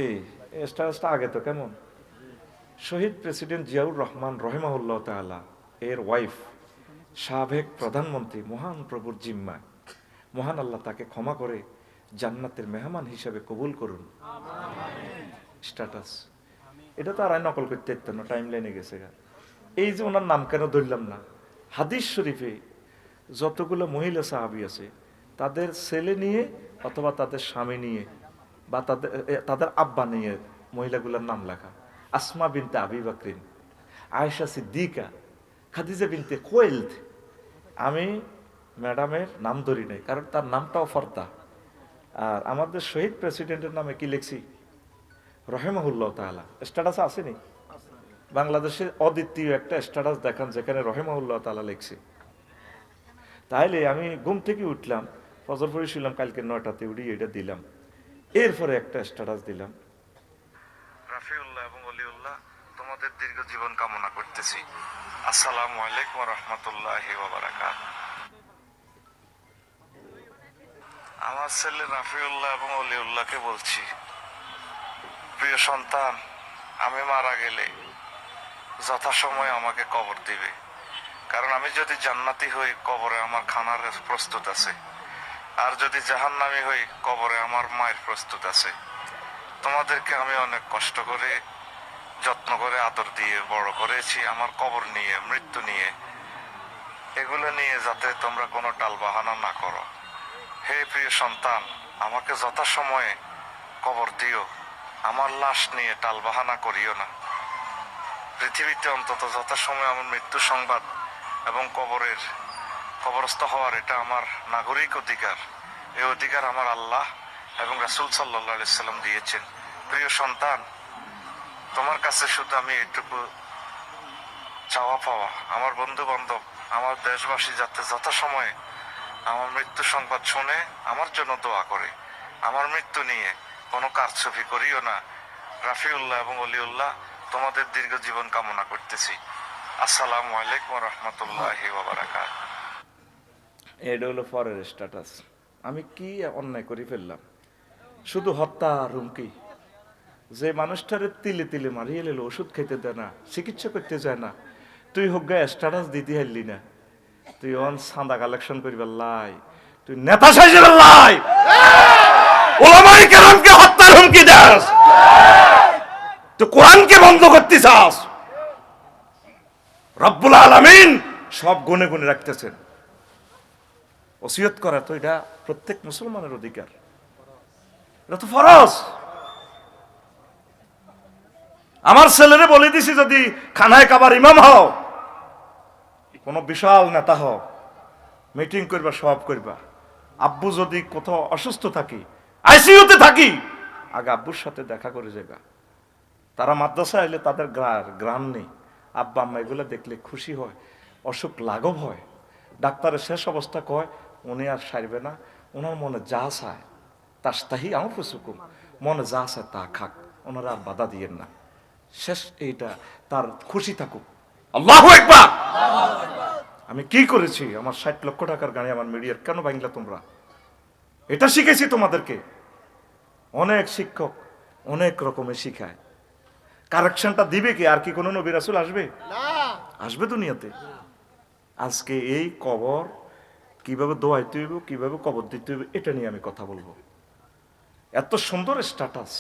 এই স্ট্যাটাসটা আগে তো কেমন, শহীদ প্রেসিডেন্ট জিয়াউর রহমান রহিমাহুল্লাহ তাআলা এর ওয়াইফ, সাবেক প্রধানমন্ত্রী, মহান প্রভুর জিম্মায়, মহান আল্লাহ তাকে ক্ষমা করে জান্নাতের মেহমান হিসেবে কবুল করুন। স্ট্যাটাস এটা তো আর নকল করতে ইত্যান্ন, টাইম লাইনে গেছে গা। এই যে ওনার নাম কেন ধরলাম না, হাদিস শরীফে যতগুলো মহিলা সাহাবী আছে তাদের ছেলে নিয়ে অথবা তাদের স্বামী নিয়ে বা তাদের আব্বা নিয়ে মহিলাগুলোর নাম লেখা। আসমা বিনতে আবি বকরিন, আয়েশা সিদ্দিকা, খাদিজা বিনতে খুয়াইলদ। আমি ম্যাডামের নাম ধরি নাই, কারণ তার নামটাও ফর্দা। আর আমাদের শহীদ প্রেসিডেন্টের নামে কি লিখছি, রহেমাহুল্লাহ তাআলা। স্ট্যাটাস আসেনি বাংলাদেশে অদ্বিতীয় একটা স্ট্যাটাস দেখান যেখানে রহেমাহুল্লাহ তাআলা লিখছে। তাইলে আমি ঘুম থেকে উঠলাম, ফজর পড়েছিলাম কালকে 9টাতে, উঠি এটা দিলাম। এরপরে একটা স্ট্যাটাস দিলাম, রাফিউল্লাহ এবং অলিউল্লাহ তোমাদের দীর্ঘ জীবন কামনা করতেছি, আসসালামু আলাইকুম ওয়া রাহমাতুল্লাহি ওয়া বারাকাতুহু। আমার ছেলে রাফিউল্লাহ এবং অলিউল্লাহকে বলছি, প্রিয় সন্তান, আমি মারা গেলে যথাসময়ে আমাকে কবর দিবে, কারণ আমি যদি জান্নাতি হই কবরে আমার খানার প্রস্তুত আছে, আর যদি জাহান্নামী হই কবরে আমার মায়ের প্রস্তুত আছে। তোমাদেরকে আমি অনেক কষ্ট করে যত্ন করে আদর দিয়ে বড় করেছি, আমার কবর নিয়ে, মৃত্যু নিয়ে, এগুলো নিয়ে যাতে তোমরা কোনো টালবাহানা না করো। হে প্রিয় সন্তান, আমাকে যথাসময়ে কবর দিও, আমার লাশ নিয়ে টালবাহানা করিও না। পৃথিবীতে অন্তত যথাসময়ে আমার মৃত্যু সংবাদ এবং কবরস্থ হওয়ার এটা আমার নাগরিক অধিকার। এই অধিকার আমার আল্লাহ এবং রাসূল সাল্লাল্লাহু আলাইহি সাল্লাম দিয়েছেন। প্রিয় সন্তান, তোমার কাছে শুধু আমি এইটুকু চাওয়া পাওয়া, আমার বন্ধু বান্ধব, আমার দেশবাসী যাতে যথাসময়ে আমার মৃত্যু সংবাদ শুনে আমার জন্য দোয়া করে। আমার মৃত্যু নিয়ে কোনো কারচুপি করিও না। রাফিউল্লাহ এবং অলিউল্লাহ তোমাদের দীর্ঘ জীবন কামনা করতেছি, আসসালামু আলাইকুম ওয়া রাহমাতুল্লাহি ওয়া বারাকাতুহু। এটা হলো পরের স্ট্যাটাস। আমি কি অন্যায় করে ফেললাম, শুধু হত্যা আর হুমকি। যে মানুষটারে তিলে তিলে মারিয়ে এলো, ওষুধ খেতে দেয় না, চিকিৎসা করতে যায় না, তুই হোক গায়ে স্ট্যাটাস দিতে হারলি না, তুই অন চাঁদা কালেকশন করিবার লাই, তুই নেতা সাইজের লাই, ওলামায়ে কেরামকে হত্যার হুমকি দাস, তুই কোরআনকে বন্ধ করতে চাস। রব্বুল আলামিন সব গুনে গুনে রাখতেছেন। ওসিয়ত করা তো এটা প্রত্যেক মুসলমানের অধিকার, এটা তো ফরজ। আমার ছেলেরে বলে দিছি, যদি খানায় কাবার ইমাম হও, কোন বিশাল নেতা হও, মিটিং করবা, সব করবা, আব্বু যদি কোথাও অসুস্থ থাকি, আইসিইউতে থাকি, আগে আব্বুর সাথে দেখা করে যাবা। তারা মাদ্রাসা এলে তাদের গ্রাম নেই, আব্বা আম্মা এগুলো দেখলে খুশি হয়, অসুখ লাঘব হয়। ডাক্তারের শেষ অবস্থা কয় উনি আর সারবে না, ওনার মনে যা চায় তাস্তাহি আনফুসুকুম, মনে যা চায় তা খাক, ওনারা আর বাধা দিয়েন না, শেষ এইটা, তার খুশি থাকুক। আল্লাহু আকবার। আমি কি করেছি, আমার 60 লক্ষ টাকার গাড়ি আমার মিডিয়ার কেন ভাঙলা তোমরা? এটা শিখেছি তোমাদেরকে। অনেক শিক্ষক অনেক রকমের শিখায়, কারেকশনটা দিবে কি? আর কি কোনো নবী রাসূল আসবে? আসবে দুনিয়াতে? আজকে এই কবর কিভাবে দোয়াইতে হইব, কিভাবে কবর দিতে হইব, এটা নিয়ে আমি কথা বলবো। এত সুন্দর স্ট্যাটাস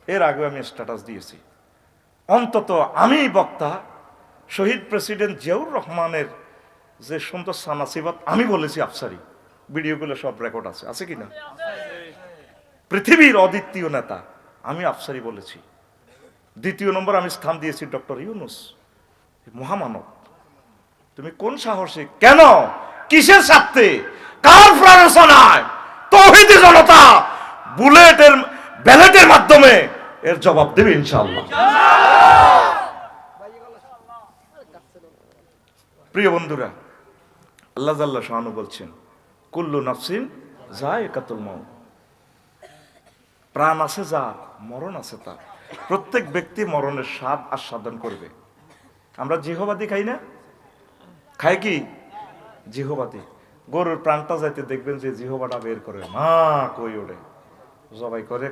এর আগে আমি স্ট্যাটাস দিয়েছি। অন্তত আমি বক্তা, শহীদ প্রেসিডেন্ট জিয়াউর রহমানের যে সুন্দর সানাসিবাত আমি বলেছি আফসারি, ভিডিওগুলো সব রেকর্ড আছে, আছে কিনা? পৃথিবীর অদ্বিতীয় নেতা আমি আফসারি বলেছি। দ্বিতীয় নম্বর আমি স্থান দিয়েছি ডক্টর ইউনূস, মহামানব। তুমি কোন সাহসে, কেন, কিসের স্বার্থে, কার প্ররোচনায় তৌহিদি জনতা ব্যালটের মাধ্যমে এর জবাব দেবে ইনশাআল্লাহ। প্রিয় বন্ধুরা, আল্লাহ জাল্লা শাআনু বলছেন, কুল্লু নাফসিন যায়কাতুল মাউত, প্রাণ আছে যার, মরণ আছে তার। প্রত্যেক ব্যক্তি মরণের স্বাদ আস্বাদন করবে। আমরা জিহবাদি খাই না? খায় কি? জিহবাদি। গরুর প্রাণটা যাইতে দেখবেন যে জিহবাটা বের করে, মা কই ওঠে, জবাই করে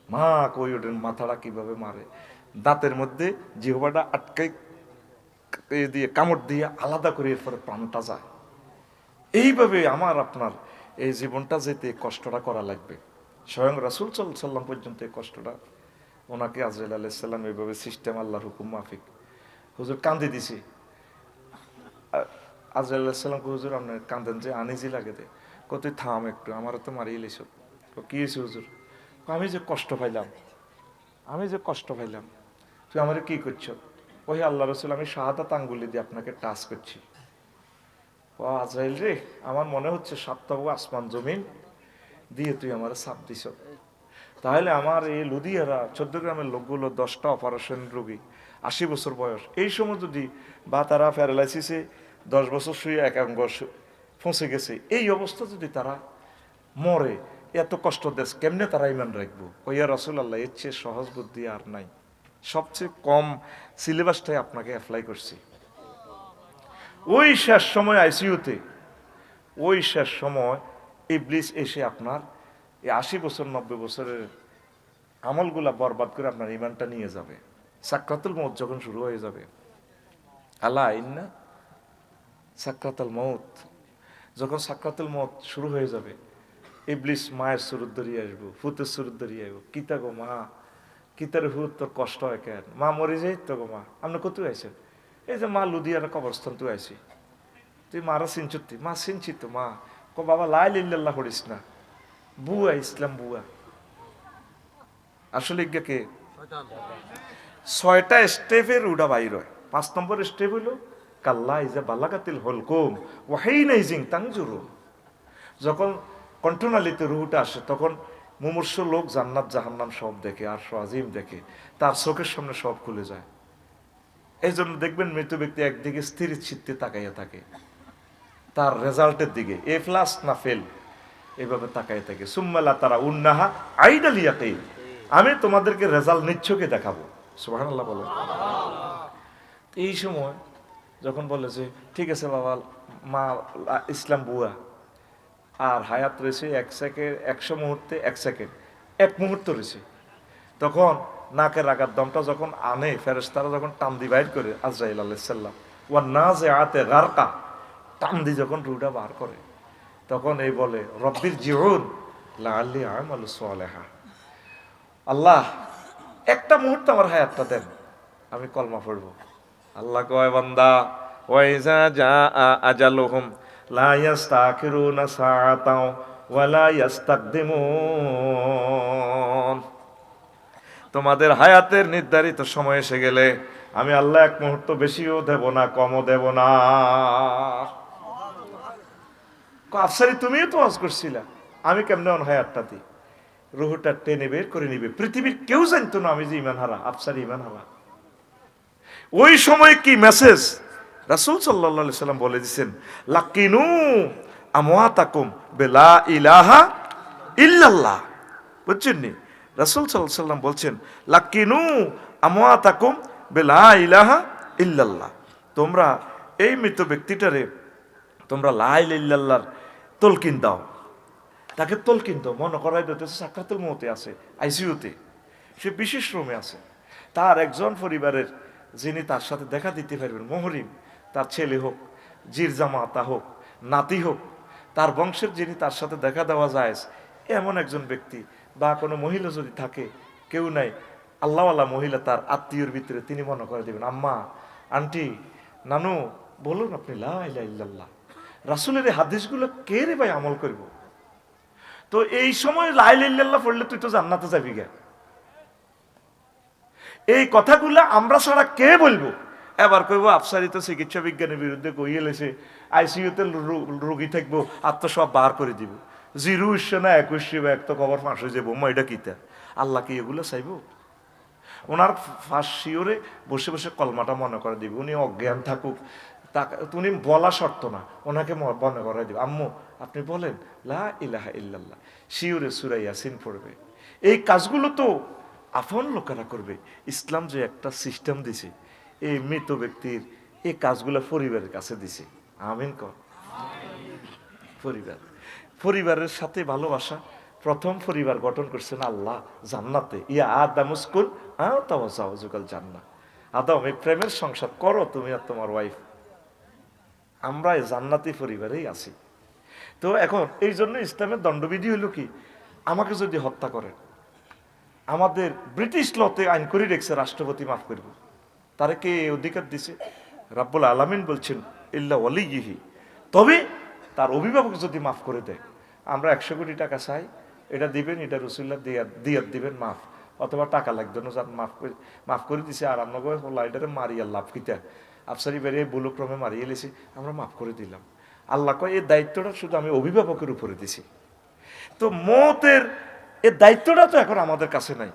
মা কই ওঠেন, মাথাটা কিভাবে মারে, দাঁতের মধ্যে জিহ্বাটা আটকে দিয়ে কামড় দিয়ে আলাদা করে এরপরে প্রাণটা যায়। এইভাবে আমার আপনার এই জীবনটা যেতে কষ্টটা করা লাগবে। স্বয়ং রাসূল সাল্লাল্লাহু আলাইহি সাল্লাম পর্যন্ত এই কষ্টটা, ওনাকে আজরাইল আলাইহিস সালাম এইভাবে সিস্টেম আল্লাহর হুকুম মাফিক হুজুর কান্দি দিছি। আজরাইল আলাইহিস সালামকে হুজুর আপনার কান্দেন যে আনিজি লাগে দে, কত থাম একটু, আমারও তো মারিয়ে লিস। কি হয়েছে হুজুর? আমি যে কষ্ট পাইলাম, আমি যে কষ্ট পাইলাম, তুই আমার কি করছো? ওই আল্লাহ রসুল, আমি শাহাদাত আঙ্গুলি দিয়ে আপনাকে টাচ করছি। ও আজরাইল রে, আমার মনে হচ্ছে সপ্তাহ আসমান জমিন দিয়ে তুই আমার চাপ দিছ। তাহলে আমার এই লুধিয়ারা 14 গ্রামের লোকগুলো 10টা অপারেশন রোগী, 80 বছর বয়স, এই সময় যদি, বা তারা প্যারালাইসিসে 10 বছর শুয়ে এক অঙ্গ ফসে গেছে, এই অবস্থা যদি তারা মরে, এত কষ্ট দেশ কেমনে তারা ইমান রাখবো? ওইয়া রসুল আল্লাহ, এর চেয়ে সহজ বুদ্ধি আর নাই। সবচেয়ে কম সিলেবাসটাই আপনাকে অ্যাপ্লাই করছি। ওই শেষ সময় আইসিইউতে, ওই শেষ সময় ইবলিস এসে আপনার এই 80 বছর 90 বছরের আমলগুলা বরবাদ করে আপনার ইমানটা নিয়ে যাবে। সাকরাতুল মউত যখন শুরু হয়ে যাবে, আলা ইন্না সাকরাতুল মউত, যখন সাকরাতুল মউত শুরু হয়ে যাবে, ইবলিস মায়ের সুরত ধরিয়ে আসবো, ফুতের সুরত ধরিয়ে আসবো, কিতা গো মা, কিতার হুত তোর কষ্ট হয় কেন, মা মরে যাই তো গো মা, আপনি কত আইছেন? এই যে মা লুধিয়ানা কবরস্থান তুই আইসি, তুই মারা চিনচুতি, মা চিনছি তো মা। ক বাবা লাই লিল্লাল্লাহ করিস না, বুয়া ইসলাম বুয়া। আসলে কে 6টা স্টেপের উডা বাইর হয়। 5 নম্বর স্টেপ হইল কাল্লা ইজা বালাগাতিল হলকুম ওয়াহিনাইজিং তাংজুরু। যখন কণ্ঠনালীতে রুহুটা আসে, তখন মুমূর্ষ লোক জান্নাত জাহান্নাম সব দেখে, আর আজিম দেখে, তার চোখের সামনে সব খুলে যায়। এই জন্য দেখবেন মৃত ব্যক্তি একদিকে স্থির চিত্তে তাকাইয়া থাকে, তার রেজাল্টের দিকে, এ প্লাস না ফেল, এভাবে তাকাইয়া থাকে। সুম্মালা তারা উন্নাহা আইডালিয়াতে, আমি তোমাদেরকে রেজাল্ট নিচ্ছকে দেখাবো। সুবহানাল্লাহ বলেন। এই সময় যখন বলে যে ঠিক আছে বাবা, মা ইসলাম বুয়া, আর হায়াত রয়েছে 1 সেকেন্ড, 100 মুহূর্তে 1 সেকেন্ড, 1 মুহূর্ত রয়েছে, তখন নাকের আঘাত দমটা যখন আনে, ফেরেশতারা যখন টান দি বাইর করে আজরাইল আলাইহিস সালাম, ওয়া নাজিআতে গারকা, টান দি যখন রুহটা বার করে, তখন এই বলে রব্বির জিউন লাআল্লি আমালু সালিহা, আল্লাহ একটা মুহূর্ত আমার হায়াতটা দেন, আমি কলমা পড়বো। আল্লাহ কয় বান্দা, ওয়াইজা জাআ আজালুহুম লা ইস্তাখিরুনা সাআতাও ওয়া লা ইস্তাকদিমুন। তোমাদের হায়াতের নির্ধারিত সময় এসে গেলে আমি আল্লাহ 1 মুহূর্ত বেশিও দেব না, কমও দেব না। আফসারি তুমিও তো ওয়াজ করছিলা, আমি কেমনে অন হায়াতটা দিই? রুহুটা টেনে বের করে নিবে, পৃথিবীর কেউ জানতো না আমি যে ইমান হারা, আফসারি ইমান হারা। ওই সময় কি মেসেজ রাসূল সাল্লাল্লাহু আলাইহি সাল্লাম বলে দিয়েছেন, লাকিনু আমওয়াতাকুম বিলা ইলাহা ইল্লাল্লাহ। বুঝছেন নি? রাসূল সাল্লাল্লাহু আলাইহি সাল্লাম বলছেন, লাকিনু আমওয়াতাকুম বিলা ইলাহা ইল্লাল্লাহ, তোমরা এই মৃত ব্যক্তিটারে তোমরা লা ইলাহা ইল্লাল্লাহর তলকিন দাও, তাকে তলকিন দাও, মনে করাই দিতে সাকরাতুল মউতে আছে, আইসিইউতে, সে বিশেষ রুমে আছে। তার একজন পরিবারের যিনি তার সাথে দেখা দিতে পারবেন, মহরিম, তার ছেলে হোক, জিরজামাতা হোক, নাতি হোক, তার বংশের যিনি তার সাথে দেখা দেওয়া যায়, এমন একজন ব্যক্তি, বা কোনো মহিলা যদি থাকে, কেউ নাই, আল্লাহওয়ালা মহিলা তার আত্মীয়র ভিতরে, তিনি মনে করে দেবেন, আম্মা, আন্টি, নানু, বলুন আপনি লা ইলাহা ইল্লাল্লাহ। রাসূলের এই হাদিসগুলো কে রে ভাই আমল করব? তো এই সময় লা ইলাহা ইল্লাল্লাহ পড়লে তুই তো জান্নাতে যাবি গে। এই কথাগুলো আমরা ছাড়া কে বলবো? এবার কইব আফসারি তো চিকিৎসা বিজ্ঞানের বিরুদ্ধে কইয়ে লেছে, আইসিইউতে রোগী থাকবো আর তো সব বার করে দিব, 0 না 21 বা এক তো খবর ফাঁস হয়ে যাবো, এটা কিতা? আল্লাহ কি এগুলো চাইব? ওনার ফাঁস শিওরে বসে বসে কলমাটা মনে করে দিব, উনি অজ্ঞান থাকুক, উনি বলা শর্ত না, ওনাকে মনে করাই দিব, আম্মু আপনি বলেন লা ইলাহা ইল্লাল্লাহ, শিওরে সূরা ইয়াসিন পড়বে। এই কাজগুলো তো আপন লোকেরা করবে। ইসলাম যে একটা সিস্টেম দিছে, এই মৃত ব্যক্তির এই কাজগুলো পরিবারের কাছে দিছে। আমিন কর। পরিবারের সাথে ভালোবাসা, প্রথম পরিবার গঠন করছেন আল্লাহ জান্নাতে, ইয়া আদামুসকুন আওতাওয়াজাউজুকাল জান্নাহ। আদম, এই প্রেমের সংসার করো তুমি আর তোমার ওয়াইফ। আমরা এই জান্নাতি পরিবারেই আছি। তো এখন এই জন্য ইসলামের দণ্ডবিধি হইল কি, আমাকে যদি হত্যা করেন, আমাদের ব্রিটিশ লতে আইন করে রেখেছে রাষ্ট্রপতি মাফ করব। তারে কে অধিকার দিছে? রাব্বুল আলামিন বলছেন ইল্লা ওয়ালিয়িহি, তবে তার অভিভাবক যদি মাফ করে দেয়। আমরা 100 কোটি টাকা চাই, এটা দিবেন, এটা রসুল্লাহ দিয়াত দিবেন, মাফ। অথবা টাকা লাগতো না, যার মাফ করে দিছে, আর আমরা এটারে মারিয়া লাভ কিতা আফসারি বেরিয়ে বুলক্রমে মারিয়ে এলেছি, আমরা মাফ করে দিলাম। আল্লাহ কয় এই দায়িত্বটা শুধু আমি অভিভাবকের উপরে দিছি। তো মতের এই দায়িত্বটা তো এখন আমাদের কাছে নাই।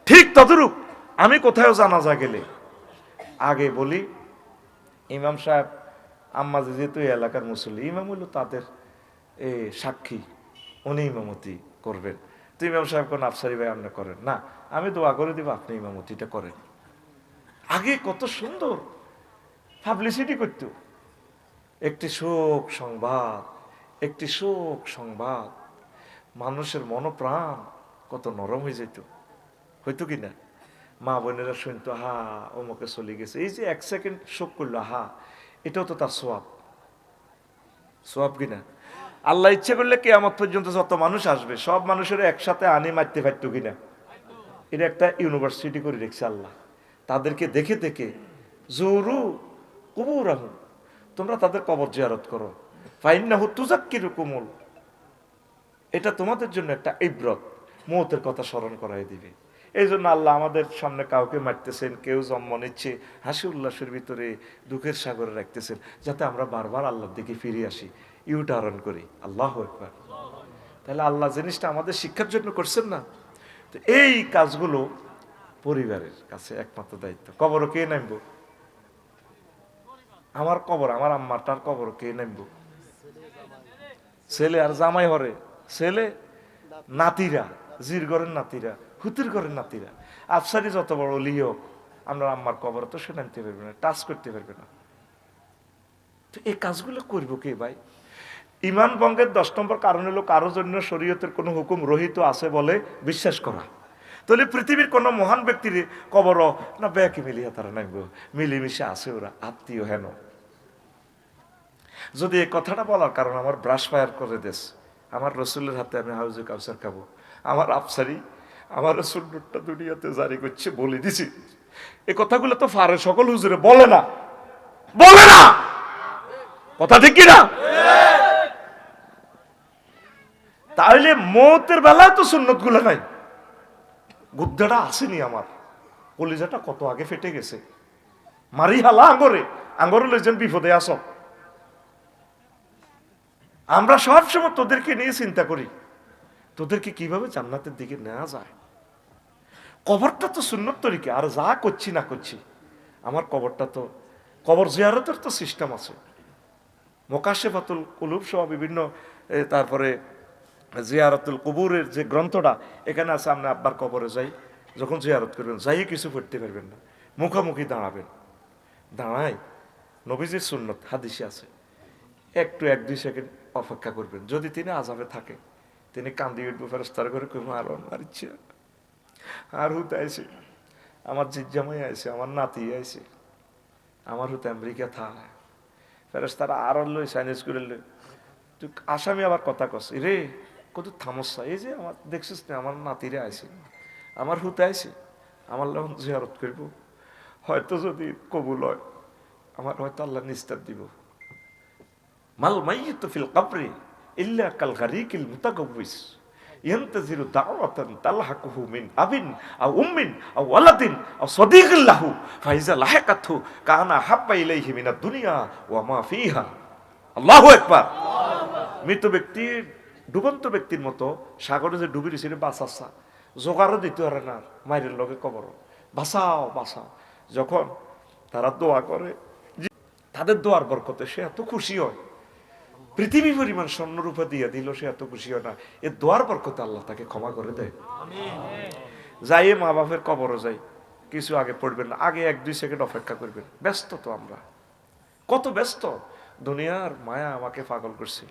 ঠিক তদরূপ আমি কোথাও জানাজা গেলে আগে বলি ইমাম সাহেব আম্মা যেহেতু এই এলাকার মুসল্লি, ইমাম হলো তাদের সাক্ষী, উনি ইমামতি করবেন। তো ইমাম সাহেব কোন আফসারি ভাই আপনি করেন না, আমি দোয়া করে দিব আপনি ইমামতিটা করেন। আগে কত সুন্দর পাবলিসিটি করত। একটি শোক সংবাদ, একটি শোক সংবাদ, মানুষের মনপ্রাণ কত নরম হয়ে যেত, হইতো কিনা? মা বোনেরা শুনতো, হা অমুকে চলে গেছে, এই যে 1 সেকেন্ড শোক করলো, হা এটাও তো তার সোয়াব, সোয়াব কিনা? আল্লাহ ইচ্ছে করলে কিয়ামত পর্যন্ত যত মানুষ আসবে সব মানুষের একসাথে আনি মারতে পারতো কিনা? এটা একটা ইউনিভার্সিটি করে রেখেছে আল্লাহ। তাদেরকে দেখে দেখে জোরু কুবুরাহুম, তোমরা তাদের কবর জিয়ারত করো, ফাইন্নাহু তুযাক্কিরুকুমুল, এটা তোমাদের জন্য একটা ইবরত, মওতের কথা স্মরণ করাই দিবে। এই জন্য আল্লাহ আমাদের সামনে কাউকে মারতেছেন, কেউ জন্ম নিচ্ছে, হাসি উল্লাসের ভিতরে দুঃখের সাগরে রাখতেছেন, যাতে আমরা বারবার আল্লাহর দিকে ফিরে আসি, ইউটারন করি। আল্লাহু আকবার। তাহলে আল্লাহ জিনিসটা আমাদের শিক্ষার জন্য করছেন না? তো এই কাজগুলো পরিবারের কাছে একমাত্র দায়িত্ব। কবর কে নামবো? আমার কবর, আমার আম্মাটার কবর কে নামবো? ছেলে আর জামাই হরে, ছেলে নাতিরা, জির ঘরের নাতিরা, হুতির ঘরের নাতিরা। আফসারি যত বড় লিও আমরা আম্মার কবর তো সে নামতে পারবে না, টাচ করতে পারবে না। তো এই কাজগুলো করবো কে ভাই? ইমান ভঙ্গের 10 নম্বর কারণ হলো কারোর জন্য শরীয়তের কোনো হুকুম রহিত আছে বলে বিশ্বাস করা। তাহলে পৃথিবীর কোনো মহান ব্যক্তির কবর না ব্যাকে মিলিয়ে তারা নামব, মিলেমিশে আছে ওরা, আত্মীয় হেন। যদি এই কথাটা বলার কারণ আমার ব্রাশ ফায়ার করে দেশ, আমার রসুলের হাতে আমি হাউজে কাউসার খাবো, আমার আফসারি আমার সুন্নতটা দুনিয়াতে জারি করছে বলে দিছি। এই কথাগুলো তো ফারে সকল হুজুরে বলে না, বলে না, কথা ঠিক কিনা? তাহলে মৌতের বেলায় তো সুন্নত গুলো নাই। গুদ্দাটা আসেনি, আমার কলিজাটা কত আগে ফেটে গেছে, মারি হালা আঙ্গরে, আঙ্গরে লইছেন বিপদে আস। আমরা সবসময় তোদেরকে নিয়ে চিন্তা করি, তোদেরকে কিভাবে জান্নাতের দিকে নেওয়া যায়। কবরটা তো সুন্নত তরিকা, আর যা করছি না করছি, আমার কবরটা তো, কবর জিয়ারতের তো সিস্টেম আছে, মোকাশেফাতুল কুলুব সহ বিভিন্ন, তারপরে জিয়ারতুল কুবুরের যে গ্রন্থটা এখানে আছে। আপনি আব্বার কবরে যাই, যখন জিয়ারত করবেন যাই কিছু পড়তে পারবেন না, মুখামুখি দাঁড়াবেন। দাঁড়াই নবীজির সুন্নত হাদিসে আছে, একটু 1-2 সেকেন্ড অপেক্ষা করবেন। যদি তিনি আযাবে থাকে, তিনি কান্দি উঠবো, ফেরেশতার করে কইবো আর মারিচ্ছে, আর হুতে আইছে, আমার জিজ্জামাই আইছে, আমার নাতি আইছে, আমার হুতে আমেরিকা থা। ফেরেশতারা আর লই সাইনেজ করে লই, তুই আসামি আবার কথা কস রে, কত থামসা, এই যে আমার দেখছিস না আমার নাতিরে আইছে, আমার হুতে আইছে, আমার লখন জিয়ারত করব, হয়তো যদি কবুল হয় আমার হয়তো আল্লাহ নিস্তার দিব। মাল মাইয়িতু ফিল কবরি ইল্লা কাল গারিকিল মুতাগাওয়িস ইয়ান্তাজিরু দাওয়াতান তালহাকুহু মিন আবিন আও উম্মিন আও ওয়ালাদিন আও সাদীকিন লাহু ফাইজা লাহাকাতহু কানা হাব্বা ইলাইহি মিনাদ দুনিয়া ওয়া মা ফিহা। আল্লাহু আকবার। মৃত ব্যক্তি ডুবন্ত ব্যক্তির মতো সাগরে যে ডুবি দিয়েছিল, বাঁচাচ্ছা জোগাড়ও দিতে পারে না, মায়ের লগে কবর, বাঁচাও বাঁচাও। যখন তারা দোয়া করে, তাদের দোয়ার বরকতে সে এত খুশি হয়, পৃথিবী পরিমাণ স্বর্ণরূপা দিয়ে দিল, সে এত খুশি হয় না, এ দোয়ার বরকতে আল্লাহ তাকে ক্ষমা করে দেয়। যাই মা বাপের কবরও যাই, কিছু আগে পড়বেন না, আগে 1-2 সেকেন্ড অপেক্ষা করবেন। ব্যস্ত তো আমরা, কত ব্যস্ত, দুনিয়ার মায়া আমাকে পাগল করছে।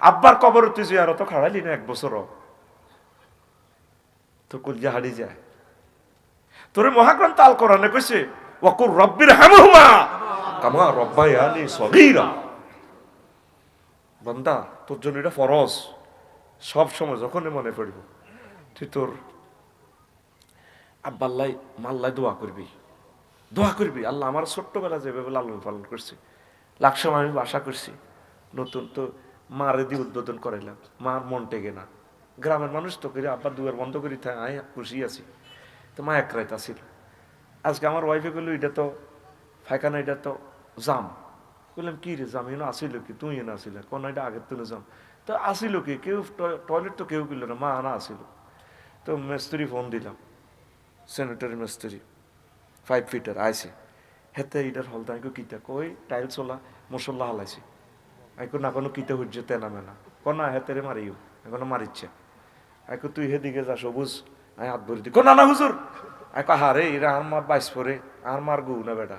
আব্বার কবর তুই জিয়ারত খাড়াইলি না 1 বছর, তো কলজা হারিয়ে যায়। তোরে মহাগ্রন্থ আল কোরআনে কইছে ওয়াকুর রব্বির হামহুমা কামা রব্বায়ানি সগীরা। বান্দা তোর জন্য এটা ফরজ, সব সময় যখনই মনে পড়ব তুই তোর আব্বাল্লাই মাল্লাই দোয়া করবি, দোয়া করবি আল্লাহ আমার ছোট্টবেলা যেভাবে লালন পালন করছি, লাখ সময় আমি বাসা করছি, নতুন তো মারে দিয়ে উদ্বোধন করাইলাম, মার মন টেগে না, গ্রামের মানুষ তো করে আব্বা দুয়ার বন্ধ করি থাকে আয় খুশি আছি, তো মা এক রাইত আসিল। আজকে আমার ওয়াইফে বললো এটা তো ফাইখানা, এটা তো জাম। বললাম কি রে জাম এনে আসিল কি, তুই এনে আসিল কোন এটা আগের তুলে জাম তো আসিল কি, কেউ টয়লেট তো কেউ করলো না, মা আনা আসিল। তো মিস্ত্রি ফোন দিলাম, স্যানিটারি মিস্ত্রি 5 ফিটার আইসে, হেতে ইটার হলদা আইকো কিতা কই টাইলস ওলা মশলা হালাইছে, আইকো না কোনো কিতা হচ্ছে তেনা মেনা কনা হেতেরে মারিও এখনো মারিচ্ছে, আইকো তুই হেদিকে যা সবুজ আই হাত ভরি দি কোনা না হুজুর, আইকো হারে এরা আর মার বাইস পরে আর মার গু না বেটা,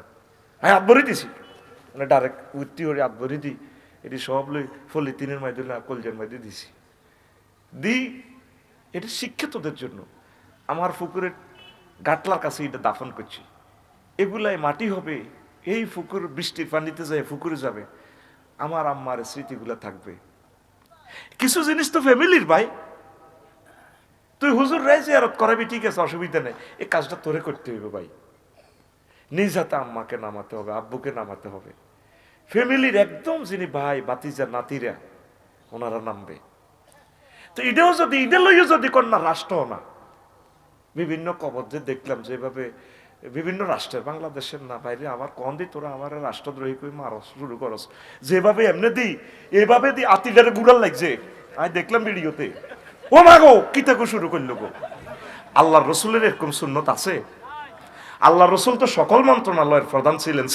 আই হাত ভরি দিছি মানে ডাইরেক্ট উত্তি হরে হাত ভরি দি, এটি সব লই ফলি তিনের মাইদুল কলজের মাইদে দিছি দি। এটা শিক্ষা তোদের জন্য, আমার পুকুরের গাটলার কাছে এটা দাফন করছি, এগুলাই মাটি হবে, এই পুকুর বৃষ্টির পানিতে যায় পুকুরে যাবে, আমার আম্মার স্মৃতিগুলো থাকবে। কিছু জিনিস তো ফ্যামিলির ভাই, তুই হুজুর রাই জিয়ারত করাবি ঠিক আছে অসুবিধা নেই, এই কাজটা তোরে করতে হইবে ভাই, নিজ হাতে আম্মাকে নামাতে হবে, আব্বুকে নামাতে হবে, ফ্যামিলির একদম যিনি ভাই বাতিজা নাতিরা ওনারা নামবে। তো এটাও যদি এটা লইও যদি কন্যা রাষ্ট্র না, বিভিন্ন কবর যে দেখলাম যেভাবে বিভিন্ন রাষ্ট্রের, বাংলাদেশের না বাইরে আমার কন দি তোরা আমার রাষ্ট্রদ্রোহী কই মারস শুরু করস, যেভাবে এমনি দি এভাবে দি আতিলারে গুড়াল লাগছে, আমি দেখলাম ভিডিওতে, ও মাগো কি থাকো শুরু করলো গো। আল্লাহর রসুলের এরকম সুন্নত আছে? আল্লাহ রসুল তো সকল মন্ত্রণালয়ের প্রধান ছিলেন,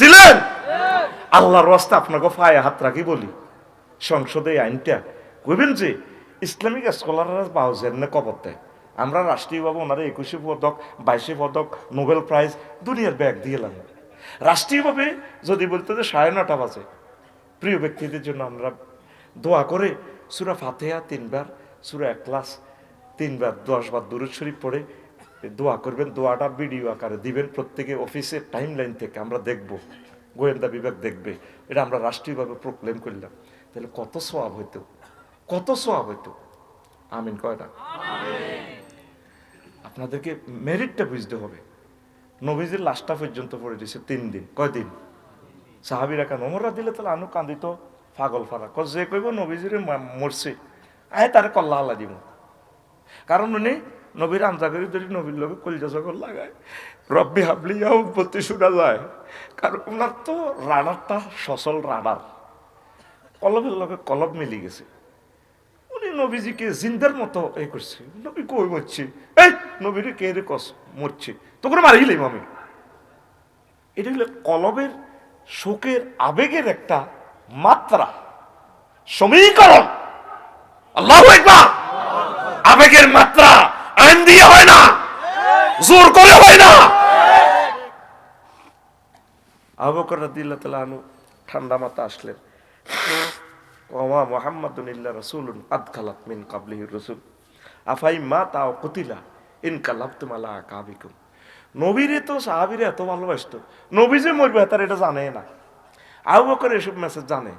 আল্লাহর রাস্তা আপনাকে পায়ে হাত রাখি বলি, সংসদে আইনটা কইবেন যে ইসলামিক স্কলাররা বাউজের না কবর দেয়, আমরা রাষ্ট্রীয়ভাবে ওনারা 21 পদক 22 পদক নোবেল প্রাইজ দুনিয়ার ব্যাগ দিয়েলাম। রাষ্ট্রীয়ভাবে যদি বলতে যে 9:30 বাজে প্রিয় ব্যক্তিদের জন্য আমরা দোয়া করে সূরা ফাতিহা 3 বার, সূরা ইখলাস 3 বার, 10 বার দুরূদ শরীফ পড়ে দোয়া করবেন। দোয়াটা ভিডিও আকারে দিবেন, প্রত্যেকে অফিসের টাইম লাইন থেকে আমরা দেখব, গোয়েন্দা বিভাগ দেখবে, এটা আমরা রাষ্ট্রীয়ভাবে প্রক্লেম করলাম, তাহলে কত সওয়াব হইতো, কত সওয়াব হইতো। আমিন কয়টা? আপনাদেরকে মেরিটটা বুঝতে হবে। নবীজির লাশটা পর্যন্ত পড়ে দিয়েছে 3 দিন, কয়দিন? সাহাবীরা কেন ওমররা দিলে তাহলে আনু কান্দিত পাগল ফারা, যে কইব নবীজির মরছে আয় তারে কল্লা আল্লাহ দিব, কারণ উনি নবীর আমজাগরি ধরি নবীর লোকে কলিজা সকল লাগায়, রব্বি হাবলিয়া উৎপত্তি শোনা যায়, কারণ ওনার তো রাডারটা সচল রাডার, কলবের লোকে কলব মিলি গেছে, উনি নবীজিকে জিন্দার মতো এই করছে, নবী কই মরছে, এই নবীরে কে রে কস মরছে তো করে মারিলাম আমি। এটা হলো কলবের শোকের আবেগের একটা মাত্রা, সমীকরণ। আল্লাহু আকবার। আবেগের মাত্রা আইন দিয়ে হয় না, জোর করে হয় না। আবু বকর রাদিয়াল্লাহু তাআলা আনহু ঠান্ডা মাথা আসলেন, ওয়া মুহাম্মাদুন ইল্লা রাসূলুন আদখালাত মিন ক্বাবলিহির রাসূল আফাই মা তাও কুতিলা ইনকালাবতুম আলা আকাবিকুম। নবীরে তো সাহাবীরা এত ভালোবাসতো, নবী যে মরবে তার এটা জানে না। আবু বকর এসব মেসেজ জানে,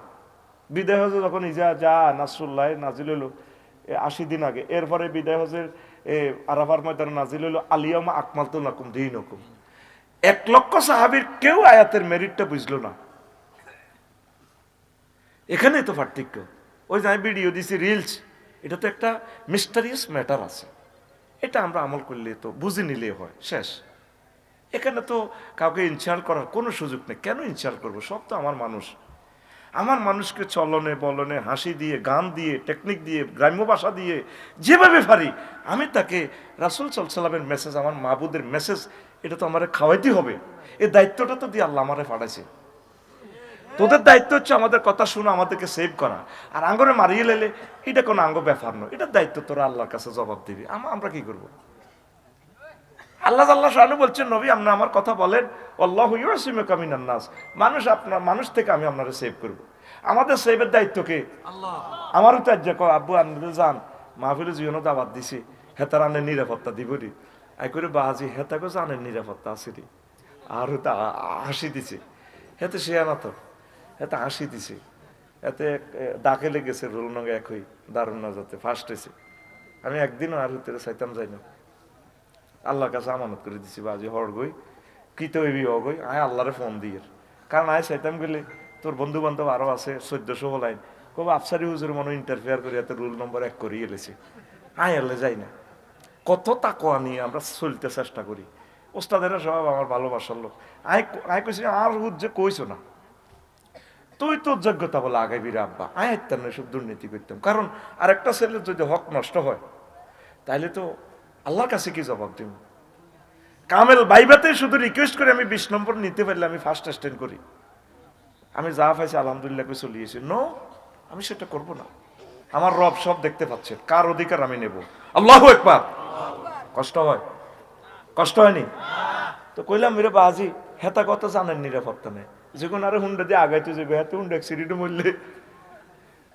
বিদায় হজে যখন ইজা যা নাসরুল্লাহ নাজিল হলো 80 দিন আগে, এরপরে বিদায় হজের আরাফার ময়দানে নাজিল হলো আলিয়ামা আকমালতু লাকুম দীনাকুম। 1 লক্ষ সাহাবীর কেউ আয়াতের মেরিটটা বুঝলো না। এখানেই তো পার্থক্য। ওই যে আমি ভিডিও দিছি রিলস, এটা তো একটা মিস্টারিয়াস ম্যাটার আছে, এটা আমরা আমল করলে তো বুঝে নিলে হয়, শেষ। এখানে তো কাউকে ইনসাল্ট করার কোনো সুযোগ নেই, কেন ইনসাল্ট করবো? সব তো আমার মানুষ, আমার মানুষকে চলনে বলনে হাসি দিয়ে, গান দিয়ে, টেকনিক দিয়ে, গ্রাম্য ভাষা দিয়ে যেভাবে পারি আমি তাকে রাসূল সাল্লাল্লাহু আলাইহি ওয়াসাল্লামের মেসেজ, আমার মাহবুদের মেসেজ, এটা তো আমারে খাওয়াইতে হবে। এই দায়িত্বটা তো দিয়ে আল্লাহ আমারে পাঠাইছে। তোদের দায়িত্ব হচ্ছে আমাদের কথা শুনে আমাদেরকে সেভ করা, আর আঙ্গরে মারিয়ে লেলে এটা কোনো আঙ্গ ব্যাপার নয়, এটার দায়িত্ব তোরা আল্লাহর কাছে জবাব দিবি। আমরা কি করব? আল্লাহ শানু বলছেন, নবী আপনি আমার কথা বলেন, আল্লাহু ইয়াসিমুকা মিনান নাস, মানুষ থেকে আমি আপনারে সেভ করব। আমাদের সেভের দায়িত্ব কে? আল্লাহ। আমারও তো আব্বু আনলে যান মাহফিলে জীবনও দাওয়াত দিছি, হেতার আনের নিরাপত্তা দিব রে। আই করে বাজি হেতাকে জানের নিরাপত্তা আছে রে। আর তা হাসি দিছে, হেতে সে আনা তো, হেতে হাসি দিছে, এতে দাখে লেগেছে রোল নং একই দারুণ না যাতে ফার্স্ট হয়েছে। আমি একদিনও আর ভিতরে চাইতাম যাই না, আল্লাহর কাছে আমানত করে দিছি বাজি হর গই কি তো এবি অগই আয় আল্লাহরে ফোন দিয়ে, কারণ আয় চাইতাম গেলে তোর বন্ধু বান্ধব আরো আছে 1400 লাইন কব আফসারি হুজুর মনে ইন্টারফেয়ার করে এত রুল নম্বর 1 করিয়ে এলেছে, আয় আল্লে যাই না। কত তাকওয়া নিয়ে আমরা চলতে চেষ্টা করি। ওস্তাদেরা সব আমার ভালোবাসার লোক। আয় কইছি আর হুদ যে কইছো না, তুই তোর যোগ্যতা বলে আগাইবি রে আব্বা, আয় আইতাম না সব দুর্নীতি করতাম। কারণ আরেকটা ছেলের যদি হক নষ্ট হয় তাহলে তো আল্লাহর কাছে কি জবাব দিব? কামেল বাইবাতে শুধু রিকোয়েস্ট করে আমি 20 নম্বর নিতে পারলে আমি ফার্স্ট স্ট্যান্ড করি, আমি যা পাইছি আলহামদুলিল্লাহ করে চলিয়েছি। নো, আমি সেটা করব না। আমার রব সব দেখতে পাচ্ছে, কার অধিকার আমি নেব। আল্লাহু আকবার। কষ্ট হয়? কষ্ট হয়নি তো কইলাম মেরে বাজি হেতা কথা জানেন নিরাপত্তা নেই, যখন আরে হুন্ডা দিয়ে আগাইতে যাবে হাতে হুন্ডা অ্যাক্সিডেন্ট মরলে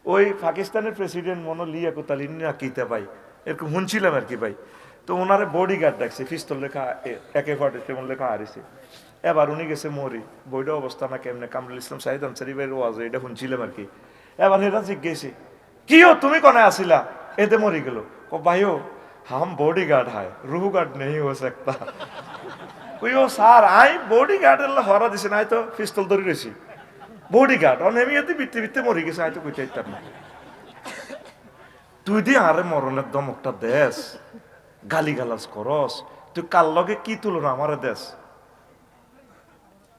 ওই পাকিস্তানের প্রেসিডেন্ট মনো লিয়া কোতালি না কিতা ভাই এরকম শুনছিলাম আর কি ভাই। তো ওনারে বডি গার্ড ডাকছে, পিস্তল লেখা AK-47 তেমন লেখা হারিছে। এবার উনি গেছে মরি বইটা অবস্থা না কেমনে, কামরুল ইসলাম সাহিদ আনসারি ভাইয়ের ওয়াজ এটা শুনছিলাম আর কি। এবার এরা জিজ্ঞেসে কিও তুমি কনে আসিলা, এতে মরি গেল। ও ভাইও হাম বডি গার্ড হায় রুহু গার্ড নেই হো सकता। কইও স্যার আই বডি গার্ড এর হরা দিছে না, তো পিস্তল ধরে রয়েছি বডি গার্ড অনেমিয়াতে বিতে বিতে মরি গেছে, আয় তো কইতে ইত্যার না। তুই দি আরে মরণের দমকটা দেশ, গালি গালাজ করস, তুই কার লগে কি তুলনা আমারে দেশ।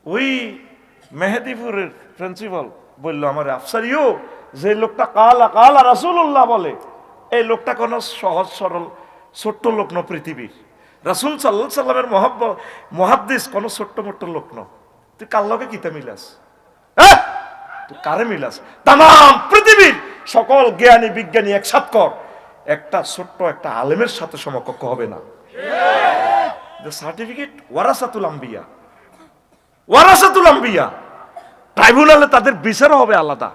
ওই মেহেদিপুরের প্রিন্সিপাল বললো আমার আফসারিও যে লোকটা কালা কালা রাসূলুল্লাহ বলে এই লোকটা কোনো সহজ সরল ছোট্ট লোক ন পৃথিবীর। রাসূল সাল্লাল্লাহু আলাইহি সাল্লামের মুহাদ্দিস কোনো ছোট্ট মোট্ট লোক ন। তুই কার লগে কিতা মিলাস? তুই কারে মিলাস? তাম পৃথিবীর সকল জ্ঞানী বিজ্ঞানী একসাথ কর, একটা ছোট্ট একটা আলেমের সাথে সমকক্ষ হবে না। সার্টিফিকেট ওয়ারাসাতুল আম্বিয়া, ওয়ারাসাতুল আম্বিয়া। ট্রাইব্যুনালে তাদের বিচারও হবে আলাদা।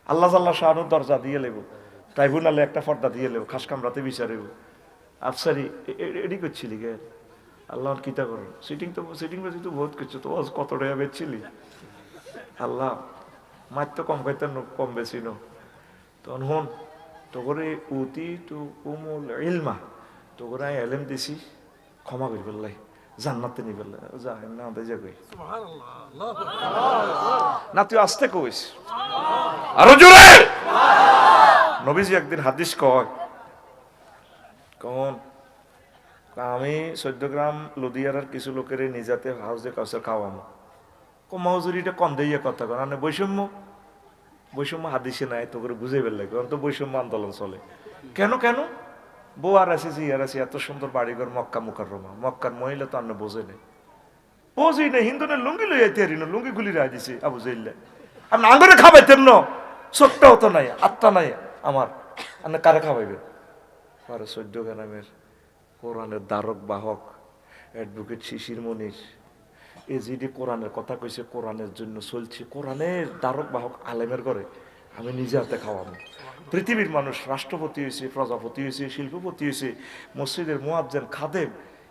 আল্লাহ জাল্লাহ শাহানুর দরজা দিয়ে লেব, ট্রাইব্যুনালে একটা পর্দা দিয়ে লেব, খাস কামরাতে বিচারেব। আফসারি এডি করছিলি গে আল্লাহ কিতা কর সিটিং তো সিটিং বাজি তো বহুত করছো তো কত টাকা বেচছিলি আল্লাহ মার তো কম খাইতেন কম বেশি নো তখন হন তো করে উতি টু উমুল ইলমা তো করে এলেম দিছি ক্ষমা করি বললাই জান্নাতে নি বললাই যা না দে যাবে না তুই আসতে কইস আরো জোরে। নবীজি একদিন হাদিস কয় কোন আমি 14 গ্রাম লুধিয়ানার কিছু লোকের নিজাতে হাউজে কাউসার খাওয়ামো মজুরিটা কম দিয়ে কথা কন মানে বৈষম্য বৈষম্য হাদিসে নাই তো করে বুঝে ফেললে তো বৈষম্য আন্দোলন চলে কেন কেন বউ আর আছে জিয়ার আছে এত সুন্দর বাড়িঘর মক্কা মুকাররমা মক্কার মহিলা তো আন্ন বোঝে নেই বোঝি নেই হিন্দুনে লুঙ্গি লইয়া তৈরি না লুঙ্গি গুলি রায় দিছে আবু জাইল্লা আপনি আঙ্গুরে খাবাইতেন না ছোট্টাও তো নাই আত্মা নাই আমার আপনি কারে খাবাইবে আরে 14 গ্রামের কোরআনের দ্বারক বাহক অ্যাডভোকেট শিশির মনির এই যে কোরআনের কথা কইছে কোরআনের জন্য চলছে কোরআনের দ্বারক বাহক আলেমের ঘরে আমি নিজে হাতে খাওয়াবো। পৃথিবীর মানুষ রাষ্ট্রপতি হয়েছে প্রজাপতি হয়েছে শিল্পপতি হয়েছে মসজিদের মুয়াজ্জিন খাদেম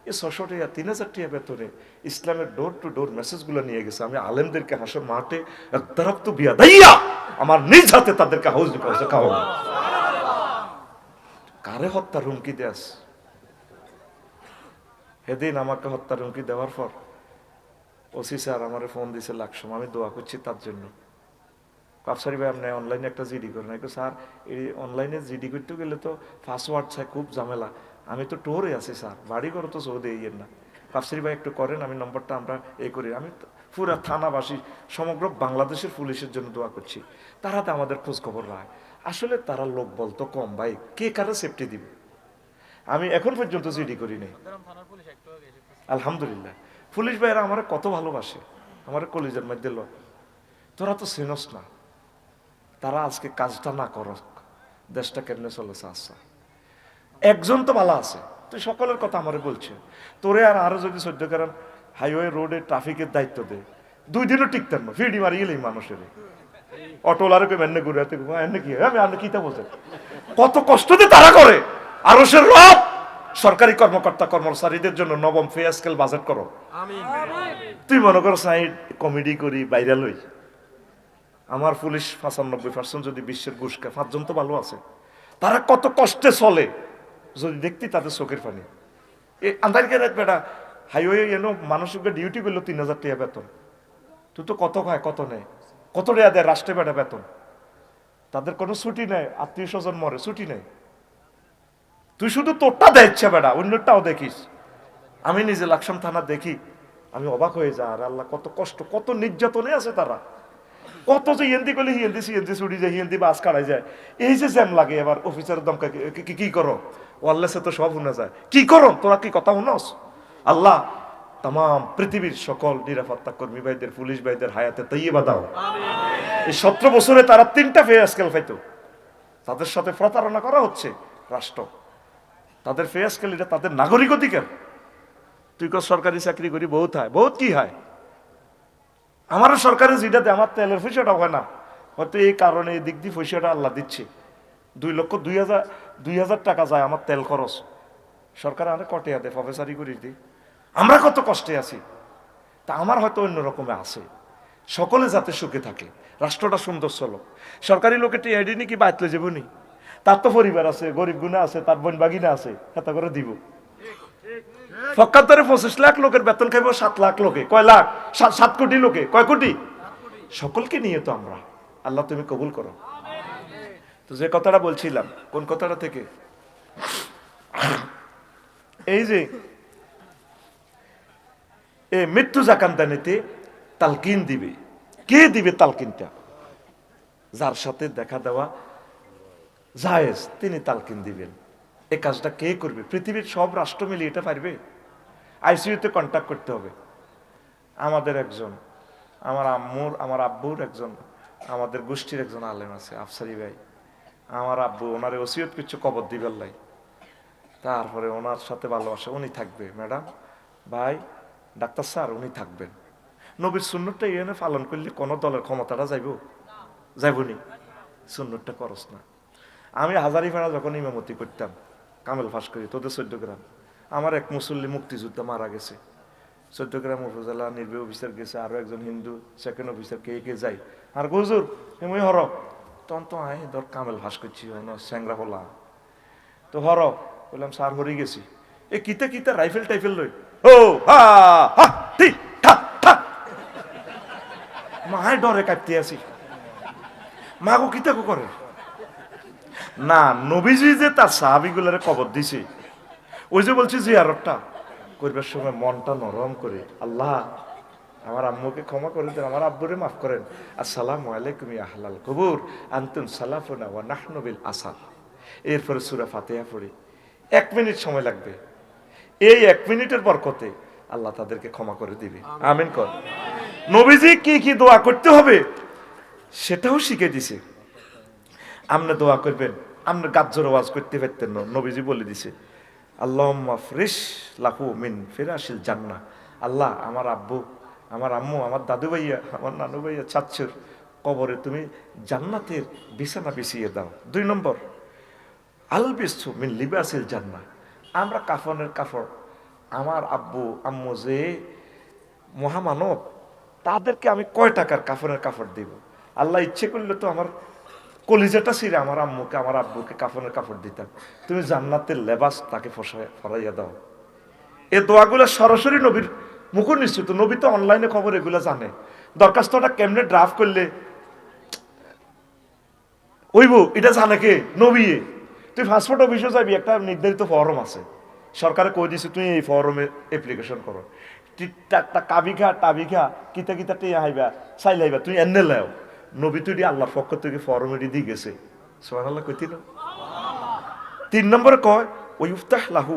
এ 600 টাকা 3000 টাকা বেতনে ইসলামের ডোর টু ডোর মেসেজগুলো নিয়ে গেছে। আমি আলেমদেরকে হাসর মাঠে একদরব তো বিয়া দাইয়া আমার নিজ হাতে তাদেরকে হাউস খাওয়াবো। কারে হত্যার হুমকি দেস? সেদিন আমাকে হত্যার হুমকি দেওয়ার পর ওসি স্যার আমার ফোন দিয়েছে লাকসম আমি দোয়া করছি তার জন্য। আফসারি ভাই আপনি অনলাইনে একটা জিডি করেন। স্যার এই অনলাইনে জিডি করতে গেলে তো পাসওয়ার্ড চাই খুব ঝামেলা, আমি তো টোরে আছি স্যার বাড়ি ঘর তো সৌদি ইয়ের না। আফসারি ভাই একটু করেন আমি নম্বরটা আমরা এই করি। আমি পুরা থানাবাসী সমগ্র বাংলাদেশের পুলিশের জন্য দোয়া করছি তারা তো আমাদের খোঁজ খবর রায়। আসলে তারা লোক বলতো কম ভাই কে কারা সেফটি দিবে। আমি এখন পর্যন্ত জিডি করি নাই আলহামদুলিল্লাহ। পুলিশ ভাইয়েরা আমার কত ভালোবাসে, আমার কলিজার মধ্যে লোক। তোরা তো চিনস না, তারা আজকে কাজটা না করক দেশটা কেমনে চলেছে। আচ্ছা একজন তো ভালো আছে, তুই সকলের কথা আমারে বলছে তোরে আর আরো যদি 14 গ্রাম হাইওয়ে রোডে ট্রাফিকের দায়িত্ব দে 2 দিনও টিকতেন না, ফিডি মারি গেলেই মানুষের অটোলারে কেউ এনে ঘুরে এনে কি আমি আপনি কিতা বলছেন কত কষ্ট দিয়ে তারা করে। আরশের রব সরকারি কর্মকর্তা কর্মচারীদের জন্য নবম পে স্কেল বাজেট করো। তুই মনে করো সাইড কমেডি করি ভাইরাল হই। আমার পুলিশ 95% যদি বিশ্বের ঘুষ খায়, 5 জন তো ভালো আছে। তারা কত কষ্টে চলে যদি দেখতি তাদের চোখের পানি। এই আন্দারকে বেটা হাইওয়ে এনো মানুষকে ডিউটি করলো 3000 টাকা বেতন। তুই তো কত খায় কত নেয়, কত টাকা দেয় রাষ্ট্রে বেটা বেতন। তাদের কোনো ছুটি নেই, আত্মীয় স্বজন মরে ছুটি নেই। তুই শুধু তোরটা দেখছে বেটা, অন্যটাও দেখিস। আমি নিজে লাকসাম থানা দেখি, আমি অবাক হয়ে যা। আর আল্লাহ কত কষ্ট, কত নির্যাতনে আছে তারা। কত যে হিন্দি করলে হিন্দি সিএনজি ছুটি যায়, হিন্দি বাস কাটাই যায়। এই যে জ্যাম লাগে, এবার অফিসারের দমকা কি করো, ওয়াল্লেসে তো সব শুনে যায়। কি করো তোরা, কি কথা শুনস? আল্লাহ তাম পৃথিবীর সকল নিরাপত্তা কর্মী ভাইদের, পুলিশ ভাইদের হায়াতে তৈবা দাও। এই 17 বছরে তারা 3টা পে স্কেল পাইতো। তাদের সাথে প্রতারণা করা হচ্ছে রাষ্ট্র। তাদের পে স্কেল এটা তাদের নাগরিক অধিকার। তুই কর সরকারি চাকরি করি বহুত হয়, বহুত কি হয়। আমারও সরকারি যেটা দেয়, আমার তেলের পয়সাটা হয় না। হয়তো এই কারণে এই দিক দিয়ে পয়সাটা আল্লাহ দিচ্ছে। 2,02,000 টাকা যায় আমার তেল খরচ। সরকার আরে কটিয়া দেয় প্রফেসারি করি দিই। আমরা কত কষ্টে আছি। তা আমার হয়তো অন্য রকমে আছে। সকলে যাতে সুখে থাকে, রাষ্ট্রটা সুন্দর চলো। সরকারি লোকে টিআইডি নাকি বাঁচলে যাবনি, তার তো পরিবার আছে, গরিব গুণা আছে, তার বোন বাগিনা আছে, হেতা করে দিব। পক্ষান্তরে 25 লাখ লোকের বেতন খাইব 7 লাখ লোকে, কয় লাখ, 7 কোটি লোকে, কয় কোটি। সকলকে নিয়ে তো আমরা। আল্লাহ তুমি কবুল করো। তো যে কথাটা বলছিলাম, কোন কথাটা থেকে, এই যে মৃত্যু জাকান্তানিতে তালকিন দিবে। কে দিবে তালকিনটা? যার সাথে দেখা দেওয়া জায়েজ তিনি তালকিন দিবেন। এই কাজটা কে করবে? পৃথিবীর সব রাষ্ট্র মিলে এটা পারবে? আইসিইউতে কন্ট্যাক্ট করতে হবে। আমাদের একজন, আমার আব্বুর একজন, আমাদের গোষ্ঠীর একজন আলেম আছে, আফসারি ভাই। আমার আব্বু ওনারে ওসিয়ত কিছু কবর দিবেন লাই। তারপরে ওনার সাথে ভালোবাসা, উনি থাকবে। ম্যাডাম, ভাই, ডাক্তার স্যার, উনি থাকবেন। নবীর সুন্নতটা এনে পালন করলে কোনো দলের ক্ষমতাটা যাইবনি। সুন্নতটা করস না। আমি হাজারিপাড়া যখন ইমামতি করতাম, কামেল ফাঁস করি, তোদের 14 গ্রাম, আমার এক মুসল্লি মুক্তিযোদ্ধা মারা গেছে। 14 গ্রাম উপজেলা নির্বাহী অফিসার গেছে, আরো একজন হিন্দু সেকেন্ড অফিসার, কে যাই। আর গুজুর এমনি হর তখন তো আয় ধর কামেল ফাঁস করছি, স্যাংরা হলা তো হর বললাম, স্যার হরি গেছি। এ কিতে কিতে রাইফেল টাইফেল লই, ও হা হা ঠিক ঠাক ঠাক, মায় ডরে কাটতে আসি। মাগো কিতে করে না, নবীজি যে তার সাহাবিগুলারে কবর দিছে, ওই যে বলছি জিয়ারতটা করবার সময় মনটা নরম করে, আল্লাহ আমার আম্মুকে ক্ষমা করে দেন, আমার আব্বুরে মাফ করেন। আসসালামু আলাইকুম ইয়া আহলাল কুবুর আনতুম সালাফুনা ওয়া নাহনু বিল আসার। এরপরে সূরা ফাতিহা পড়ি। 1 মিনিট সময় লাগবে। এই 1 মিনিটের বরকতে আল্লাহ তাদেরকে ক্ষমা করে দিবে। আমিন কর। নবীজি কি কি দোয়া করতে হবে সেটাও শিখে দিছে। আপনি দোয়া করবেন, আপনি গাজ্জর ওয়াজ করতে পারতেন না, নবীজি বলে দিছে, আল্লাহুম্মা ফরিশ লাহু মিন ফিরাশিল জান্নাহ। আল্লাহ আমার আব্বু, আমার আম্মু, আমার দাদু ভাইয়া, আমার নানু ভাইয়া, চাচ্চুর কবরে তুমি জান্নাতের বিছানা বিছিয়ে দাও। 2 নম্বর, আলবিসু মিন লিবাসিল জান্নাহ। আমরা কাফনের কাপড়, আমার আব্বু আম্মু যে মহামানব, তাদেরকে আমি কয় টাকার কাফনের কাপড় দিব? আল্লাহ ইচ্ছে করলে তো আমার কলিজাটা ছিঁড়ে আমার আম্মুকে, আমার আব্বুকে কাফনের কাপড় দিতাম। তুমি জান্নাতের লেবাস তাকে ফরাইয়া দাও। এই দোয়াগুলো সরাসরি নবীর মুখ নিশ্চিত। নবী তো অনলাইনে খবর এগুলো জানে। দরখাস্তটা কেমনে ড্রাফট করলে ওইব এটা জানে কে? নবী। তুই পাসপোর্ট অফিসে যাবি, একটা নির্ধারিত ফরম আছে, সরকারে কই দিছে তুই এই ফরমে অ্যাপ্লিকেশন করো। কাবিঘা টাবিঘা কিতা কিতা টিয়া হাইবা চাইলাইবা, তুই এনে লাও। নবী তুই আল্লাহর পক্ষ থেকে ফরম এটি দিয়ে গেছে। সুবহানাল্লাহ কইতিল। 3 নম্বরে কয় ওই ইফতাহ লাহু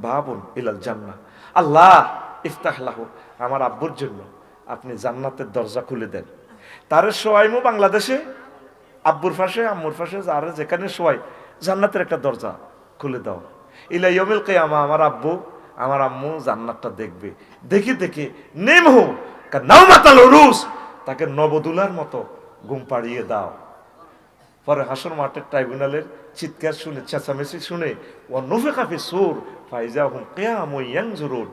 বাবুন ইলাল জান্নাহ। আল্লাহ ইফতাহ লাহু, আমার আব্বুর জন্য আপনি জান্নাতের দরজা খুলে দেন। তারে শোয়াইমু বাংলাদেশে, আব্বুর পাশে আম্মুর পাশে যারে যেখানে শোয়াই, জান্নাতের একটা দরজা খুলে দাও। ইলা ইয়াউমিল কিয়ামা আমার আব্বু আমার আম্মু জান্নাতটা দেখবে। দেখে দেখে নেমহু কানাউমাতাল উরুস, তাকে নবদুলার মতো ঘুম পাড়িয়ে দাও। পরে হাসর মাঠের ট্রাইব্যুনালের চিৎকার শুনে, চেঁচামেচি শুনে, ও নুফিখা ফিস সূর ফাইজা হুম কিয়ামুন ইয়ানজুরুন,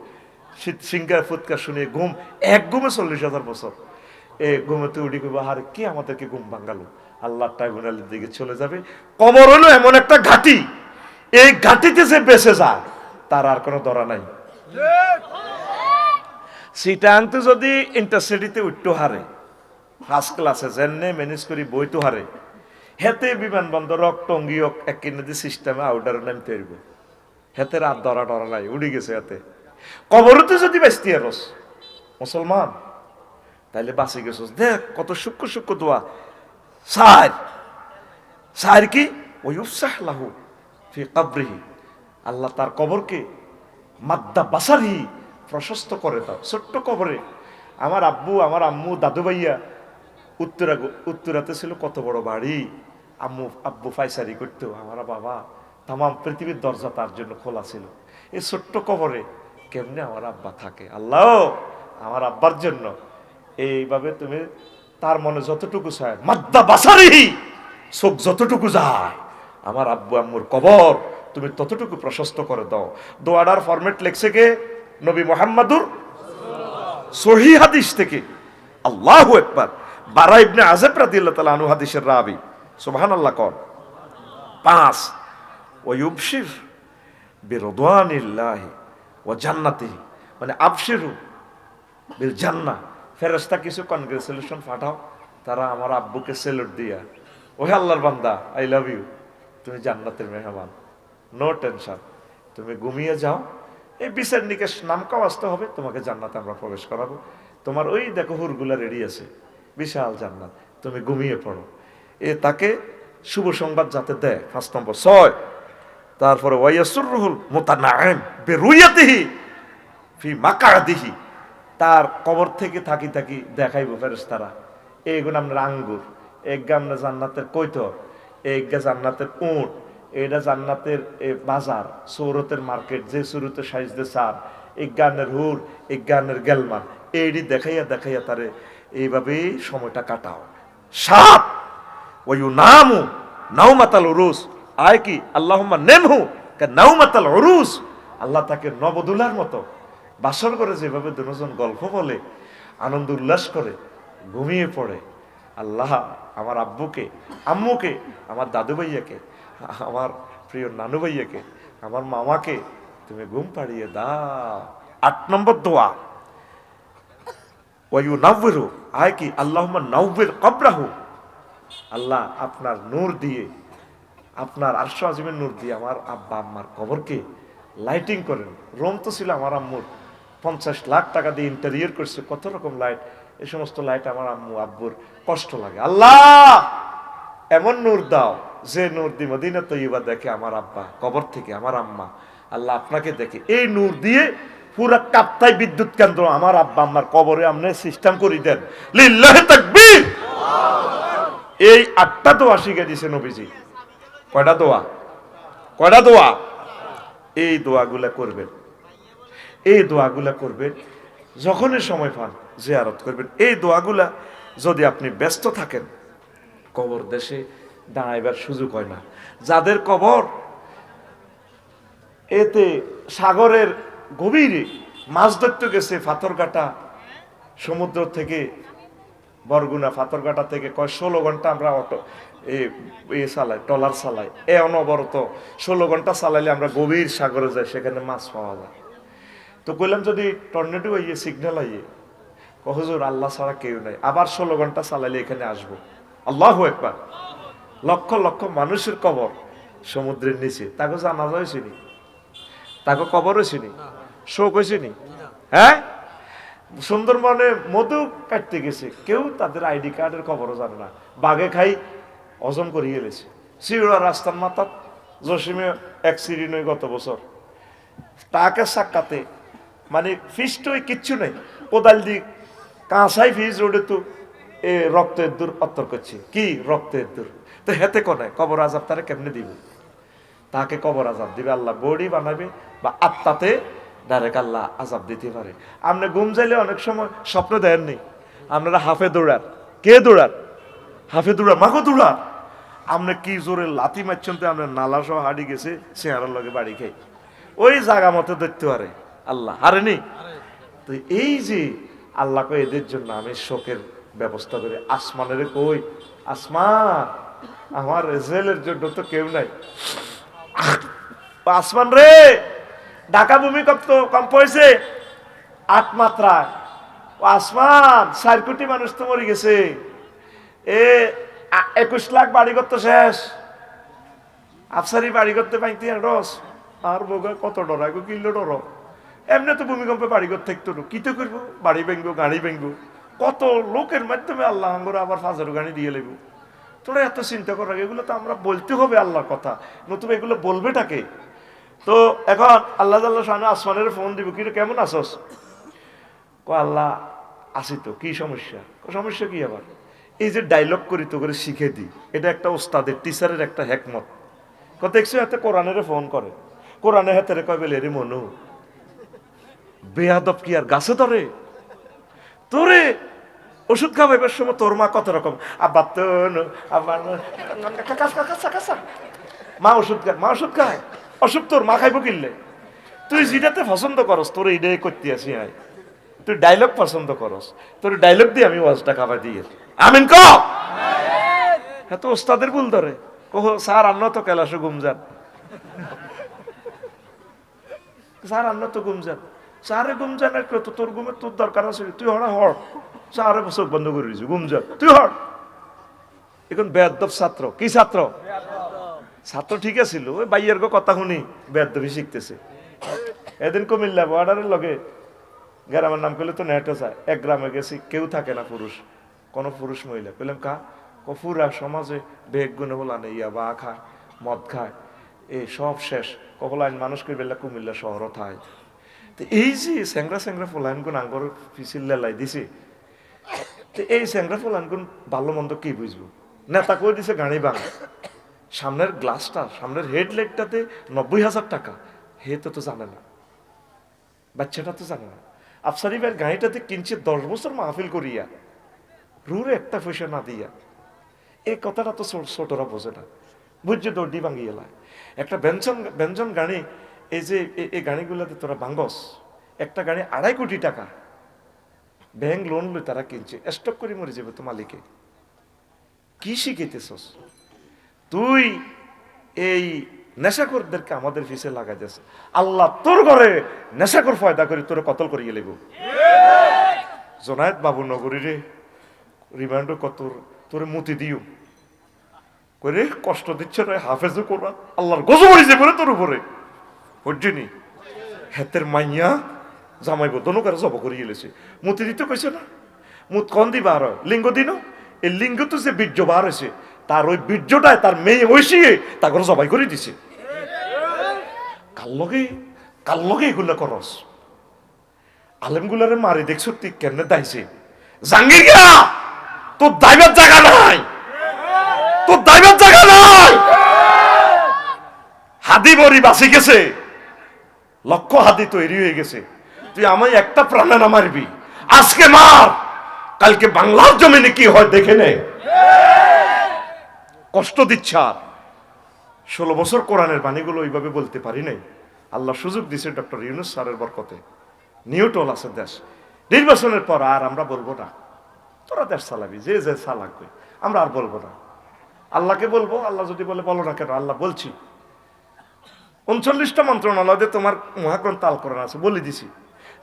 সিংহার ফুৎকার শুনে ঘুম, এক ঘুমে 40,000 বছর। ঘুমেতে উঠি কইব, আর কে আমাদেরকে ঘুম ভাঙালো? আল্লাহ ট্রাইব্যুনালের দিকে চলে যাবে। কবর হলো এমন একটা ঘাঁটি, এই ঘাঁটিতে যে বেঁচে যায় তার আর কোনো ধরা নাই। সিটাংতে যদি ইন্টারসিটিতে উঠতে হারে, ফার্স্ট ক্লাসে জেনে ম্যানেজ করি বইতে হারে, হেতে বিমানবন্দর টঙ্গিয়ক এক কিনে সিস্টেমে আউটার নামতে হইব, হেতে রাত ধরা ডরা নাই, উড়ি গেছে হাতে। কবরতে যদি বেসতি আরস মুসলমান, তাইলে বাঁচি গেছস। দেখ কত সূক্ষ্ম সূক্ষ্ম দোয়া। সার কি ওই উৎসাহ লাহু ফি কবরিহি, আল্লাহ তার কবরকে মাদ্দা বাসারি প্রশস্ত করে দাও। ছোট্ট কবরে আমার আব্বু, আমার আম্মু, দাদু ভাইয়া উত্তরাতে ছিল কত বড় বাড়ি, আব্বু ফাইসারি করতো, আমার বাবা তাম পৃথিবীর দরজা তার জন্য খোলা ছিল। এই ছোট্ট কবরে কেমনে আমার আব্বা থাকে? আল্লাহ আমার আব্বার জন্য এইভাবে তুমি তার মনে যতটুকু চায়, মাদ্দা বাসারি, চোখ যতটুকু যায় আমার আব্বু আম্মুর কবর তুমি ততটুকু প্রশস্ত করে দাও। দোয়াটার ফরম্যাট লেখছে কে? নবী মুহাম্মাদুর সহিহ হাদিস থেকে। আল্লাহু আকবার। বারা ইবনে আযাব রাদিয়াল্লাহু তাআলা আনহু হাদিসের রাবী, সুবহানাল্লাহ। কোন 5 ওয়া ইউবশির বিরিদওয়ানিল্লাহি ওয়া জান্নাতিহি, মানে আবশিরু বিল জান্নাহ। ফেরেশতা কিছু কনগ্রেচুলেশন পাঠাও, তারা আমার আব্বুকে সেলুট দিয়া, ওহে আল্লাহর বান্দা, আই লাভ ইউ, তুমি জান্নাতের মেহমান, নো টেনশন, তুমি ঘুমিয়ে যাও, এই বিচার নিকেশ নামকাও আসতে হবে, তোমাকে জান্নাতে আমরা প্রবেশ করাবো। তোমার ওই দেখো হুরগুলা রেডি আছে, বিশাল জান্নাত, তুমি ঘুমিয়ে পড়ো। তাকে শুভ সংবাদ যাতে দেয়। 5 নম্বর। 6 তারপরে ওয়াইয়াসুররুহুল মুতানাইম বিরুয়াতিহি ফি মাকাদিহি, তার কবর থেকে থাকি থাকি দেখাইব ফেরেশতারা, এইগুলো আপনার আঙ্গুর, এগা আপনার জান্নাতের কৈতর, এগা জান্নাতের উট, এটা জান্নাতের বাজার, সৌরতের মার্কেট, যে সুরতে সাইজদে সার, এই গানের হুর, এই গানের গেলমান, এইটি দেখাইয়া দেখাইয়া তারে এইভাবেই সময়টা কাটাও। 7 ওয়ু নামু নাউমাতাল উরুস, আয় কি আল্লাহুম্মা নেমহু কা নাউমাতাল উরুস, আল্লাহ তাকে নবদুলার মতো বাসর করে, যেভাবে দুজন গল্প বলে, আনন্দ উল্লাস করে, ঘুমিয়ে পড়ে। আল্লাহ আমার আব্বুকে, আম্মুকে, আমার দাদু ভাইয়াকে, আমার প্রিয় নানু ভাইয়াকে, আমার মামাকে তুমি ঘুম পাড়িয়ে দাও। 8 নম্বর দোয়া ওয়ায়ু নাওয়িরু, আয় কি আল্লাহুম্মা নাওয়ির কবরাহু, আল্লাহ আপনার নূর দিয়ে, আপনার আরশ আজিমের নূর দিয়ে আমার আব্বা আম্মার কবরকে লাইটিং করেন। রুম তো ছিল আমার আম্মুর 50 লাখ টাকা দিয়ে ইন্টেরিয়র করছে, কত রকম লাইট, এই সমস্ত লাইট আমার আম্মু আব্বুর কষ্ট লাগে। আল্লাহ এমন নূর দাও যে নূর দিয়ে মদিনা তৈয়বা দেখে আমার আব্বা কবর থেকে, আমার আম্মা আল্লাহ আপনাকে দেখে, এই নূর দিয়ে পুরা কাপ্তাই বিদ্যুৎ কেন্দ্র আমার আব্বা আম্মার কবরে আপনি সিস্টেম করে দেন। লিল্লাহি তাকবীর। এই 8টা দোয়া শিখে দিয়েছে নবীজি। কয়টা দোয়া? কয়টা দোয়া? এই দোয়াগুলা করবেন, এই দোয়াগুলা করবেন, যখনই সময় পান জিয়ারত করবেন। এই দোয়াগুলা যদি আপনি ব্যস্ত থাকেন, কবর দেশে দাঁড়াইবার সুযোগ হয় না। যাদের কবর এতে সাগরের গভীরে মাছ ধরতে গেছে, পাথরঘাটা সমুদ্র থেকে, বরগুনা পাথরঘাটা থেকে 16 ঘন্টা আমরা অটো চালাই, ট্রলার চালাই, অনবরত 16 ঘন্টা চালাইলে আমরা গভীর সাগরে যাই, সেখানে মাছ পাওয়া যায়। তো কইলাম যদি টর্নেডো আইয়ে, সিগন্যাল আইয়ে, হুজুর আল্লাহ ছাড়া কেউ নাই, আবার 16 ঘন্টা চালাইলে এখানে আসবো। আল্লাহু আকবার। লক্ষ লক্ষ মানুষের কবর সমুদ্রের নিচে, তাকে জানাজা হয়েছিনি, তাকে কবর হয়েছিনি, শোক হয়েছিনি। হ্যাঁ, সুন্দরবনে মধু কাটতে গেছে, কেউ তাদের আইডি কার্ডের খবরও জানে না, বাঘে খাই হজম করিয়ে গেছে। শিউরা রাস্তার মাথা জসিমে এক সিঁড়ি নয় গত বছর, তাকে সাক্ষাতে মানে ফিস্টই কিচ্ছু নেই, কোদাল দি কাঁসাই ফিস রোডে তো রক্তের দূর অত্তর করছে, কি রক্তের দূর, তো হেতে কোনায় কবর আজাব তারা কেমনে দিবে? তাকে কবর আজাব দিবে আল্লাহ, বডি বানাবে বা আত্মাতে ডাইরেক্ট আল্লাহ আজাব দিতে পারে। আপনি ঘুম যাইলে অনেক সময় স্বপ্ন দেননি, আপনারা হাফে দৌড়ার, কে দৌড়ার? হাফে দৌড়ার, মাগো দৌড়ার, আপনি কি জোরে লাথি মারছেন তো আমরা নালা সহ হাঁড়ি গেছে চেহারার লগে বাড়ি খাই ওই জায়গা মতো দেখতে পারে আল্লাহ হারেনি। তো এই যে আল্লাহকে এদের জন্য আমি শোকের ব্যবস্থা করি। আসমানের কই আসমান, আমার রেজেলের জন্য তো কেউ নাই। আসমান রে, ঢাকা ভূমিকম্প কম্প হয়েছে 8 মাত্রায়। আসমান 4 কোটি মানুষ তো মরে গেছে, 21 লাখ বাড়ি করতে শেষ। আফসারি বাড়ি করতে পাইতে রস আর বোগা কত ডরা গো, কিলো ডর। এমনি তো ভূমিকম্পে বাড়ি করতে একটু কি তো করবো, বাড়ি ভেঙবো গাড়ি ভেঙবো, কত লোকের মাধ্যমে আল্লাহ আঙ্গরে আবার 5,000 গাড়ি দিয়ে লেব। তোরা এত চিন্তা করার, এগুলো তো আমরা বলতে হবে আল্লাহর কথা, নতুবা এগুলো বলবেটাকে। তো এখন আল্লাহ সামনে আসমানের ফোন দিব, কি রে কেমন আছস? আল্লাহ আসি তো, কি সমস্যা? সমস্যা কি আবার? এই যে ডায়লগ করি তো করে শিখে দিই, এটা একটা ওস্তাদের টিচারের একটা হ্যাকমত। দেখছো হাতে কোরআনের ফোন করে, কোরআনের হাতে কয় বেলে রে মনু বেয়াদব কি আর গাছে ধরে? তোরে ওষুধ খাওয়াইবার সময় তোর মা কত রকম আবার তো মা ওষুধ খায়, মা ওষুধ খায়, অসুখ তোর মা খাইব কিনলে? তুই যেটাতে পছন্দ করস তোর এইটাই করতে আসি। তুই ডায়লগ পছন্দ করস, তোর ডায়লগ দিয়ে আমি ওয়াজটা খাবার দিয়ে আমিন ক। হ্যাঁ তো ওস্তাদের ভুল ধরে, ওহ স্যার আন্ন তো কেলাসে ঘুম যান, স্যার আন্ন তো ঘুম যান, স্যারে ঘুম যান একটু, তোর ঘুমের তোর দরকার আছে, তুই হড়া হড়, স্যারে চোখ বন্ধ করে দিয়েছি ঘুম যান, তুই হড়। এখন বেয়াদব ছাত্র, কি ছাত্র? ছাত্র ঠিক আছিল, ওই বাইয়ের কথা শুনি বেয়াদবি শিখতেছে। এদিন কুমিল্লা বর্ডারের লগে গ্রামের নাম করলে তো নেটও যায়, এক গ্রামে গেছি, কেউ থাকে না পুরুষ, কোনো পুরুষ মহিলা পেলাম কা কফুরা সমাজে বেগ গুনে বলানে ইয়া বা খায়, মদ খায়, এই সব শেষ কপলাইন মানুষকে বেলা কুমিল্লা শহর থায়। তো এই যে স্যাংরা স্যাংরা ফলাইন গুণ আঙ্গর ফিসিল লাই দিছে, তো এই স্যাংরা ফলাইন গুণ ভালো মন্দ কি বুঝবো? নেতা করে দিছে গাড়ি ভাঙা, সামনের গ্লাসটা সামনের হেডলাইটটাতে 90,000 টাকা, হে তো জানে না, বাচ্চাটা তো জানে না। আফসারি ভাইয়ের গাড়িটাতে কিনছে 10 বছর মাহফিল করিয়া, রুরে একটা পয়সা না দিয়া। এই কথাটা তো ছোটরা বোঝে না, বুঝছে দৌড়ি ভাঙিয়ে এলায়। একটা ব্যঞ্জন গাড়ি, এই যে এই গাড়িগুলোতে তোরা ভাঙ্গস, একটা গাড়ি 2.5 কোটি টাকা ব্যাংক লোন লই তারা কিনছে, স্টক করে মরে যাবে তো মালিকে। কি শিখাইতেছস তুই? এই নেশাখোরদেরকে আমাদের ফিসে লাগাই যাচ্ছে। আল্লাহ তোর ঘরে নেশাখোর ফয়দা করে তোরে কতল করিয়ে লেব। জোনায়েত বাবু নগরী রে রিমান্ড কত তোরে মুতি দিও করে কষ্ট দিচ্ছে রে, হাফেজও করবা, আল্লাহর গজব হয়ে যাবে তোর উপরে। বুঝছিনি হেতের মাইয়া জামাইব দনকার জব করিয়ে লেছে, মুতি দিতে কইছে না, মুত কন দিবা আর লিঙ্গ দিন, এই লিঙ্গ তো যে বীর্য বার হয়েছে, তার ওই বীর্যটায় তার মেয়ে ঐশিয়ে তা করে জবাই করে দিছে। কার লগে এগুলা করস? আলেমগুলারে মারি দেখছ তুই কেমনে দাইছে? জাঙ্গির গা তোর দাইবার জায়গা নাই, তোর দাইবার জায়গা নাই। হাদি বড়ি বাঁচি গেছে, লক্ষ হাদি তৈরি হয়ে গেছে, তুই আমায় একটা প্রাণে না মারবি। আজকে মার, কালকে বাংলার জমিনে কি হয় দেখে নে। কষ্ট দিচ্ছে। আর 16 বছর কোরআনের বাণীগুলো ওইভাবে বলতে পারি নাই, আল্লাহ সুযোগ দিছে ডক্টর ইউনূস স্যারের বরকতে। নিউটল আছে দেশ, নির্বাচনের পর আর আমরা বলবো না তোরা দেশ চালাবি, যে যে চালাকবে, আমরা আর বলবো না। আল্লাহকে বলবো, আল্লাহ যদি বলে বলো না কেন, আল্লাহ বলছি। 39টা মন্ত্রণালয়ে তোমার মহাগ্রন্থ আল কোরআন আছে, বলে দিছি,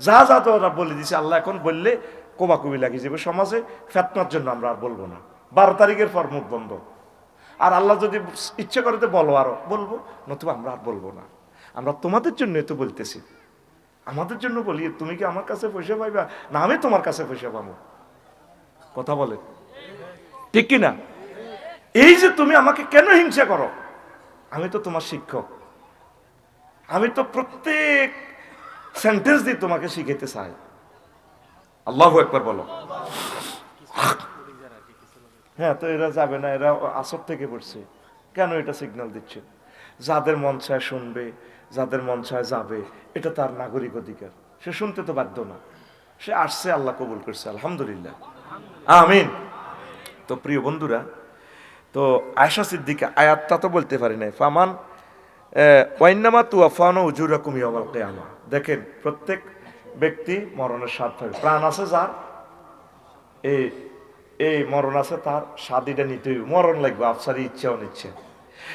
যা যা তো ওরা বলে দিছি। আল্লাহ এখন বললে কোবাকুবি লাগিয়ে যাবে সমাজে, ফেতনার জন্য আমরা আর বলবো না। 12 তারিখের পর মুখ বন্ধ। আর আল্লাহ যদি ইচ্ছে করে বলো আরো বলবো, নতুবা আমরা আর বলবো না। আমরা তোমাদের জন্য তো বলতেছি, আমাদের জন্য বলি। তুমি কি আমার কাছে পয়সা পাইবা না আমি তোমার কাছে পয়সা পাবো? কথা বলে ঠিক কিনা? এই যে তুমি আমাকে কেন হিংসা করো, আমি তো তোমার শিক্ষক, আমি তো প্রত্যেক সেন্টেন্স দিয়ে তোমাকে শিখাইতে চাই। আল্লাহু আকবার বলো। হ্যাঁ, তো এরা যাবে না, এরা আসর থেকে পড়ছে কেন? এটা সিগন্যাল দিচ্ছে, যাদের মন চায় শুনবে, যাদের মন চায় যাবে, এটা তার নাগরিক অধিকার। সে শুনতে তো বাধ্য না, সে আসছে, আল্লাহ কবুল করছে, আলহামদুলিল্লাহ, আমিন। তো প্রিয় বন্ধুরা, তো আয়েশা সিদ্দিকা আয়াতটা তো বলতে পারি নাই, ফামান ওয়াইন্নামা তুয়াফানো উজুরাকুম ইয়াউমাল কিয়ামা। দেখেন প্রত্যেক ব্যক্তি মরণের স্বাদ পাবে, প্রাণ আছে যার এই এই মরণ আছে তার স্বাদিটা নিতে হইবে, মরণ লাগবে আফসারি ইচ্ছা অনিচ্ছে।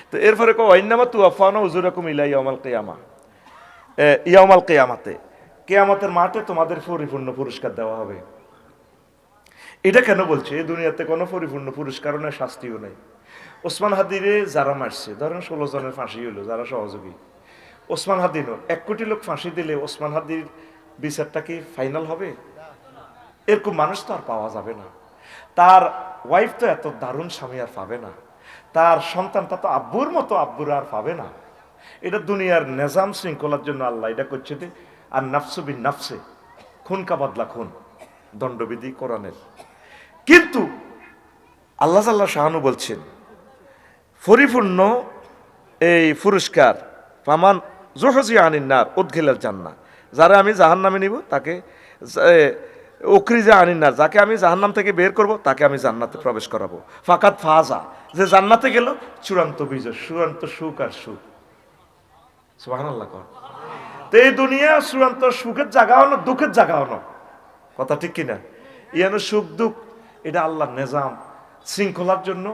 তো এরপরে ওয়াইন্নামা তুয়াফানো উজুরাকুম ইলা ইয়াউমাল কিয়ামা, ইয়াউমাল কিয়ামাতে, কিয়ামতের মাঠে তোমাদের পরিপূর্ণ পুরস্কার দেওয়া হবে। এটা কেন বলছে? এই দুনিয়াতে কোনো পরিপূর্ণ পুরস্কারও নেই, শাস্তিও নেই। ওসমান হাদিরে যারা মারছে, ধরেন 16 জনের ফাঁসি হইলো যারা সহযোগী, ওসমান হাদিরও 1 কোটি লোক ফাঁসি দিলে ওসমান হাদির বিচারটা কি ফাইনাল হবে? এরকম মানুষ তো আর পাওয়া যাবে না। তার ওয়াইফ তো এত দারুণ স্বামী আর পাবে না, তার সন্তানটা তো আব্বুর মতো আব্বুর আর পাবে না। এটা দুনিয়ার নিজাম শৃঙ্খলার জন্য আল্লাহ এটা করছে যে, আর নাফসু বিন নাফসে, খুন কা বদলা খুন, দণ্ডবিধি কোরআনের। কিন্তু আল্লাহ আল্লাহ শাহানু বলছেন পরিপূর্ণ এই পুরস্কার, ফামান জুহজি আনিন নার উদখিলাল জান্নাহ, যারা আমি জাহান্নামে নিব তাকে, উকরিজা আনিন নার, যাকে আমি জাহান্নাম থেকে বের করব তাকে আমি জান্নাতে প্রবেশ করাবো। ফাকাত ফাজা, যে জান্নাতে গেল চূড়ান্ত বিজয়, চূড়ান্ত সুখ আর সুখ। সুবহানাল্লাহ। তো এই দুনিয়া চূড়ান্ত সুখের জায়গা হলো, দুঃখের জায়গা হলো, কথা ঠিক কিনা? ইয়ানো সুখ দুঃখ এটা আল্লাহর নিজাম শৃঙ্খলার জন্য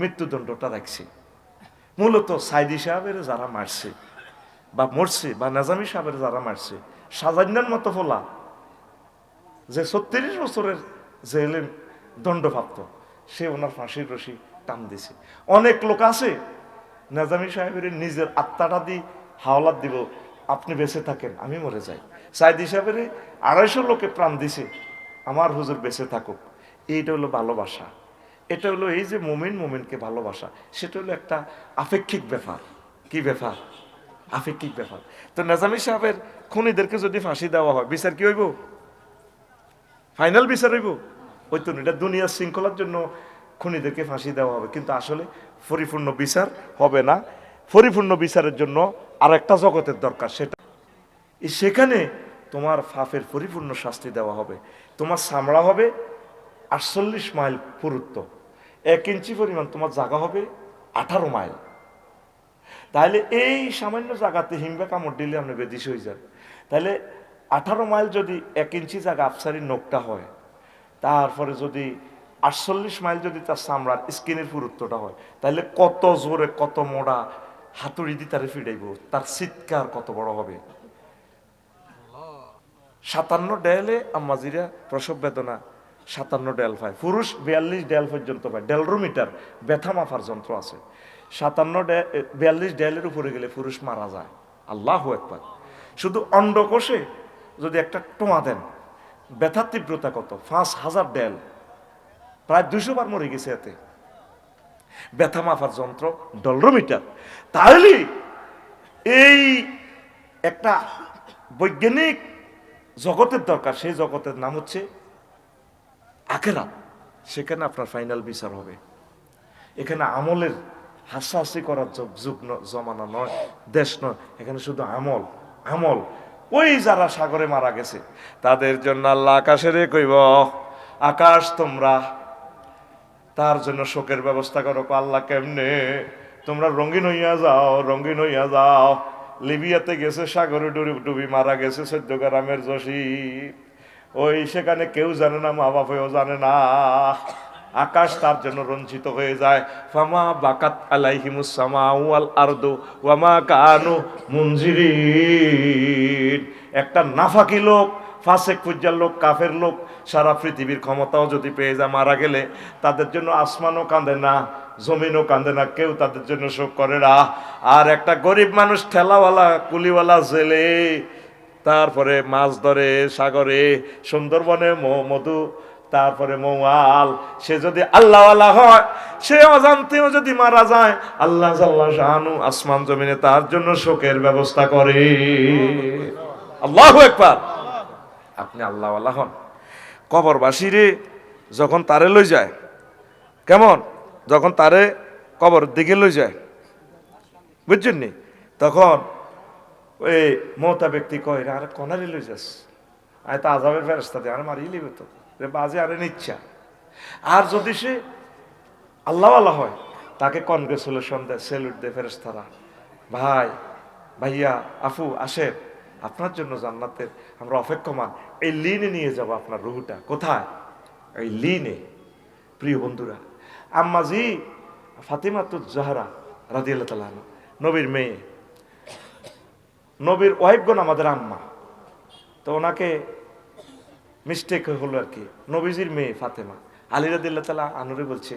মৃত্যুদণ্ডটা রাখছে। মূলত সাইদি সাহেবের যারা মারছে বা মরছে, বা নাজামি সাহেবের যারা মারছে, সাজান্নার মতো ফোলা যে 36 বছরের জেলে দণ্ডপ্রাপ্ত, সে ওনার ফাঁসির রশি টান দিছে। অনেক লোক আছে নাজামি সাহেবের নিজের আত্মাটা দিয়ে হাওলাত দিব, আপনি বেঁচে থাকেন আমি মরে যাই। সাইদি সাহেবের 250 লোকে প্রাণ দিছে, আমার হুজুর বেঁচে থাকুক। এইটা হলো ভালোবাসা। এটা হলো এই যে মোমিনকে ভালোবাসা, সেটা হলো একটা আপেক্ষিক ব্যাপার। কি ব্যাপার? আপেক্ষিক ব্যাপার। তো নাজামি সাহেবের খুনিদেরকে যদি ফাঁসি দেওয়া হয়, বিচার কি হইব? ফাইনাল বিচার হইব? হইতো না। এটা দুনিয়ার শৃঙ্খলার জন্য খুনিদেরকে ফাঁসি দেওয়া হবে, কিন্তু আসলে পরিপূর্ণ বিচার হবে না। পরিপূর্ণ বিচারের জন্য আর একটা জগতের দরকার, সেখানে তোমার পাপের পরিপূর্ণ শাস্তি দেওয়া হবে। তোমার চামড়া হবে 48 মাইল পুরুত্ব, 1 ইঞ্চি পরিমাণ তোমার জায়গা হবে 18 মাইল। তাহলে এই সামান্য জায়গাতে হিমবা কামড় দিলে আপনি বেদিস হয়ে যান। তাহলে 18 মাইল যদি 1 ইঞ্চি জায়গা আফসারির নখটা হয়, তারপরে যদি 48 মাইল যদি তার চামড়ার স্কিনের পুরুত্বটা হয়, তাহলে কত জোরে কত মোড়া হাতুড়ি দিয়ে তারে ফিরাইব, তার চিৎকার কত বড় হবে। 57 ডেলে আম্মাজিরা প্রসব বেদনা 57 ডেল পায়, পুরুষ 42 ডেল পর্যন্ত পায়। ডেলরোমিটার ব্যথা মাপার যন্ত্র আছে। 42 ডেলের উপরে গেলে পুরুষ মারা যায়। আল্লাহু আকবার। শুধু অন্ডকোষে যদি একটা টোমা দেন, ব্যথার তীব্রতা কত? 5000 ডেল, প্রায় 200 বার মরে গেছে এতে। ব্যথা মাপার যন্ত্র ডেলরোমিটার। তাহলে এই একটা বৈজ্ঞানিক জগতের দরকার, সেই জগতের নাম হচ্ছে আখিরাত। সেখানে আপনার ফাইনাল বিচার হবে। এখানে আমলের হাসাহাসি করার যুগ জমানা নয়, দেশ নয়, এখানে শুধু আমল আমল। ওই যারা সাগরে মারা গেছে তাদের জন্য আল্লাহ আকাশের কইব, আকাশ তোমরা তার জন্য শোকের ব্যবস্থা করো। আল্লাহ কেমনে? তোমরা রঙিন হইয়া যাও, রঙিন হইয়া যাও। লিবিয়াতে গেছে, সাগরে ডুবি মারা গেছে 14 গ্রামের জসি, ওই সেখানে কেউ জানে না, মা বাপেও জানে না। আকাশ তার জন্য রঞ্জিত হয়ে যায়। ফামা বাকাত আলাইহিমুস সামাউ ওয়াল আরদু ওয়া মা কানু মুনজিরিন। একটা নাফাকি লোক, ফাসেক ফুজ্জার লোক, কাফের লোক সারা পৃথিবীর ক্ষমতাও যদি পেয়ে যায়, মারা গেলে তাদের জন্য আসমানও কাঁদে না, জমিনও কাঁদে না, কেউ তাদের জন্য শোক করে না। আর একটা গরিব মানুষ, ঠেলাওয়ালা কুলিওয়ালা জেলে, তারপরে মাছ ধরে সাগরে, সুন্দরবনে মধু, তারপরে মৌয়াল, সে যদি আল্লাহওয়ালা হয়, সে অজান্তেও যদি মারা যায়, আল্লাহ জাল্লা শানু আসমান জমিনে তার জন্য শোকের ব্যবস্থা করে। আল্লাহু আকবার। আপনি আল্লাহওয়ালা হন। কবরবাসীরে যখন তারে লই যায়, কেমন? যখন তারে কবর দিকে লই যায়, বুঝছেন নি, তখন ওই মৌতা ব্যক্তি কয়, আরে কনারে লই যাস, আয় তো আজাবের ফেরেশতা দিয়ে আরে মারিয়ে লিবে তো, বাজে আরে নিচ্ছা। আর যদি সে আল্লাহওয়ালা হয়, তাকে কনগ্রেচুলেশন দেয়, সেলুট দেয় ফেরেশতারা। ভাই, ভাইয়া, আফু আসেন, আপনার জন্য জান্নাতের আমরা অপেক্ষমান। এই লিনে নিয়ে যাব আপনার রুহুটা। কোথায়? এই লিনে। প্রিয় বন্ধুরা, আম্মাজি ফাতিমাতুজ জাহরা রাদিয়াল্লাহু তাআলা আনহা, নবীর মেয়ে, নবীর ওয়াইফগণ আমাদের আম্মা। তো ওনাকে মিস্টেক হলো আর কি, নবীজির মেয়ে ফাতেমা। আলী রাদিয়াল্লাহু তাআলা আনহুরে বলছে,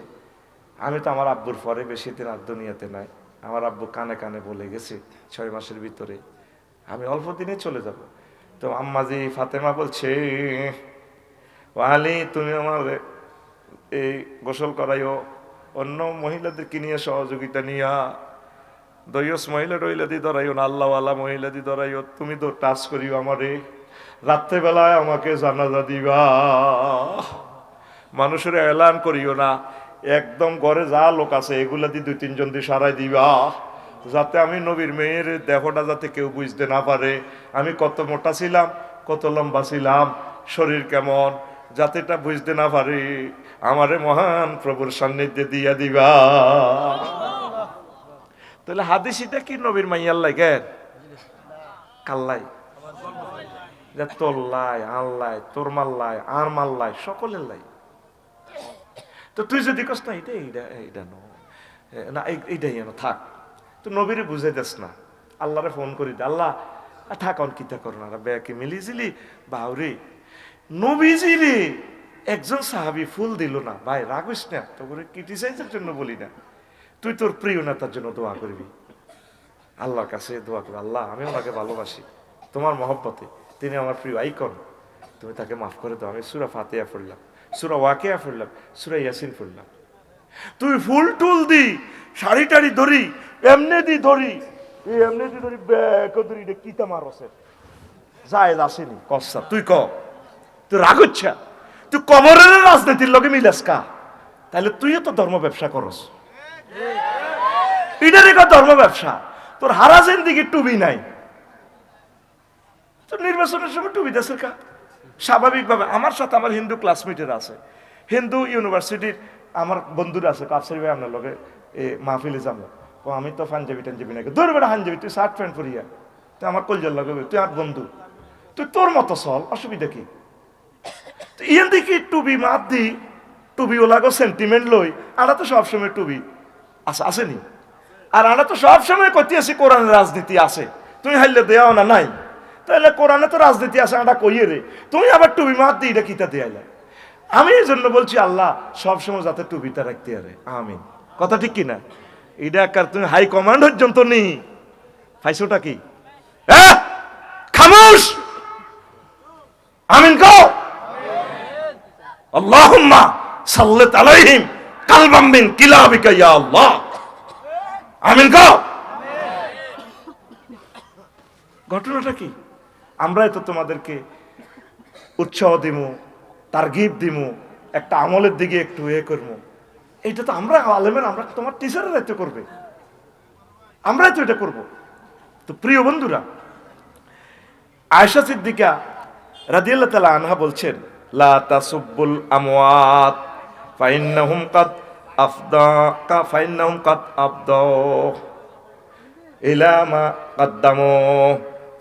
আমি তো আমার আব্বুর পরে বেশি দিন আর দুনিয়াতে নাই, আমার আব্বু কানে কানে বলে গেছে 6 মাসের ভিতরে আমি অল্প দিনে চলে যাব। তো আম্মাজি ফাতেমা বলছে, ও আলী, তুমি আমার এই গোসল করাইও, অন্য মহিলাদেরকে নিয়ে সহযোগিতা নিয়া, দইয়স মহিলা টহিলা দিয়ে ধরাইও না, আল্লাহওয়ালা মহিলা দিয়ে ধরাইও, তুমি তো টাচ করিও আমারে, রাত্রেবেলায় আমাকে জানাজা দিবা, মানুষের এলান করিও না, একদম ঘরে যা লোক আছে এগুলা দিয়ে 2-3 জন দিয়ে সারাই দিবা, যাতে আমি নবীর মেয়ের দেহটা যাতে কেউ বুঝতে না পারে আমি কত মোটা ছিলাম, কত লম্বা ছিলাম, শরীর কেমন, যাতে এটা বুঝতে না পারে, আমারে মহান প্রভুর সান্নিধ্যে দিয়া দিবা। তাহলে হাদিসিটা কি নবীর মাইয়ার লাগে কাল্লাই, যে তোল্লাই, আল্লাই, তোর মাল্লাই, আর মাল্লাই, সকলের লাই। তো তুই যদি কস না এটা এইটা এইটা না এইটাই যেন থাক, তো নবীরে বুঝাই দেস না, আল্লাহরে ফোন করি দে, আল্লাহ থাক অন কিতা করো না, ব্যাকে মিলিছিলি বাউরি নবীজিরে একজন সাহাবি ফুল দিল না, ভাই রাগিস না, তো করে ক্রিটিসাইজের জন্য বলি না, তুই তোর প্রিয় নেতার জন্য দোয়া করবি, আল্লাহর কাছে দোয়া করবি, আল্লাহ আমি ওনাকে ভালোবাসি, তোমার মহব্বতে তিনি আমার প্রিয় আইকন, তুমি তাকে মাফ করে দাও। আমি সূরা ফাতিহা পড়লাম, সূরা ওয়াকিয়া পড়লাম, সূরা ইয়াসিন পড়লাম। তুই ফুল টুল দি, শাড়ি টাড়ি ধরি, এমনি দি ধরি, এই এমনি দি ধরি, ব্যাক ধরি, এটা কিতা মারছে জায়েজ আসেনি কসা, তুই ক, তুই রাগ হচ্ছে, তুই কবরের রাজনীতির লগে মিলাস কা, তাহলে তুইও তো ধর্ম ব্যবসা করস, এটারই ধর্ম ব্যবসা। তোর হারা জিন্দিগি টুবি নাই, তোর নির্বাচনের সময় টুবি দেশের কা। স্বাভাবিকভাবে আমার সাথে আমার হিন্দু ক্লাসমেটের আছে, হিন্দু ইউনিভার্সিটির আমার বন্ধুরা আছে, কাপসারি ভাই আপনার লগে মাহফিলে যাবো, আমি তো পাঞ্জাবি টাঞ্জাবি নাকি, ধর বেটা পাঞ্জাবি, তুই শার্ট প্যান্ট পরিয়া, তুই আমার কলজার লগে, তুই আমার বন্ধু, তুই তোর মতো চল, অসুবিধা কি? ইয়ান দেখি টুবি মাত দি, টুবি ওলাগো সেন্টিমেন্ট লই, আরা তো সবসময় টুবি আসেনি, আর আমরা তো সবসময় কইতে আছি কোরআনের রাজনীতি আছে, তুমি হাইলে দেওয়া না নাই, তাহলে কোরআনে তো রাজনীতি আছে, আমরা কইয়ে রে, তুমি আবার টুবি মাত দি, এটা কিতা দেয়াইলা। আমি এই জন্য বলছি আল্লাহ সবসময় যাতে টুবিটা রাখতে পারে, আমিন। কথা ঠিক কিনা? এটা কার তুমি হাই কমান্ড পর্যন্ত নি ফাইসোটা কি খামোশ, আমিন কও, আল্লাহুম্মা সাল্লিত আলাইহিম কালবাম মিন কিলাবিকা ইয়া আল্লাহ, আমিন কও। ঘটনাটা কি? আমরাই তো তোমাদেরকে উৎসাহ দিমু, তারগিব দিমু, একটা আমলের দিকে একটু করবো, এইটা তো আমরা আলেমের, আমরা তোমার টিচারের দায়িত্ব করবে, আমরাই তো এটা করব। তো প্রিয় বন্ধুরা, আয়েশা সিদ্দিকা রাদিয়াল্লাহু তাআলা আনহা বলছেন, লা তাসুব্বুল আমওয়াত ফাইন্নাহুম কাদ আফদা ফাইন্নাহুম কাদ আফদাউ ইলা মা কদ্দামু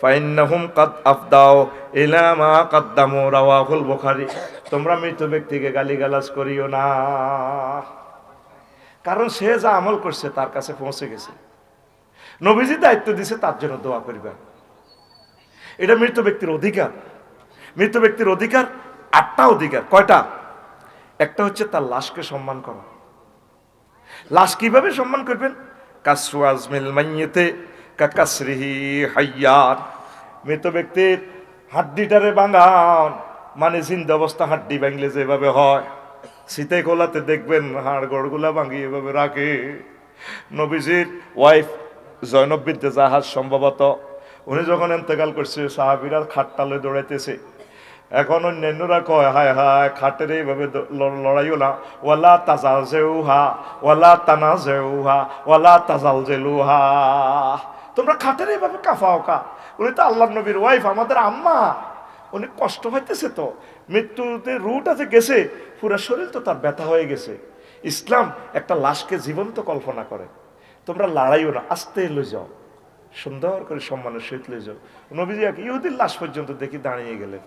ফাইন্নাহুম কাদ আফদাউ ইলা মা কদ্দামু, রাওয়াহুল বুখারী। তোমরা মৃত ব্যক্তিকে গালিগালাজ করিও না, কারণ সে যা আমল করছে তার কাছে পৌঁছে গেছে, নবীজি দায়িত্ব দিছে তার জন্য দোয়া করিবা, এটা মৃত ব্যক্তির অধিকার। মৃত ব্যক্তির অধিকার 8টা অধিকার। কয়টা? একটা হচ্ছে তার লাশকে সম্মান করা। লাশ কিভাবে সম্মান করবেন? কাসরু আজমিল মাইয়িতে কাকাসরিহি হাইয়ান, মৃত ব্যক্তির হাড্ডিটারে ভাঙান, মানে জিন্দা অবস্থা হাড্ডি ভাঙলে যেভাবে হয়, শীতে গোলাতে দেখবেন হাড় গড়গুলা ভাঙি এভাবে রাখে। নবীজির ওয়াইফ জয়নব বিনতে জাহাজ সম্ভবত, উনি যখন ইন্তেকাল করছে সাহাবীরা খাটটালে দৌড়াইতেছে, এখন অন্যান্যরা কয় হায় হায় খাটের এইভাবে লড়াইও না, ওয়ালা তাজাল জেউহা ওয়ালা তানা জেউহা ওয়ালা তাজাল জেলুহা, তোমরা খাটের এইভাবে কাফাও কা। উনি তো আল্লাহ নবীর ওয়াইফ, আমাদের আম্মা, উনি কষ্ট পাইতেছে, তো মৃত্যুতে রুট আছে গেছে, পুরো শরীর তো তার ব্যথা হয়ে গেছে, ইসলাম একটা লাশকে জীবন্ত কল্পনা করে। তোমরা লড়াইও না, আস্তে লই যাও, সুন্দর করে সম্মানের সহিত লই যাও। নবীজি এক ইহুদির লাশ পর্যন্ত দেখি দাঁড়িয়ে গেলেন।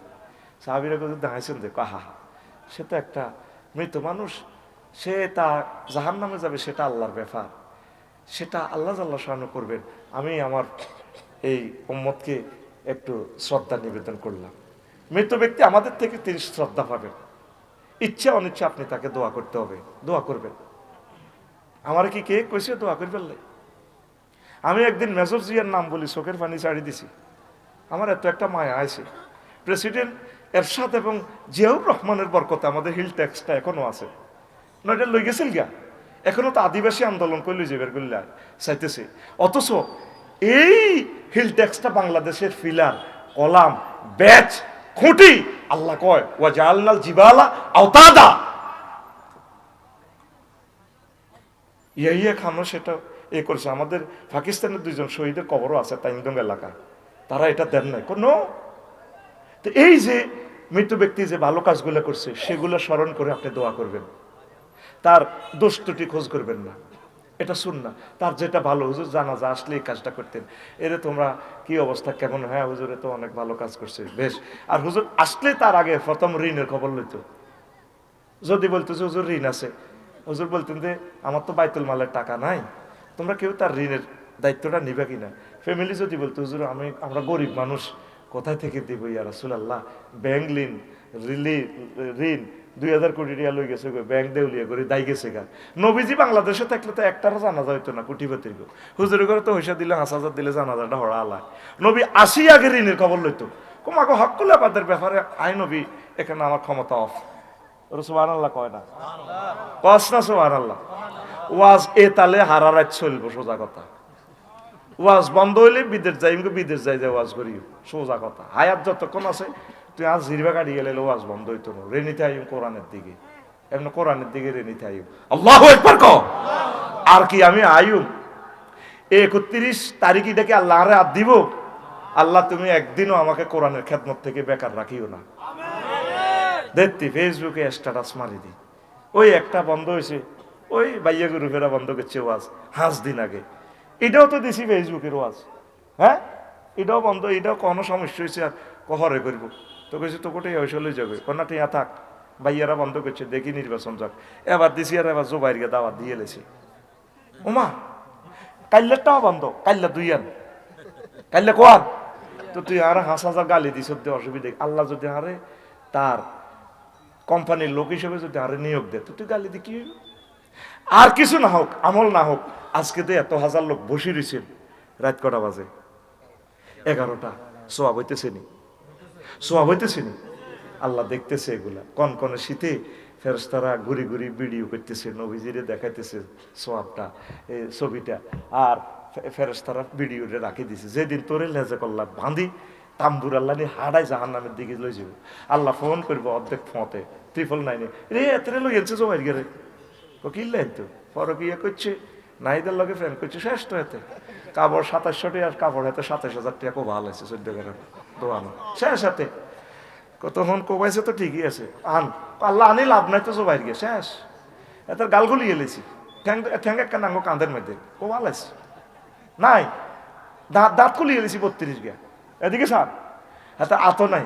সাহাবীরা কথা দাঁড়াইছেন দেখো, আহা সে তো একটা মৃত মানুষ, সে তা জাহান্নামে যাবে, সেটা আল্লাহর ব্যাপার, সেটা আল্লাহ জাল্লাহ শাআনু করবেন। আমি আমার এই উম্মতকে একটু শ্রদ্ধা নিবেদন করলাম। মৃত ব্যক্তি আমাদের থেকে তিনি শ্রদ্ধা পাবেন, ইচ্ছা অনিচ্ছা আপনি তাকে দোয়া করতে হবে, দোয়া করবেন। আমার কি কে কইছে দোয়া করবেন? আমি একদিন মেজর জিয়ার নাম বলি, চোখের পানি ছাড়ি দিছি। আমার এত একটা মায়া আছে। প্রেসিডেন্ট এরশাদ এবং জিয়াউর রহমানের বরকতে আমাদের হিল ট্যাক্সটা এখনো আছে, নয়টা লই গেছিল গিয়া, এখনো তো আদিবাসী আন্দোলন করলে যাবের করলে চাইতেছে। অথচ এই হিল ট্যাক্সটা বাংলাদেশের ফিলার, কলাম, ব্যাচ, খুঁটি। আল্লাহ কয় ওয়া জাআলনাল জিবালা আওতাদা, ইয়া খানো সেটা এ করেছে। আমাদের পাকিস্তানের দুইজন শহীদের কবরও আছে তাইন্দং এলাকা, তারা এটা দেন নাই কোনো। তো এই যে মৃত ব্যক্তি যে ভালো কাজগুলো করছে সেগুলো স্মরণ করে আপনি দোয়া করবেন, তার দোষ ত্রুটি খোঁজ করবেন না, এটা সুন্নাহ। তার যেটা ভালো, হুজুর জানাজা আসলে এই কাজটা করতেন, এরে তোমরা কি অবস্থা কেমন, হ্যাঁ হুজুরে তো অনেক ভালো কাজ করছে, বেশ। আর হুজুর আসলে তার আগে প্রথম ঋণের খবর লইত। যদি বলতো যে হুজুর ঋণ আছে, হুজুর বলতেন যে আমার তো বাইতুল মালের টাকা নাই, তোমরা কেউ তার ঋণের দায়িত্বটা নিবে কিনা। ফ্যামিলি যদি বলতো হুজুর আমরা গরিব মানুষ, কোথায় থেকে দিব ইয়া রাসূলুল্লাহ, ব্যাংক ঋণ 2000 কোটি টাকা লই গেছে, ব্যাংক দেউলিয়া করে দায় গেছে গা। নবীজি বাংলাদেশে থাকলে তো একটারও জানাজা হইতো না, কোটিপতির গো। হুজুরের ঘরে তো পয়সা দিলে 5,000 দিলে জানাজাটা হড়া আলায়। নবী আসি আগে ঋণের খবর লইতো, কোমাকে হকুল আবাদের ব্যাপারে আই নবী এখানে আমার ক্ষমতা অফ। সুবহানাল্লাহ কয় না, কস না সুবহানাল্লাহ। ওয়াজ এ তালে হারা রাত চলবো, সোজা কথা। ওয়াজ বন্ধ হইলে বিদেশ যাই, বিদেশ যাই যায় ওয়াজ করি, সোজা কথা। হায়াত যতক্ষণ আছে তুই আজ জিরবা কাটি গেলে ওয়াজ বন্ধ হইতো না। রেনিতে আইম কোরআনের দিকে, এমনি কোরআনের দিকে রেনিতে আইম। আল্লাহু আকবার কও। আর কি আমি আইম 31 তারিখটাকে আল্লাহরে আদ দিব, আল্লাহ তুমি একদিনও আমাকে কোরআনের খেদমত থেকে বেকার রাখিও না। দেখতি ফেসবুকে স্ট্যাটাস মারি দি, ওই একটা বন্ধ হয়েছে, ওই বাইয়া গুরু ফেরা বন্ধ করছে ওয়াজ 5 দিন আগে। এটাও তো দিছি ফেসবুকের ওয়াজ, হ্যাঁ এটাও বন্ধ, এটাও কোনো সমস্যা হয়েছে আর কহরে করবো। তো কেছে তো কোটাই হয়ে যাবে, কন্যা টিয়া থাক, ভাইয়ারা বন্ধ করছে, দেখি নির্বাচন যাক। এবার দিছি আর এবার জোবাইর গিয়ে দাওয়াত দিয়ে লেছি। ওমা কাল্লারটাও বন্ধ, কাল্লা 2 আন, কাল্লা কোয়ান। তো তুই আর 5,000 গালি দিস, অসুবিধা। আল্লাহ যদি আরে তার কোম্পানির লোক হিসেবে যদি আরে নিয়োগ দেয়, তো তুই গালি দি কি হইব? আর কিছু না হোক, আমল না হোক, আজকে তো এত হাজার লোক বসে রয়েছেন, রাত কটা বাজে? 11টা। সোয়াব হইতেছেনি, সোয়াব হইতেছেনি। আল্লাহ দেখতেছে এগুলা। কনকনে শীতে ফেরেশতারা ঘুরি ঘুরি ভিডিও করতেছে, নবীজিরে দেখাইতেছে সোয়াবটা, এই ছবিটা। আর ফেরেশতারা ভিডিওটা রাখি দিছে। যেদিন তোরে লেজে করলাম বাঁধি তাম্বুর আল্লাহ নিয়ে হাডাই জাহান্নামের দিকে লই যাব। আল্লাহ ফোন করবো অর্ধেক ফোঁতে 999 রে এত লই আনছে জমাই গেলে কিনলেন তো ফরক করছে, নাইদের লগে ফ্রেন্ড করছে, শেষ তো এতে কাপড় 2700 টাকা, আর কাপড় হাতে 27,000 টাকা। খুব ভালো আছে 14 গ্রাম দোয়ানো, শেষ হাতে। কতক্ষণ কোবাইছে তো ঠিকই আছে, আন আল্লাহ আনি লাভ নাই তো জবাই গিয়ে শেষ। এত গালগুলি এলেছি, ঠ্যাং একটা নাঙ্গো কাঁধের মধ্যে কোবাল আছে নাই, দাঁত খুলি এলেছি 32 গিয়া। এদিকে সার হাতে আতো নাই,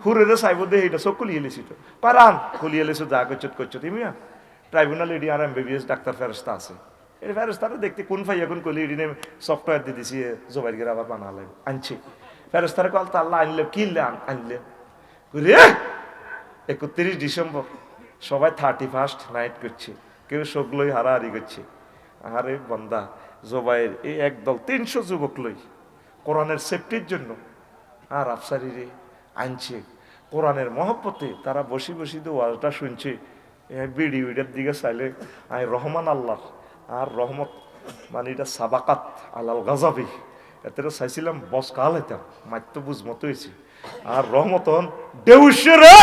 হুরে চাইব দে এইটা চোখ খুলি এলেছি তো পারান খুলি এলেছো, যা করছো করছো তুমি। ট্রাইব্যুনাল এডি আর MBBS ডাক্তার ফেরস্তা আছে, এই ফেরস্তারা দেখতে কোন ফাই এখন কলি এডি সফটওয়্যার দিয়ে দিছি জোবাইর গিয়ে আবার বানালেন আনছি। ফেরস্তারা কল তা আল্লাহ আনলে কিনলে আনলেন 31 ডিসেম্বর সবাই 31st নাইট করছে, কেউ সগলই হারাহারি করছে। আরে বন্দা জোবাইর এই একদল 300 যুবক লই কোরআনের সেফটির জন্য আর আফসারি রে আনছে। কোরআনের মহব্বতে তারা বসি বসি তো ওয়াজটা শুনছে। ভিডিওটার দিকে চাইলে আই রহমান আল্লাহ আর রহমত মানে এটা সাবাকাত আলাল গাজাবি, এতে চাইছিলাম বস কাল হইতাম মাত্র বুঝ মতো হয়েছে। আর রহমতন দেউসরে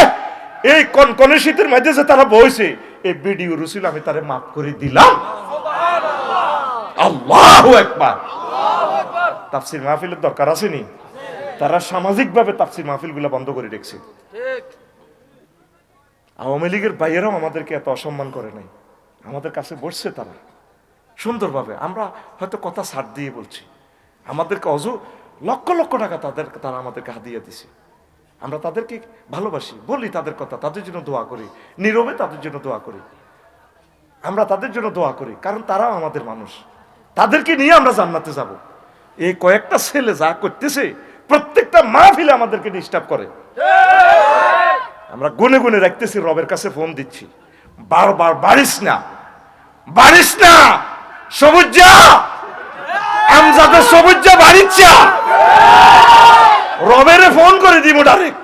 এই কনকনে শীতের মধ্যে যে তারা বইছে, এই ভিডিও রুসিল আমি তারে মাফ করে দিলাম। আল্লাহু আকবার। তাফসীর মাহফিলের দরকার আসেনি, তারা সামাজিক ভাবে তাফসীর মাহফিল গুলা বন্ধ করে রেখেছে। আওয়ামী লীগের ভাইয়েরাও আমাদেরকে এত অসম্মান করে নাই, আমাদের কাছে বসছে তারা সুন্দরভাবে, আমরা হয়তো কথা ছাড় দিয়ে বলছি, আমাদেরকে লক্ষ লক্ষ টাকা তারা আমাদেরকে হাদিয়া দিছে। আমরা তাদেরকে ভালোবাসি, বলি তাদের কথা, তাদের জন্য দোয়া করি, নীরবে তাদের জন্য দোয়া করি। আমরা তাদের জন্য দোয়া করি, কারণ তারাও আমাদের মানুষ, তাদেরকে নিয়ে আমরা জান্নাতে যাব। এই কয়েকটা ছেলে যা করতেছে, প্রত্যেকটা মাহফিলে আমাদেরকে ডিস্টার্ব করে। আমরা গুনে গুনে রাখতেছি, রবের কাছে ফোন দিচ্ছি, বারবার বাড়িস না, বাড়িস না, সবুজ যা, আমজাদের সবুজ যা, বাড়ির যা। রবেরে ফোন করে দিব ডাইরেক্ট।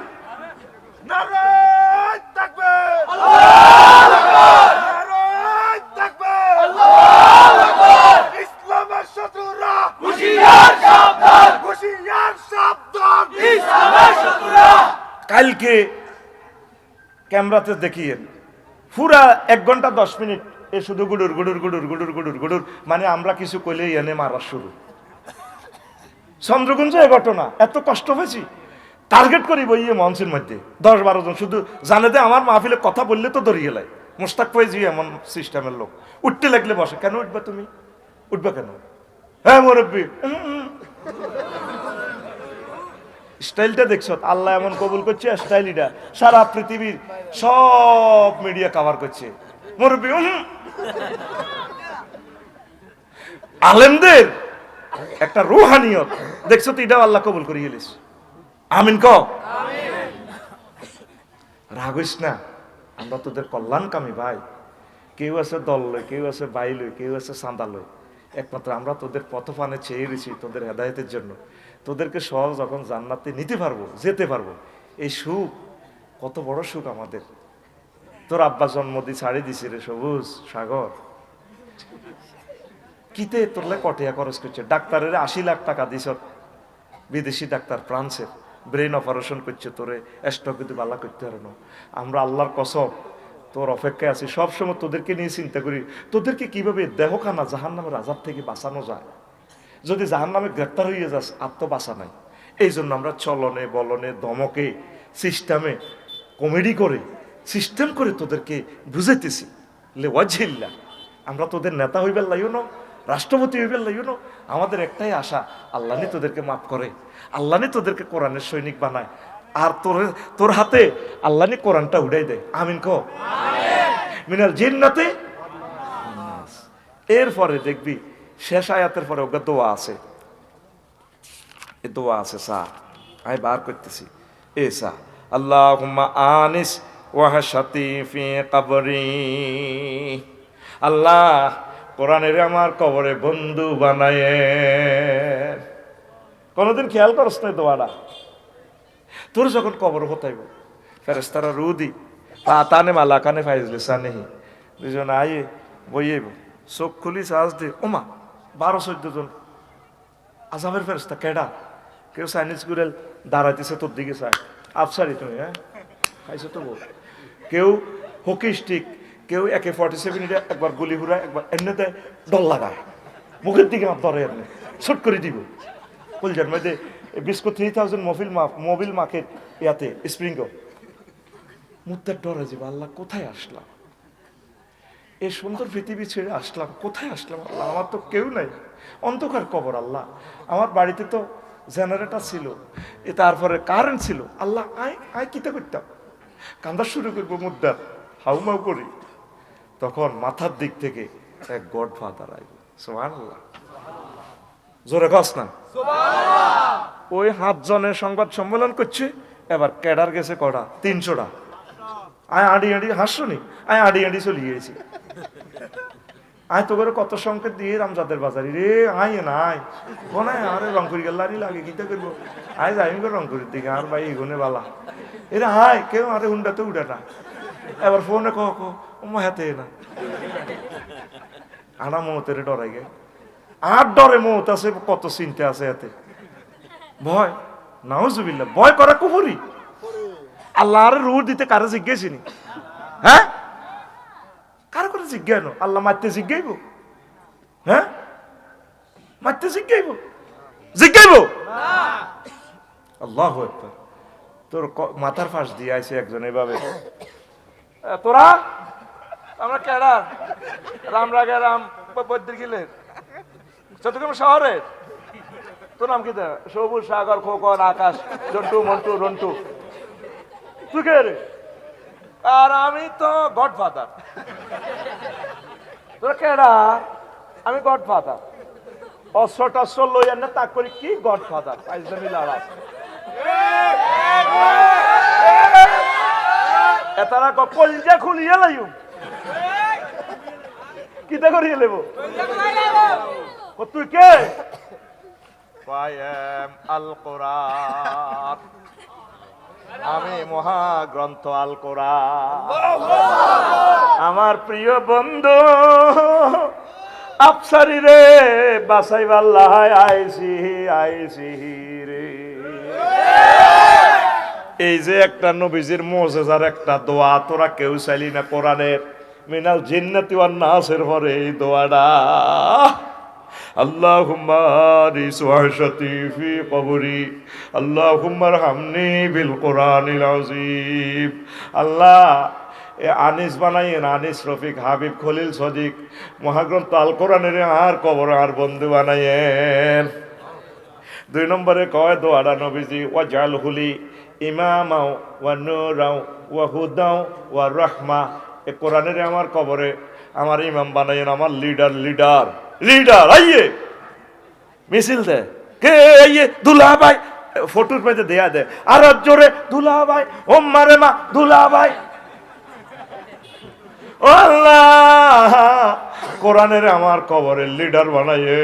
নারায়ে তাকবীর, আল্লাহু আকবার, নারায়ে তাকবীর, আল্লাহু আকবার। ইসলামের শত্রুরা হুঁশিয়ার সাবধান, হুঁশিয়ার সাবধান, ইসলামের শত্রুরা। কালকে ক্যামেরাতে দেখিয়ে পুরা 1 ঘন্টা 10 মিনিট এ শুধু গুডুর গুডুর গুডুর গুডুর গুডুর গুডুর, মানে আমরা কিছু কইলেই এনে মারা শুরু। চন্দ্রগুঞ্জে এই ঘটনা, এত কষ্ট হয়েছি, টার্গেট করি বইয়ে মঞ্চের মধ্যে 10-12 জন শুধু জানে যে আমার মাহফিলে কথা বললে তো ধরিয়ে লাই। মুস্তাক ফয়েজি এমন সিস্টেমের লোক, উঠতে লাগলে বসে, কেন উঠবে তুমি, উঠবে কেন, হ্যাঁ মুরব্বী। স্টাইলটা দেখছো, আল্লাহ এমন কবুল করছে স্টাইলটা, সারা পৃথিবীর সব মিডিয়া কভার করছে। মুরব্বী আলেমদের একটা রুহানিয়ত দেখছো তো, এটাও আল্লাহ কবুল করিয়ে এলিস। আমিন ক, রাগিস না, আমরা তোদের কল্যাণকামী ভাই। কেউ আছে দল লই, কেউ আছে বাই লই, কেউ আছে চাঁদা লই, একমাত্র আমরা তোদের পথপানে চেয়ে রয়েছি তোদের হেদায়েতের জন্য। তোদেরকে সহজ যখন জান্নাতে নিতে পারবো, যেতে পারবো, এই সুখ কত বড় সুখ আমাদের। তোর আব্বা জন্ম দি ছাড়ি দিছি রে সবুজ সাগর, কিতে তোরলে কটিয়া খরচ করছে, ডাক্তারের 80 লাখ টাকা দিছ, বিদেশি ডাক্তার ফ্রান্সের, ব্রেন অপারেশন করছে, তোরে স্ট্রোক কিন্তু বালা করতে পারে না। আমরা আল্লাহর কসম তোর অপেক্ষায় আছি, সবসময় তোদেরকে নিয়ে চিন্তা করি, তোদেরকে কিভাবে দেহখানা জাহান্নামের আযাব থেকে বাঁচানো যায়। যদি জাহান্নামে গ্রেপ্তার হয়ে যাস, আর তো বাঁচা নাই। এই জন্য আমরা চলনে বলনে ধমকে সিস্টেমে কমেডি করে সিস্টেম করে তোদেরকে বুঝাইতেছি, লে ওয়াজহিল্লাহ। আমরা তোদের নেতা হইবার লাইও না, রাষ্ট্রপতি হইবার লাইও না, আমাদের একটাই আশা, আল্লাহ নি তোদেরকে মাফ করে, আল্লাহ নি তোদেরকে কোরআনের সৈনিক বানায়, আর তোর হাতে আল্লাহ নি কোরআনটা উড়াই দেয়। আমিন কো, মিনাল জিন্নাতে। এরপরে দেখবি শেষ আয়াতের পরে ওকে দোয়া আছে, এ দোয়া আছে সা, আমি বার করতেছি, এ সা, আল্লাহুম্মা আনিস ওয়াহশাতি ফি কবরি। আল্লাহ কোরআনের আমার কবরে বন্ধু বানায়। কোনদিন খেয়াল করস না দোয়াটা? তোর যখন কবর হতাইব, ফেরেশতারা রুদি পাতানে মালাকানে ফাইজলে সানেহি, দুজন আইয়ে বইয়েব, চোখ খুলি সাজ দে, ওমা 12-14 জন আজাবের ফেরেশতা। কেডা? কেউ চাইনিজ গুরেল দাঁড়াইতেছে তোর দিকে চায়, আফসারি তুমি, হ্যাঁ খাইছো তো বল। কেউ হকি স্টিক, কেউ AK-47 একবার গুলি ঘুরায়, একবার এমনি দেয়, ডল লাগায় মুখের দিকে, আমার ধরে এমনি ছুট করে দিব। কলজার মধ্যে বিস্কুট 3000 মোবিল মার্কেট ইয়াতে স্প্রিঙ্গো মুদ্রার ডরে যাব, আল্লাহ কোথায় আসলাম, এই সুন্দর পৃথিবী ছেড়ে আসলাম, কোথায় আসলাম আল্লাহ, আমার তো কেউ নাই, অন্ধকার কবর আল্লাহ, আমার বাড়িতে তো জেনারেটর ছিল, তারপরে কারেন্ট ছিল, আল্লাহ আয় কিতা করতাম, কান্দা শুরু করবো, মুদ্রার হাউমাউ করি, তখন মাথার দিক থেকে এক গড ফাদার আইব, সুবহানাল্লাহ, জোরে কস না সুবহানাল্লাহ। ওই 7 জনের সংবাদ সম্মেলন করছে, এবার ক্যাডার গেছে কটা, 300টা। আয় আড়ি আড়ি হাসনি, আয় আড়ি আড়ি চলে গিয়েছি, আয় তো করে কত সংকেত দিয়ে রামজাদের বাজারি রে, আয় না আয় কোনায়, আরে রংপুরি গেলারি লাগে, কিতা করবো, আয় যাই রংপুরির দিকে, আর ভাই এগুনে বালা এরা হায়, কেউ আরে হুন্ডাতে উঠে না, এবার ফোনে কো হাতে না, আনা মমতের ডরাই গে, আর ডরে মত আছে, কত চিন্তা আছে এতে, ভয় নাউজুবিল্লাহ, ভয় করা কুফরি। আল্লাহর রূহ দিতে কারে জিজ্ঞেসিনি, হ্যাঁ কারো করে জিজ্ঞান, আল্লাহ মারতে জিজ্ঞাইব, হ্যাঁ মারতে জিজ্ঞাইব আল্লাহু আকবার। তোর মাথার ফাঁস দিয়ে আইছে একজন এভাবে, তোরা আমরা কেডা রামরাগে রাম বৈদ্যির গিলের চট্টগ্রাম শহরের। তোর নাম কি? সবুজ, সাগর, খোকন, আকাশ, জন্টু, মন্টু, রন্টু। তুই কে রে? আর আমি তো গডফাদার। তোরা কেডা? আমি গডফাদার। অস্ত্র টস্ত্র লইয়া না তাক করি কি গডফাদার? পাইজলামি লড়া এতারা কলজা খুলিয়ে লাইউ কিতা করিয়ে লেব? তুই কে? I am আল কোরআন, আমি মহাগ্রন্থ আল কোরআন। আমার প্রিয় বন্ধু আফসারি রে বাসাইবাল্লাহ আইসি আইসি রে। এই যে একটা নবীজির মুজিজার একটা দোয়া, তোরা কেউ চাইলি না কোরআনের মিনাল জিন্নাতি ওয়ান নাসের পরে এই দোয়াটা, আল্লাহুম্মা আরিস ওয়াহশাতি ফি কবরি আল্লাহুম্মা আরহামনি বিল কোরআনিল আযীম। আল্লাহ আনিস বানাইয়েন, আনিস রফিক, হাবিব, খলিল, সদিক মহাগ্রন্থ আল কোরআনের আর কবর আর বন্ধু বানাইয়েন। 2 নম্বরে কয় দোয়াটা নবীজি, ওয়াজাল হুলি ইমামাও ওয়া নূরাও ওয়া হুদাও ওয়া রাহমা। এ কোরআনের আমার কবরে আমার ইমাম বানাইয়েন, আমার লিডার লিডার লিডার। আইয়ে মিছিল দে কে আইয়ে দুলা ভাই ফটোর পেতে দেয়া দে আর জোরে দুলা ভাই ও মারে মা দুলা ভাই। ও আল্লাহ কোরআনের আমার কবরের লিডার বানাইয়ে,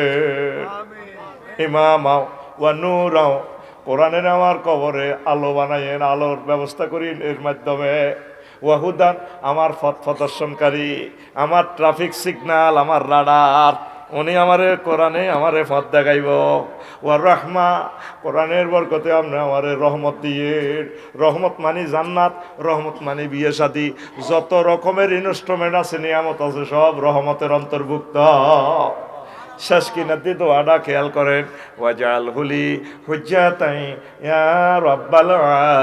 ইমামাও ওয়া নূরাও কোরআনের আমার কবরে আলো বানাইয়েন, আলোর ব্যবস্থা করি এর মাধ্যমে। ওয়াহুদান আমার পথ প্রদর্শনকারী, আমার ট্রাফিক সিগন্যাল, আমার রাডার, উনি আমারে কোরআনে আমারে পথ দেখাইব। ওয়া রাহমা কোরআনের বরকতে আপনি আমারে রহমত দিয়ে, রহমত মানি জান্নাত, রহমত মানি বিয়ে শাদী, যত রকমের ইনস্ট্রুমেন্ট আছে নিয়ামত আছে সব রহমতের অন্তর্ভুক্ত। শেষ কিনাতে দোয়াটা খেয়াল করেন, ওয়াজাল হুলি হুজ্জাতাই ইয়া রাব্বাল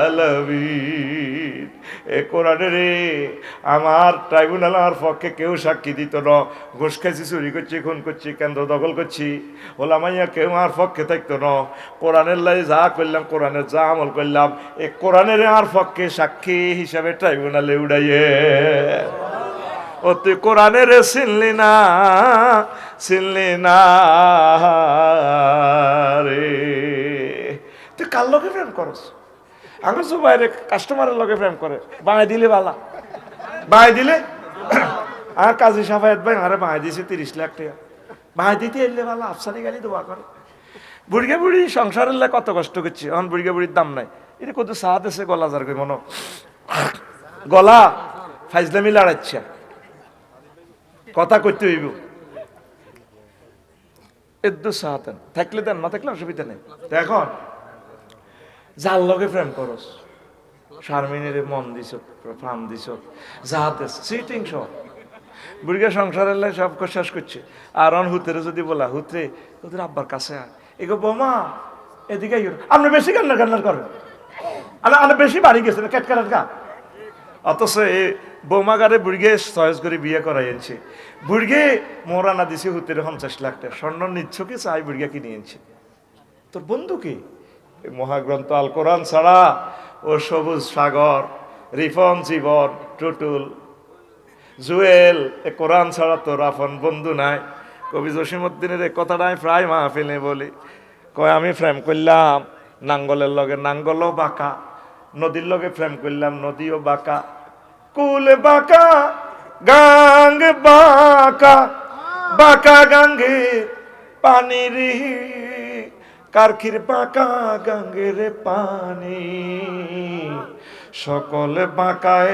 আলামিন। এ কোরআনে রে আমার ট্রাইব্যুনালের পক্ষে কেউ সাক্ষী দিত না, ঘুষ খাইছি, চুরি করছি, খুন করছি, কেন্দ্র দখল করছি, ওলামাইয়া কেউ আমার পক্ষে থাকতো না। কোরআনের লাই যা করলাম, কোরআনের যা আমল করলাম, এ কোরআনের আমার পক্ষে সাক্ষী হিসাবে ট্রাইব্যুনালে উড়াইয়ে। ও তুই কোরআনের চিনলি না, চিনলি না রে। তুই কার লগে প্রেম করস? আমার সব বাইরে কাস্টমারের লগে প্রেম করে, বাঁয় দিলে বালা, বাঁয় দিলে। আর কাজী সাফায়াত ভাই আরে বাঁয় দিয়েছে 30 লাখ টাকা, বাঁয় দিতে এলে বালা, আফসানি গালি দোয়া করে। বুড়িয়া বুড়ি সংসারের লাই কত কষ্ট করছি, এখন বুড়িয়া বুড়ির দাম নাই। এটা কত সাহায্য আছে গলা যার কই মনো গলা ফাইজলামি লড়াচ্ছে, কথা করতে হইব। এদ্দু সাহাতেন থাকলে দেন, না থাকলে অসুবিধা নেই। এখন যার লগে প্রেম করস, শারমিনের মন দিছ, প্রাণ দিছ, যাহাতে সিটিং সব বুড়িয়া সংসারের লাই সব শেষ করছে। আর অন হুতেরে যদি বলা, হুতরে তোদের আব্বার কাছে এগো বোমা এদিকে আপনি বেশি কান্নার কান্নার করেন, আপনি বেশি বাড়ি গেছেন কেটকারের গা। অথচ এই বৌমাগারে বুড়িগে চয়েস করে বিয়ে করাই আনছে, বুড়িগে মোরানা দিছে হুতের 50 লাখ টাকা স্বর্ণ নিচ্ছ কি চাই বুড়িয়া কিনে আনছে। তোর বন্ধু কি? মহাগ্রন্থ আল কোরআন ছাড়া ও সবুজ সাগর, রিফন, জীবন, টুটুল, জুয়েল, এ কোরআন ছাড়া তোর আপন বন্ধু নাই। কবি জসিমউদ্দিনের এই কথাটাই প্রায় মাহফিলে বলি, কয় আমি প্রেম করলাম নাঙ্গলের লগে, নাঙ্গলও বাঁকা, নদীর লগে প্রেম করলাম, নদীও বাঁকা, কুল বাঁকা গাঙ্গ বাঁকা, বাঁকা গাঙ্গে পানির কারখির বাঁকা গাঙ্গের পানি, সকলে বাঁকায়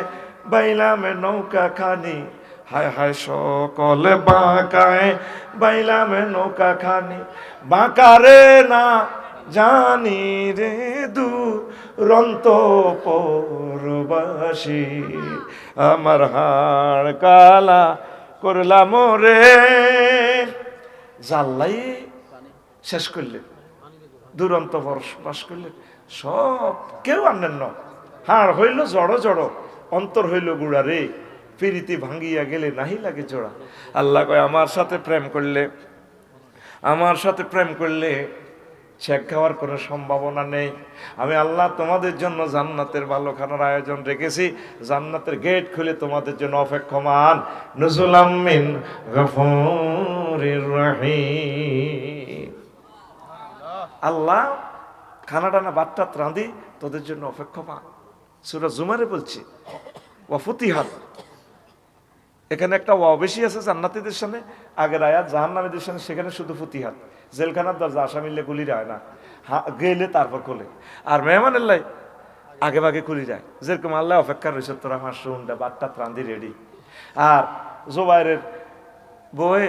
বাইলাম নৌকা খানি, হায় হায় সকলে বাঁকায় বাইলাম নৌকা খানি, বাঁকারে না জানি রে দুরন্ত পরবাসী, আমার হাড় কালা করলাম রে। জাল্লাই শেষ করলেন, দুরন্ত বসবাস করলেন, সব কেউ আনেন না। হাড় হইল জড়ো জড়ো, অন্তর হইল গুড়া রে। প্রীতি ভাঙ্গিয়া গেলে নাহি লাগে জোড়া। আল্লাহ কয় আমার সাথে প্রেম করলে, আমার সাথে প্রেম করলে ছেক খাওয়ার কোনো সম্ভাবনা নেই। আমি আল্লাহ তোমাদের জন্য জান্নাতের ভালো খানার আয়োজন রেখেছি, জান্নাতের গেট খুলে তোমাদের জন্য অপেক্ষমান। নুজুলাম মিন গফুরির রহিম। আল্লাহ খানা টানা বাট্টা রাঁধি তোদের জন্য অপেক্ষমান। সূরা জুমারে বলছি ওয়া ফুতিহাত, এখানে একটা ওয়া বেশি আছে জান্নাতীদের সামনে, আগের আয়াত জাহান্নামীদের সামনে, সেখানে শুধু ফুতিহাত। জেলখানার দরজা আসামিলে গুলি যায় না, গেলে তারপর খোলে। আর মেহমানের লাই আগে ভাগে খুলি যায়, যেরকম আল্লাহ অপেক্ষা রয়েছে তোরা হাঁসু উন্ডা বাট্টা ত্রান্দি রেডি। আর জোবাইরের বউয়ে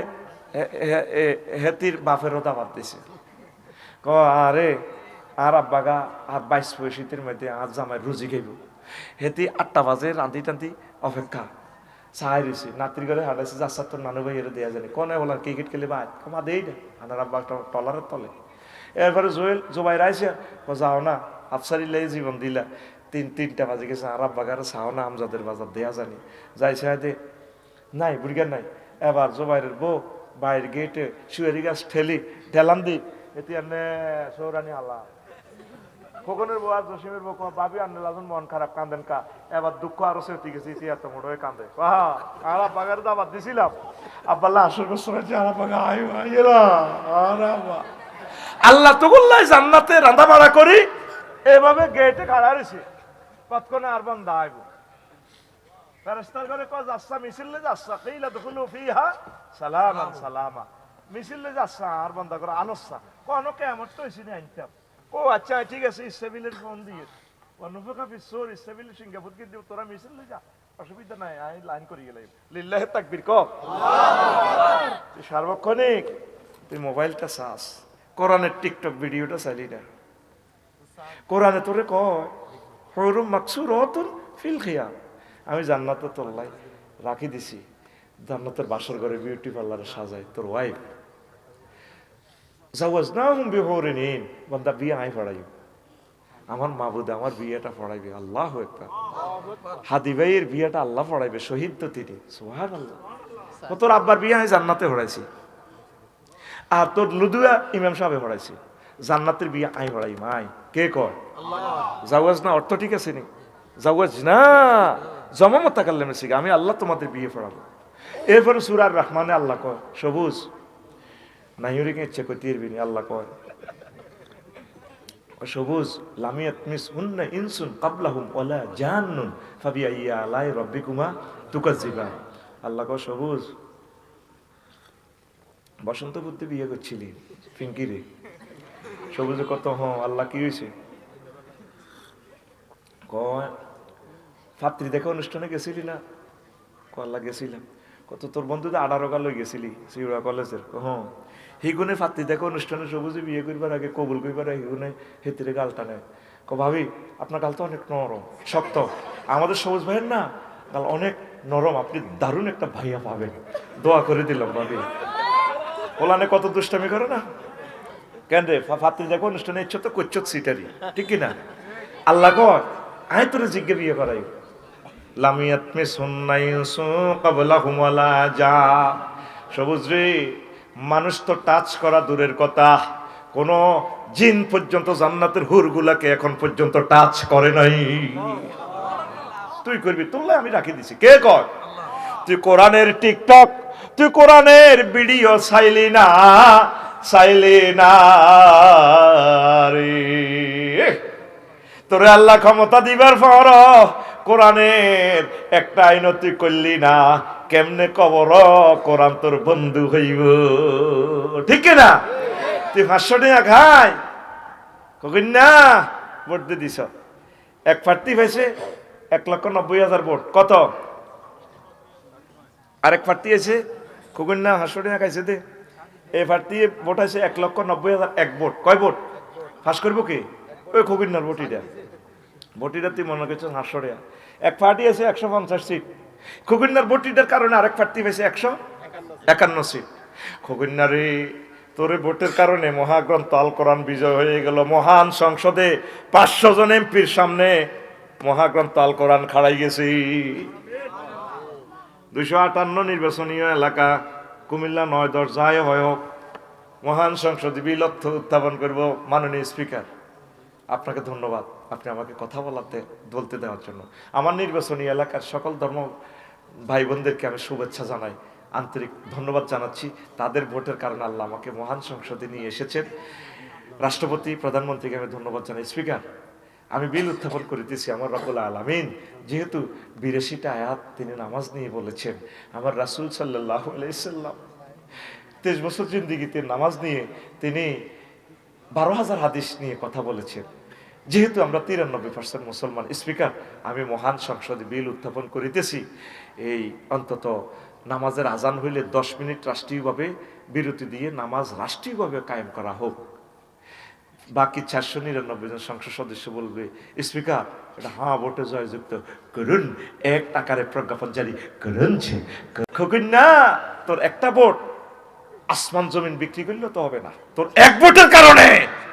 হেতির বাপেরও দাবাত দিছে, আরে আর আব্বাগা আর 22 শীতের মধ্যে আর জামাই রুজি খাইব। হেতি 8টা বাজে রাঁধি টান্ধি অপেক্ষা চাই রয়েছে, নাতির ঘরে হাঁটাইছে, যাচ্ছা তোর নানু ভাই এর দেয়া জানি কনে বলার ক্রিকেট খেলে ভাই কমা দেই না, আনার আব্বা টলারের তলে। এরপরে জোবাইর আইসে যাও না আফসারিল্লাই জীবন দিলা, 3টা বাজে গেছে, আর আব্বাগারে চাও না আমজাদের বাজার দেয়া জানি যাইছে দে নাই বুড়িগার নাই। এবার জোবাইরের বউ বাইরের গেটে শুয়ারি গাছ ঠেলান দি এটি আনে সৌরানি আল্লাহ খোকনের বউ আর জসিমের বউ ভাবি আনলে লাজন মন খারাপ কান্দেন কা। এবার দুঃখ আরো সেটি গেছে, ইতি এত মোড় হয়ে কান্দে। আর আব্বাগারে দাবাত দিছিলাম, আব্বাল্লাহ আসর বছর আব্বাগা আল্লাহ তো বললাই জান্নাতে রান্না বাড়া করি, এভাবে গেটে খাড়া রয়েছে, কতক্ষণে আর বন্ধ আইব। ফেরেশতার ঘরে কয় যাচ্ছা মিছিলে যাচ্ছা, কিলা দুখুলু ফিহা সালামান সালামা, মিছিলে যাচ্ছা আর বন্ধ করে আলোচ্ছা কোন কেমন তো হয়েছি আনতাম। ও আচ্ছা ঠিক আছে, ইসরাফিলের ফোন দিয়ে অনুফকা ফিসুর ইসরাফিল সিঙ্গাপুর কে দিও, তোরা মিছিলে যা, অসুবিধা নাই, আমি লাইন করি গেলাম। লিল্লাহি তাকবীর ক। তুই সার্বক্ষণিক তুই মোবাইলটা চাস, কোরআনের টিকটক ভিডিওটা চাইলি না। কোরআনে তোরে কয় হুরুম মাকসুরাতুন ফিল খিয়াম, আমি জান্নাতে তোল্লাই রাখি দিছি, জান্নাতের বাসর ঘরে বিউটি পার্লারে সাজাই তোর ওয়াইফ। জাওয়াজনাহুম বিহুরিন ঈন, বান্দা বিয়ে আই পড়াইও, আমার মাবুদ আমার বিয়েটা পড়াইবে। আল্লাহু আকবার। হাদি ভাইয়ের বিয়েটা আল্লাহ পড়াইবে, শহীদ তো তিনি, সুবহানাল্লাহ। ও তোর আব্বার বিয়ে আমি জান্নাতে পড়াইছি, আর তোর লুদুয়া ইমাম সাহেবে পড়াইছি, জান্নাতের বিয়ে আই পড়াই মাই কে কয়? জাওয়াজ না অর্থ ঠিক আছে নি? জাওয়াজ না জমা মুতাকাল্লিম শিখা, আমি আল্লাহ তোমাদের বিয়ে পড়াবো। এরপরে সূরা আর রহমানে আল্লাহ কয় সবুজ নাইরিকে ইচ্ছে করতে পারবি না, আল্লাহ কয় সবুজ লামিয়াত মিসহুন্না ইনসুন ক্বাবলাহুম ওয়ালা জান্নুন ফাবিআইয়ি আলাই রাব্বিকুমা তুকাজ্জিবান। আল্লাহ কয় সবুজ বসন্ত বুদ্ধি বিয়ে করছিলি পিঙ্কি রে। সবুজে কত আল্লাহ কি হয়েছে কয় ফাত্রী দেখা অনুষ্ঠানে গেছিলি না? আল্লাহ গেছিলাম। কত তোর বন্ধুদের 18 গা লই গেছিলি সিউড়া কলেজের? হিগুনে ফাত্রী দেখা অনুষ্ঠানে সবুজে বিয়ে করবার আগে কবুল করবার আগে হিগুনে হেতিরে গালটা নেয়। ভাবি আপনার গাল তো অনেক নরম শক্ত, আমাদের সবুজ ভাইয়ের না গাল অনেক নরম, আপনি দারুণ একটা ভাইয়া পাবেন, দোয়া করে দিলাম ভাবি। ওলানে কত দুষ্টামি করে না কেন রে? ফাত্রী দেখো অনুষ্ঠানে ইচ্ছা তো করছো সিটারি, ঠিক কিনা? আল্লাহ কয় আয় তোরে জিজ্ঞে বিয়ে করাই লামিয়াত মে সুন্নাই ক্বাবলাহুম ওয়ালা যা। সবুজ রে মানুষ তো টাচ করা দূরের কথা, কোন জিন পর্যন্ত জান্নাতের হুরগুলাকে এখন পর্যন্ত টাচ করে নাই। তুই করবি, তোলে আমি রাখি দিছি। কে কয়? তুই কোরআনের টিকটক, তুই কোরআনের ভিডিও চাইলি না, চাইলি না রে। তোরে আল্লাহ ক্ষমতা দিবার পর কোরআনের একটা আইন তুই করলি না, কেমনে কবর কোরআন তোর বন্ধু হইব, ঠিক না? তুই 500 টাকা খাই কখন না ভোট দিয়ে দিছ, এক প্রার্থী পাইছে 1,90,000 ভোট, কত? আরেক প্রার্থী আছে কখন না 500 টাকা খাইছে দে, এই প্রার্থী ভোট আছে 1,90,000 এক ভোট, কয় ভোট ফাঁস করবো কি? ওই খগিনার ভোটিটা, ভোটিটা তুই মনে করছিস 500 টাকা। এক পার্টি আছে 150 সিট, খগিনার ভোটিটার কারণে আরেক প্রার্থী পাইছে 151 সিট। খগিনারে তোরে ভোটের কারণে মহাগ্রন্থ আল কোরআন বিজয় হয়ে গেল, মহান সংসদে 500 জন এমপির সামনে মহাগ্রন্থ আল কোরআন খাড়াই গেছে। 258 নির্বাচনীয় এলাকা কুমিল্লা 9-10 যাই হয় হোক, মহান সংসদে বিল উত্থাপন করব। মাননীয় স্পিকার, আপনাকে ধন্যবাদ, আপনি আমাকে কথা বলতে দেওয়ার জন্য। আমার নির্বাচনী এলাকার সকল ধর্ম ভাই বোনদেরকে আমি শুভেচ্ছা জানাই, আন্তরিক ধন্যবাদ জানাচ্ছি। তাদের ভোটের কারণে আল্লাহ আমাকে মহান সংসদে নিয়ে এসেছেন। রাষ্ট্রপতি, প্রধানমন্ত্রীকে আমি ধন্যবাদ জানাই। স্পিকার, আমি বিল উত্থাপন করিতেছি আমার রব্বুল আলামিন যেহেতু 82টা আয়াত তিনি নামাজ নিয়ে বলেছেন, আমার রাসূল সাল্লাল্লাহু আলাইহি সাল্লাম 23 বছর জিন্দেগিতে নামাজ নিয়ে তিনি 12,000 হাদিস নিয়ে কথা বলেছেন। যেহেতু আমরা 93% মুসলমান, স্পিকার, আমি মহান সংসদে বিল উত্থাপন করিতেছি, এই অন্তত নামাজের আজান হইলে 10 মিনিট রাষ্ট্রীয়ভাবে বিরতি দিয়ে নামাজ রাষ্ট্রীয়ভাবে কায়েম করা হোক। বাকি 499 জন সংসদ সদস্য বলবে, স্পিকার, এটা হ্যাঁ ভোটে জয়যুক্ত করুন, 1 টাকারে প্রজ্ঞাপন জারি করুন। খোকুন না, তোর একটা ভোট আসমান জমিন বিক্রি করলে তো হবে না, তোর 1 ভোটের কারণে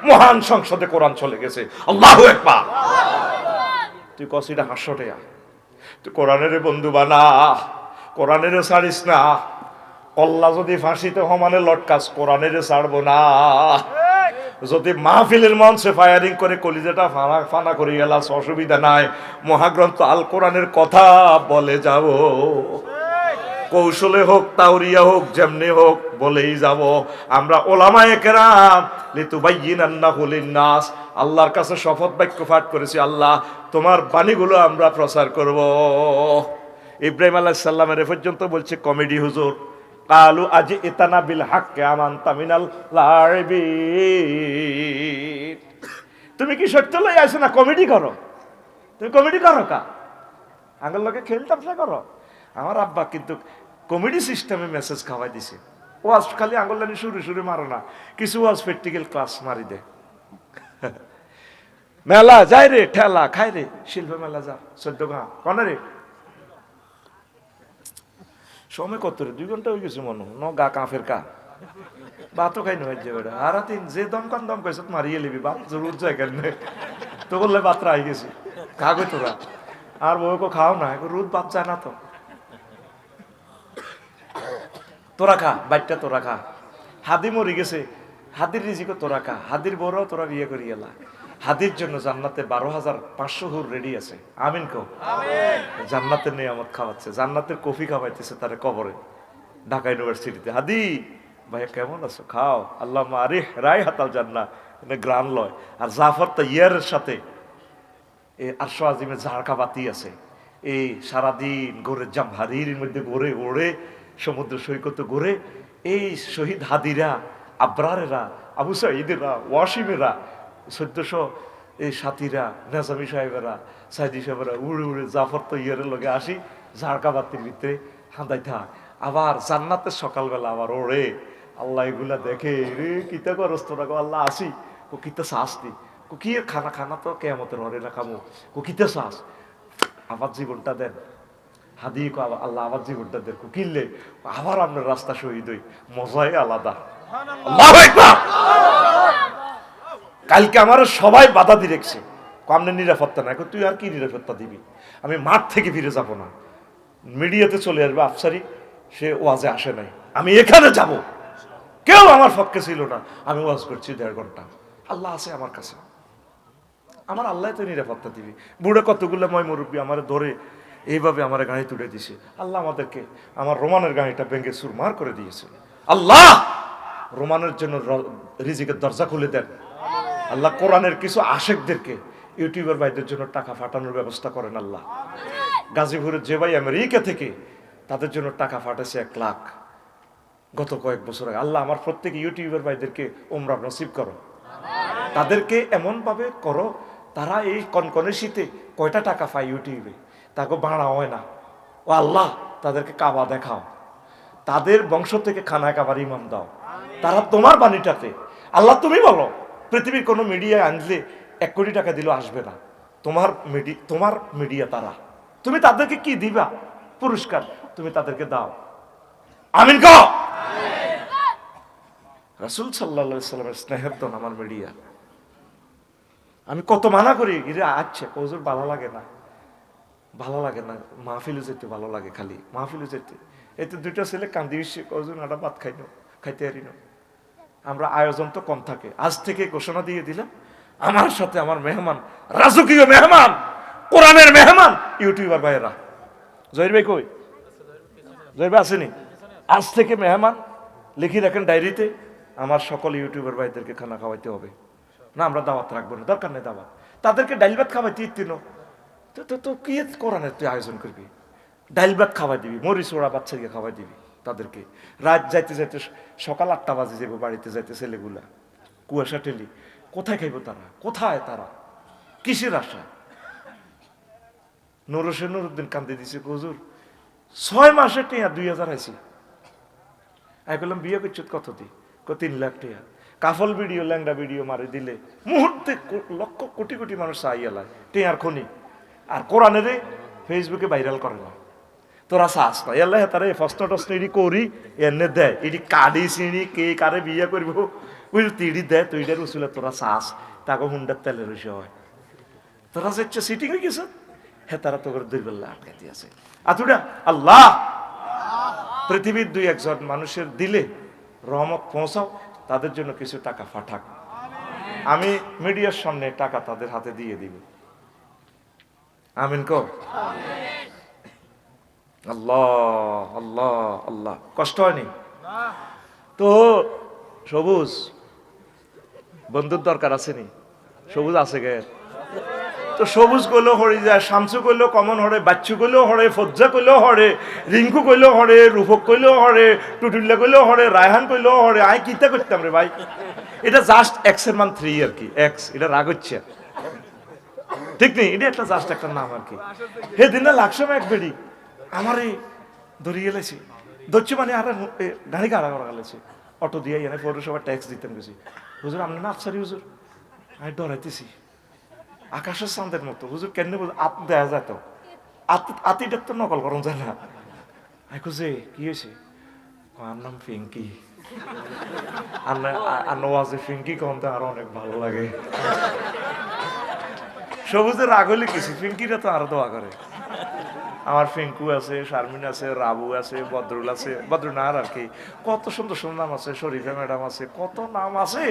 মহান সংসদে কোরআন চলে গেছে। আল্লাহু আকবার। তুই কসিটা হাস্যটেয়া, তুই কোরআনের বন্ধু বানা, কোরআনের ছাড়িস না। আল্লাহ যদি ফাঁসিতে সমানে লটকাস, কোরআনের ছাড়বো না। যদি মাহফিলের মঞ্চে ফায়ারিং করে কলিজাটা ফানা করে গেলাস, অসুবিধা নাই, মহাগ্রন্থ আল কোরআনের কথা বলে যাব। কৌশলে হোক, তাওরিয়া হোক, যেমনি হোক বলেই যাব। আমরা ওলামায়ে কেরাম লিতুবাইয়িনান্নাহু লিন-নাস, আল্লাহর কাছে শপথ বাক্য পাঠ করেছি, আল্লাহ তোমার বাণীগুলো আমরা প্রচার করব। ইব্রাহিম আলাইহিস সালামের পর্যন্ত বলছে কমেডি হুজুর, কালু আজি ইতানা বিল হাক্কে আমানতা মিনাল লাইবিন। তুমি কি সত্য লই আইছো না কমেডি করো? তুমি কমেডি করো কা? আঙ্গুল লোকে খেলতাম সে করো। আমার আব্বা কিন্তু কমেডি সিস্টেমে মেসেজ খাওয়াই দিছে। ওয়াজ খালি আঙ্গুল লানি শুরু মারো না, কিছু ওয়াজ প্র্যাকটিক্যাল ক্লাস মারি দে। মেলা যাই রে, ঠেলা খাই রে, শিল্প মেলা যা 14 গা কনে রে। সময় কত রে? 2 ঘন্টা হয়ে গেছে মনে ন গা কাফের কা বাতো খাই নয় যে বেটা আর তিন যে দমকান দম কইছ মারিয়ে লিবি বাপ জরুর জায়গা নেই তো বললে বাতরা আই গেছি খাগো তোরা আর বউকে খাও না রোদ বাপ যায় না তো তোরা খা বাইটটা তোরা খা হাদি মরি গেছে হাদির রিজিকও তোরা খা হাদির বড়ও তোরা বিয়ে করি এলা হাদির জন্য জান্নাতে 12,500 হুর রেডি আছে আমিন কো জান্নাতের নিয়ামত খাওয়াচ্ছে জান্নাতের কফি খাওয়াইতেছে তার কবরে ঢাকা ইউনিভার্সিটিতে হাদি ভাইয়া কেমন আছো খাও আল্লাহ আরে রায় হাতাল জান্না গ্রান লয় আর জাফর ইয়ারের সাথে এই আরশো আজিমের ঝাড়কা বাতি আছে এই সারাদিন গোরে জামহারির মধ্যে ঘুরে ওড়ে সমুদ্র সৈকতে ঘুরে এই শহীদ হাদিরা আবরারেরা আবু সাঈদেরা ওয়াসিমেরা 1400 এই সাথীরা নেজামি সাহেবেরা সাইদি সাহেবেরা উড়ে উড়ে জাফর ইয়ারের লগে আসি ঝাড়কা বাতির ভিতরে হাঁদাই থাক আবার জান্নাতের সকালবেলা আবার ওড়ে আল্লাহ এগুলা দেখে রে কিতা করস তোরা আল্লাহ আসি ও কিতা শ্বাস দি কি খানা খানা তো কেমতের হরে না খামো ও কিতা শ্বাস আবার জীবনটা দেন হাদি কো আল্লাহ আবার জীবনটা দেন কিনলে আবার আপনার রাস্তা শহীদ হই মজাই আলাদা আল্লাহু আকবার কালকে আমার সবাই বাধা দিয়ে রেখেছে আপনার নিরাপত্তা নাই তুই আর কি নিরাপত্তা দিবি আমি মাঠ থেকে ফিরে যাব না মিডিয়াতে চলে আসবে আফসারি সে ওয়াজে আসে নাই আমি এখানে যাব কেউ আমার পক্ষে ছিল না আমি ওয়াজ করছি 1.5 ঘন্টা আল্লাহ আছে আমার কাছে আমার আল্লাহ তো নিরাপত্তা দিবি বুড়ে কতগুলো ময় মুরব্বী আমার ধরে এইভাবে আমার গাড়ি তুলে দিছে আল্লাহ আমাদেরকে আমার রোমানের গাড়িটা ভেঙে সুরমার করে দিয়েছে আল্লাহ রোমানের জন্য রিজিকের দরজা খুলে দেন আল্লাহ কোরআনের কিছু আশেকদেরকে ইউটিউবার ভাইদের জন্য টাকা ফাটানোর ব্যবস্থা করেন আল্লাহ গাজীপুরের যে ভাই আমেরিকা থেকে তাদের জন্য টাকা ফাটাছে 1 লাখ গত কয়েক বছর আগে আল্লাহ আমার প্রত্যেক ইউটিউবার ভাইদেরকে উমরা নসিব করো তাদেরকে এমন ভাবে করো তারা এই কনকনে শীতে কয়টা টাকা পায় ইউটিউবে তাকে বাড়া হয় না ও আল্লাহ তাদেরকে কাবা দেখাও তাদের বংশ থেকে খানা কাবার ইমাম দাও তারা তোমার বাণীটাতে আল্লাহ তুমি বলো পৃথিবীর কোনো মিডিয়া আনলে 1 কোটি টাকা দিলেও আসবে না তোমার মিডিয়া তারা তুমি তাদেরকে কি দিবা পুরস্কার তুমি তাদেরকে দাও আমিন কও রাসূল সাল্লাল্লাহু আলাইহি সাল্লামের স্নেহের তো আমার মিডিয়া আমি কত মানা করি আচ্ছা হুজুর ভালো লাগে না ভালো লাগে না, মাহফিলে যেতে ভালো লাগে, খালি মাহফিলে যেতে। এই তো দুইটা ছেলে কান্দি এসে কজন একটা ভাত খাইতে পারি না। আমরা আয়োজন তো কম থাকে। আজ থেকে ঘোষণা দিয়ে দিলাম, আমার সাথে আমার মেহমান, রাজকীয় মেহমান, কোরআনের মেহমান, ইউটিউবার ভাইয়েরা। জহির ভাই কই? জহির ভাই আসেনি? আজ থেকে মেহমান লিখে রাখেন ডায়েরিতে, আমার সকল ইউটিউবার ভাইদেরকে খানা খাওয়াইতে হবে। না আমরা দাওয়াত রাখবো না, দরকার নেই দাওয়াত। তাদেরকে ডাইল ভাত খাওয়াইতে ইত্তিন তো তো তো কি কোরআনের তুই আয়োজন করবি? ডাইল ভাত খাওয়াই দিবি, মরিচ ওড়া বাচ্চাকে খাওয়াই দিবি তাদেরকে। রাত যাইতে যাইতে সকাল 8টা বাজে যাবো বাড়িতে যাইতে ছেলেগুলা, কুয়াশা টেলি। কোথায় খাইবো তারা? কোথায় তারা? কিসের আশা? নুরুদ্দিন কান্দে দিছে, হুজুর 6 মাসে টিয়া 2000 আইছি। আমি বললাম বিয়ে করছো কত দি? 3 লাখ টিয়া। কাফল ভিডিও ল্যাংড়া ভিডিও মারি দিলে মুহূর্তে লক্ষ কোটি কোটি মানুষ চাইয়ালায় টিয়ার খনি। আর কোরআনের ফেসবুকে ভাইরাল করে না। তোরা চাস না এল্লাহ তারা ফস্ট টস্ট ইডি করি এনে দেয়, ইডি কাড়ি চিনি কে কারে বিয়ে করবো ওই তিড়ি দেয়, তুইটার উচুলে তোরা চাস তাকে হুন্ডার তেলের রসে হয়। তোরা যাচ্ছে সিটিং হয়ে গেছে, হ্যাঁ তারা তো করে দুর্বল্লা আটকাইতে আছে। আতুডা আল্লাহ পৃথিবীর 2-1 মানুষের দিলে রহমত পৌঁছাও, তাদের জন্য কিছু টাকা পাঠাক। আমি মিডিয়ার সামনে টাকা তাদের হাতে দিয়ে দিব। আমিন কো। আল্লাহ আল্লাহ আল্লাহ। কষ্ট হয়নি তো? সবুজ বন্ধুর দরকার আছে নি? সবুজ আছে গে তো সবুজ কইলেও হরে যায়, শামসু কইলেও কমন হরে, বাচ্চু কইলেও হরে, ফজ্জা কইলেও হরে, রিঙ্কু কইলেও হরে, রূপক কইলেও হরে, টুটুল্লা কইলেও হরে, রায়হান কইলেও হরে। আই কিতা করতাম রে ভাই? এটা জাস্ট এক্স এর মান 3 আর কি। এক্স এটা রাগ হচ্ছে, ঠিক নেই? এটা একটা জাস্ট একটা নাম আর কি। হে দিন না লাগছে এক বেড়ি আমারই ধরিয়ে গেলেছি, ধরছি মানে আর গাড়ি গাড়া করা গেলেছে। অটো দিয়ে এনে পৌরসভা ট্যাক্স দিতেন গেছি। হুজুর আপনি না আফসারি হুজুর? আমি ডরাইতেছি আকাশের চাঁদের মতো। হুজুর কেন আত দেয়া যায় তো, আতিটার তো নকল করুন যায় না। আমি খুঁজে কি হয়েছে? আমার নাম ফিঙ্কি। আর নওয়াজে ফিঙ্কি কম তো আরো অনেক ভালো লাগে। সবুজের রাগ হলে কিছু, ফিঙ্কিটা তো আরো দোয়া করে। আমার ফিঙ্কু আছে, শারমিন আছে, রাবু আছে, বদরুল আছে, বদরুনার আর কি, কত সুন্দর সুন্দর নাম আছে, শরীফা ম্যাডাম আছে, কত নাম আছে।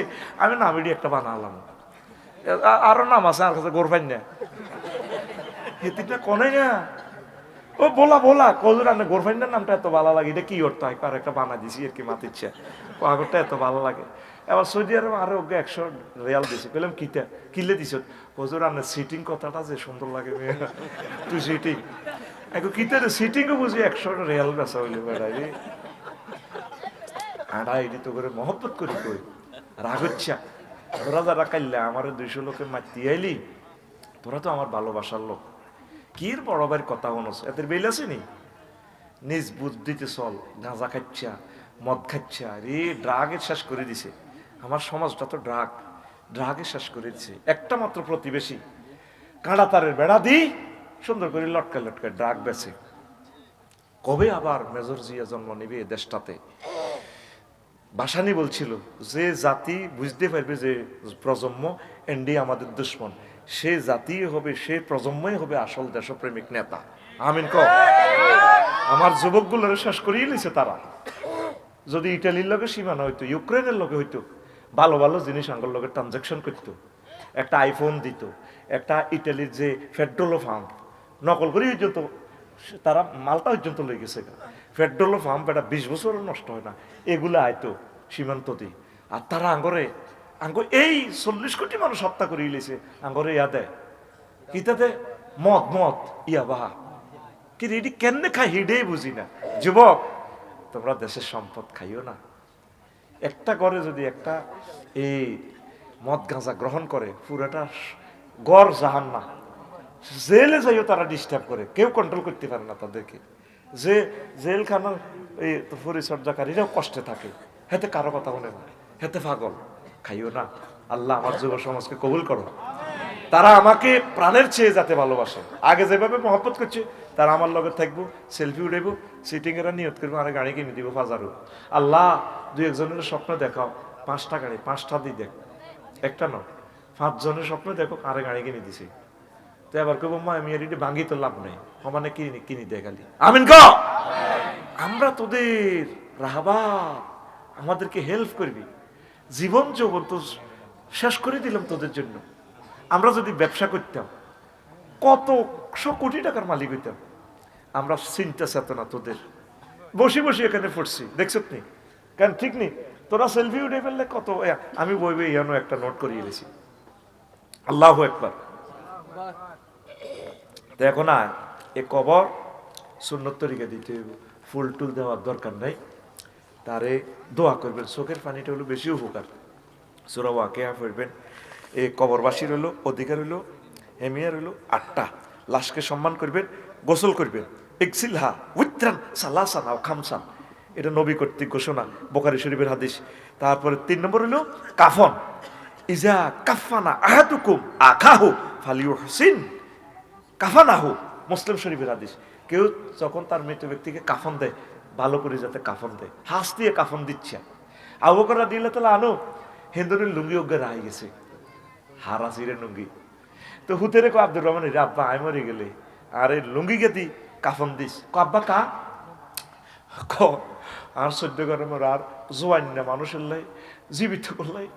আমি নামিডি একটা বানালাম, আরো নাম আছে আর কাছে গোরফাইন না হেতিটা কনে না। ও বলা বলা কজুর আনে গোরফাইনের নামটা এত ভালো লাগে, এটা কি অর্থ হয়? আর একটা বানা দিছি আর কি মাতিচ্ছে, আগরটা এত ভালো লাগে। এবার সৌদি আরব আরো 100 রিয়াল দিছি। বললাম কিটা কিলে দিছ? কজুর আনে সিটিং কথাটা যে সুন্দর লাগে তুই সিটিং এখন কিতে সিটিংও বুঝি 100 রিয়াল বেচা হইলে বেড়াই আড়া এটি তো করে মহব্বত করি কই রাগ হচ্ছে। তোরা যারা কাইলে আমার 200 লোকের মাতি আইলি, তোরা তো আমার ভালোবাসার লোক। কির বড় ভাইয়ের কথা হনস এদের বেল আসেনি? নিজ বুদ্ধিতে চল, গাঁজা খাচ্ছা, মদ খাচ্ছা, রে ড্রাগের শেষ করে দিছে আমার সমাজটা। তো ড্রাগের শেষ করে দিছে। একটা মাত্র প্রতিবেশী কাঁড়া তারের বেড়া দি সুন্দর করে লটকায় লটকায় ড্রাগ বেছে। কবে আবার মেজর জিয়া জন্ম নিবে এ দেশটাতে? বাসানি বলছিল যে জাতি বুঝতে পারবে যে প্রজন্ম এন্ডি আমাদের দুশ্মন, সে জাতি হবে, সে প্রজন্মই হবে আসল দেশপ্রেমিক নেতা। আমিন ক। আমার যুবকগুলোরে শেষ করিয়ে নিছে তারা। যদি ইটালির লগে সীমানা হইতো, ইউক্রেনের লগে হইতো, ভালো ভালো জিনিস আঙ্গল লগে ট্রানজাকশন করতো, একটা আইফোন দিত, একটা ইটালির যে ফেডরোলো ফার্ম নকল করে পর্যন্ত তারা মালটা পর্যন্ত লই গেছে। ফেডরোলো ফার্ম এটা 20 বছরও নষ্ট হয় না, এগুলো আইতো সীমান্ত দিয়ে। আর তারা আঙ্গরে এই 40 কোটি মানুষ হত্যা করে ইলেছে আঙ্গরে ইয়া দেয় কিতাতে মদ ইয়া বাহা কি রেডি কেন খাই হিডেই বুঝি না। যুবক তোমরা দেশের সম্পদ খাইও না। একটা ঘরে যদি একটা এই মদ গাঁজা গ্রহণ করে পুরাটা গড় জাহান না। জেলে যাইও তারা ডিস্টার্ব করে, কেউ কন্ট্রোল করতে পারে না তাদেরকে। যে জেলখানার এই পরিচর্যাকারীরাও কষ্টে থাকে, হেতে কারো কথা বলে না, হেতে পাগল। খাইও না। আল্লাহ আমার যুব সমাজকে কবুল করো। তারা আমাকে প্রাণের চেয়ে যাতে ভালোবাসে, আগে যেভাবে মহব্বত করছে তারা আমার লগে থাকবো, সেলফি উঠাইবো, সিটিং এরা নিয়ত করবো, আরে গাড়ি কিনে দিব ফাজারু। আল্লাহ 2-1জনের স্বপ্ন দেখাও, 5টা গাড়ি 5টা দিয়ে দেখ, একটা নয় 5 জনের স্বপ্ন দেখো, আরে গাড়ি কিনে দিছে। তো এবার কব মা আমি এটি ভাঙি তো লাভ নেই মানে কিনি কিনি দেয় খালি আমিন ক আমরা তোদের রাহাবা আমাদেরকে হেল্প করবি জীবন যৌবন তো শেষ করে দিলাম তোদের জন্য আমরা যদি ব্যবসা করতাম কত 100 কোটি টাকার মালিক হইতাম আমরা চিন্তা চেতনা তোদের বসে বসে এখানে পড়ছি দেখছ নি কেন ঠিক নেই তোরা সেলফি উঠে ফেললে কত আমি বইবে ইয়ানো একটা নোট করিয়ে গেছি আল্লাহু আকবার দেখো না এ কবর সুন্নত তরিকা দিতে হইব ফুল টুল দেওয়ার দরকার নাই তারে দোয়া করবেন চোখের পানিটা হলো বেশি উপকার সূরা ওয়াকিয়া পড়বেন এই কবরবাসীর হলো অধিকার হলো হেমিয়ার হলো 8টা লাশকে সম্মান করবেন গোসল করবেন ইকসিলহা উইত্রান সালাসান আও খামসান এটা নবী কর্তৃক ঘোষণা বুখারী শরীফের হাদিস তারপরে 3 নম্বর হলো কাফন ইজা কাফানা আহাদুকুম আখাহু ফালিউহসিন কাফানাহু মুসলিম শরীফের হাদিস কেউ যখন তার মৃত ব্যক্তিকে কাফন দেয় ভালো করে যাতে কাফন দেয় হাস দিয়ে কাফন দিচ্ছে আবু বকর রাদিয়াল্লাহু তাআলা আনহু হিন্দুরের লুঙ্গি ওগে রাই গেছে হারাসিরে লুঙ্গি তো হুতেরে কো আব্দুর রহমান রে আব্বা আই মরে গেলে আরে লুঙ্গি কে দি কাফন দিস কো আব্বা কা ক আর সহ্য করে মোর আর জোয়ান না মানুষের লাই জীবিত করলাই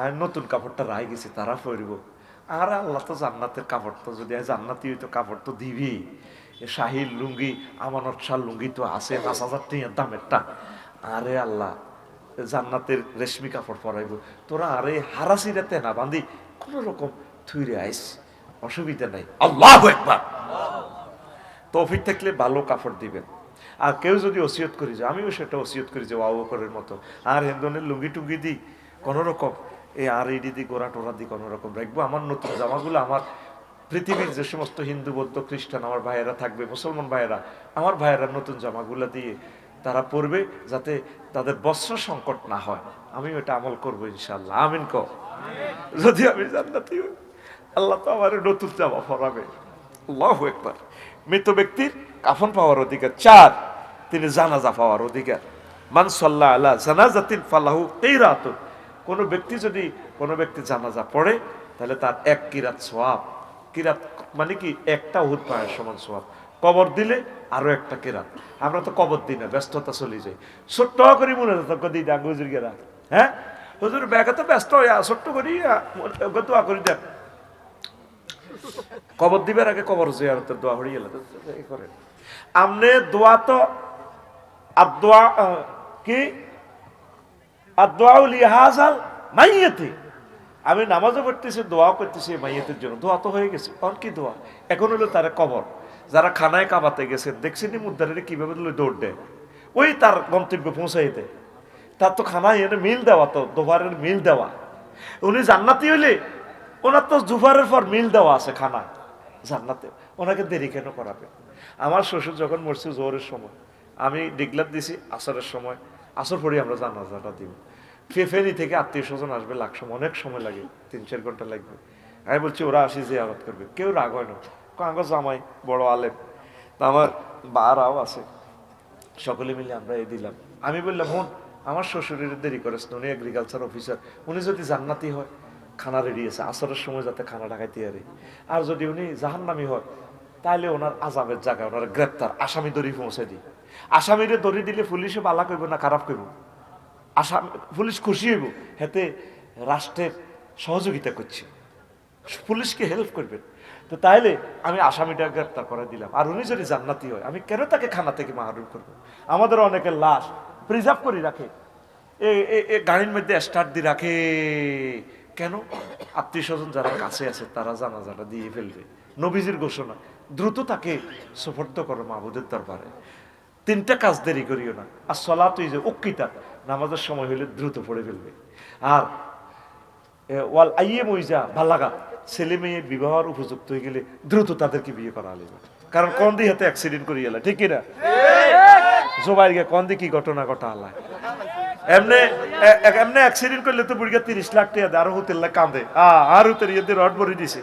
আর নতুন কাপড়টা রাই গেছে তারা পরব আর আল্লাহ তো জান্নাতের কাপড় তো যদি জান্নাতি হইতো কাপড় তো দিবি শাহির লুঙ্গি আমানত শাহ লুঙ্গি তো আছে 5,000 টাকার দামেরটা আরে আল্লাহ জান্নাতের রেশমি কাপড় পরাইব তোরা আরে হারাসিরাতে না বান্ধি কোন রকম থুইরে আইস অসুবিধা নাই আল্লাহু আকবার তৌফিক থাকলে ভালো কাপড় দিবেন আর কেউ যদি ওসিয়ত করি যে আমিও সেটা ওসিয়ত করি যে আবু বকরের মতো আর হিন্দনের লুঙ্গি টুঙ্গি দিই কোনো রকম এই আর ইডি দি গোড়া টোরা দি কোনো রকম রাখবো আমার নতুন জামাগুলো আমার পৃথিবীর যে সমস্ত হিন্দু বৌদ্ধ খ্রিস্টান আমার ভাইয়েরা থাকবে মুসলমান ভাইয়েরা আমার ভাইয়েরা নতুন জামাগুলো দিয়ে তারা পরবে যাতে তাদের বস্ত্র সংকট না হয় আমি ওটা আমল করবো ইনশাআল্লাহ আমিন ক যদি আমি জান্নাতি হই আল্লাহ তো আমার নতুন জামা পরাবে আল্লাহু আকবার মৃত ব্যক্তির কাফন পাওয়ার অধিকার 4 তিনি জানাজা পাওয়ার অধিকার মান সাল্লা আলা জানাজাতিন ফালাহু কিরাতুন কোন ব্যক্তি যদি কোন ব্যক্তি জানাজা পড়ে তাহলে তার 1 কিরাত সওয়াব কিরাত মানে কি একটা উহুদ পাহাড়ের সমান সওয়াব কবর দিলে আরো একটা কিরাত আমরা তো কবর দিই না ব্যস্ততা চলে যায় ছোট্ট করি মনে হতো দিই ডাক হুজুর গেরা হ্যাঁ হুজুর ব্যাগে তো ব্যস্ত হইয়া ছোট্ট করি দোয়া করি দেন কবর দিবার আগে কবর জিয়ারতের দোয়া হয়ে গেল করে আমনে দোয়া তো আর দোয়া কি আর দোয়া লিহাজাল মাইয়াতি আমি নামাজও পড়তেছি দোয়াও করতেছি মাইয়াতের জন্য দোয়া তো হয়ে গেছে আর কি দোয়া এখন হলো তার কবর যারা খানায় কাবাতে গেছেন দেখছেন মুদ্দারে কিভাবে দৌড় দেয় ওই তার গন্তব্যে পৌঁছাই দেয় তার তো খানায় এনে মিল দেওয়া তো দোবারের মিল দেওয়া উনি জান্নাতি হইলে ওনার তো জুফারের পর মিল দেওয়া আছে খানা জান্নাতে ওনাকে দেরি কেন করাবে আমার শ্বশুর যখন মরছে জোহরের সময় আমি ডিক্লার দিছি আসরের সময় আসর পরে আমরা জানাজাটা দিব ফেনি থেকে আত্মীয় স্বজন আসবে অনেক সময় লাগে 3-4 ঘন্টা লাগবে আমি বলছি ওরা আসি জিয়ারত করবে কেউ রাগ হয় না আঙ্গ জামাই বড় আলেম আমার বারাও আছে সকলে মিলে আমরা এই দিলাম আমি বললাম হন আমার শ্বশুরের দেরি করেছ উনি এগ্রিকালচার অফিসার উনি যদি জান্নাতি হয় খানা রেডি আছে আসরের সময় যাতে খানা ঢাকাইতে পারে আর যদি উনি জাহান্নামী হয় তাহলে ওনার আজাবের জায়গায় ওনার গ্রেপ্তার আসামি দড়ি পৌঁছে দিই আসামিরে দড়ি দিলে পুলিশে বালা করবো না খারাপ করবো আসাম পুলিশ খুশি হইব হেতে রাষ্ট্রের সহযোগিতা করছে পুলিশকে হেল্প করবেন তো তাইলে আমি আসামিটা গ্রেপ্তার করে দিলাম আর উনি যদি জান্নাতি হয় আমি কেন তাকে খানা থেকে মাহরুম করবো আমাদের অনেকের লাশ প্রিজার্ভ করে রাখে গাড়ির মধ্যে স্টার্ট দিয়ে রাখে কেন আত্মীয় স্বজন যারা কাছে আছে তারা জানাজাটা দিয়ে ফেলবে নবীজির ঘোষণা দ্রুত তাকে সুপর্দ করো মাহবুদের দরবারে 3টা কাজ দেরি করিও না আর সলাতুই যে উক্কিতা নামাজের সময় হইলে দ্রুত পড়ে ফেলবে আর ওয়াল আইয়ে মইজা ভাল্লাগা ছেলে মেয়ে বিবাহের উপযুক্ত হয়ে গেলে দ্রুত তাদেরকে বিয়ে করা লাগবে কারণ কোন দিয়ে হাতে অ্যাক্সিডেন্ট করিয়ে এলা ঠিক কিনা জোবাইর গে কোন দিয়ে কি ঘটনা ঘটা আল্লাহ এমনি এমনি অ্যাক্সিডেন্ট করলে তো বুড়িগা 30 লাখ টাকা দেয় আরো হুতের কাঁদে আর হুতের ইয়ে রড ভরে দিছে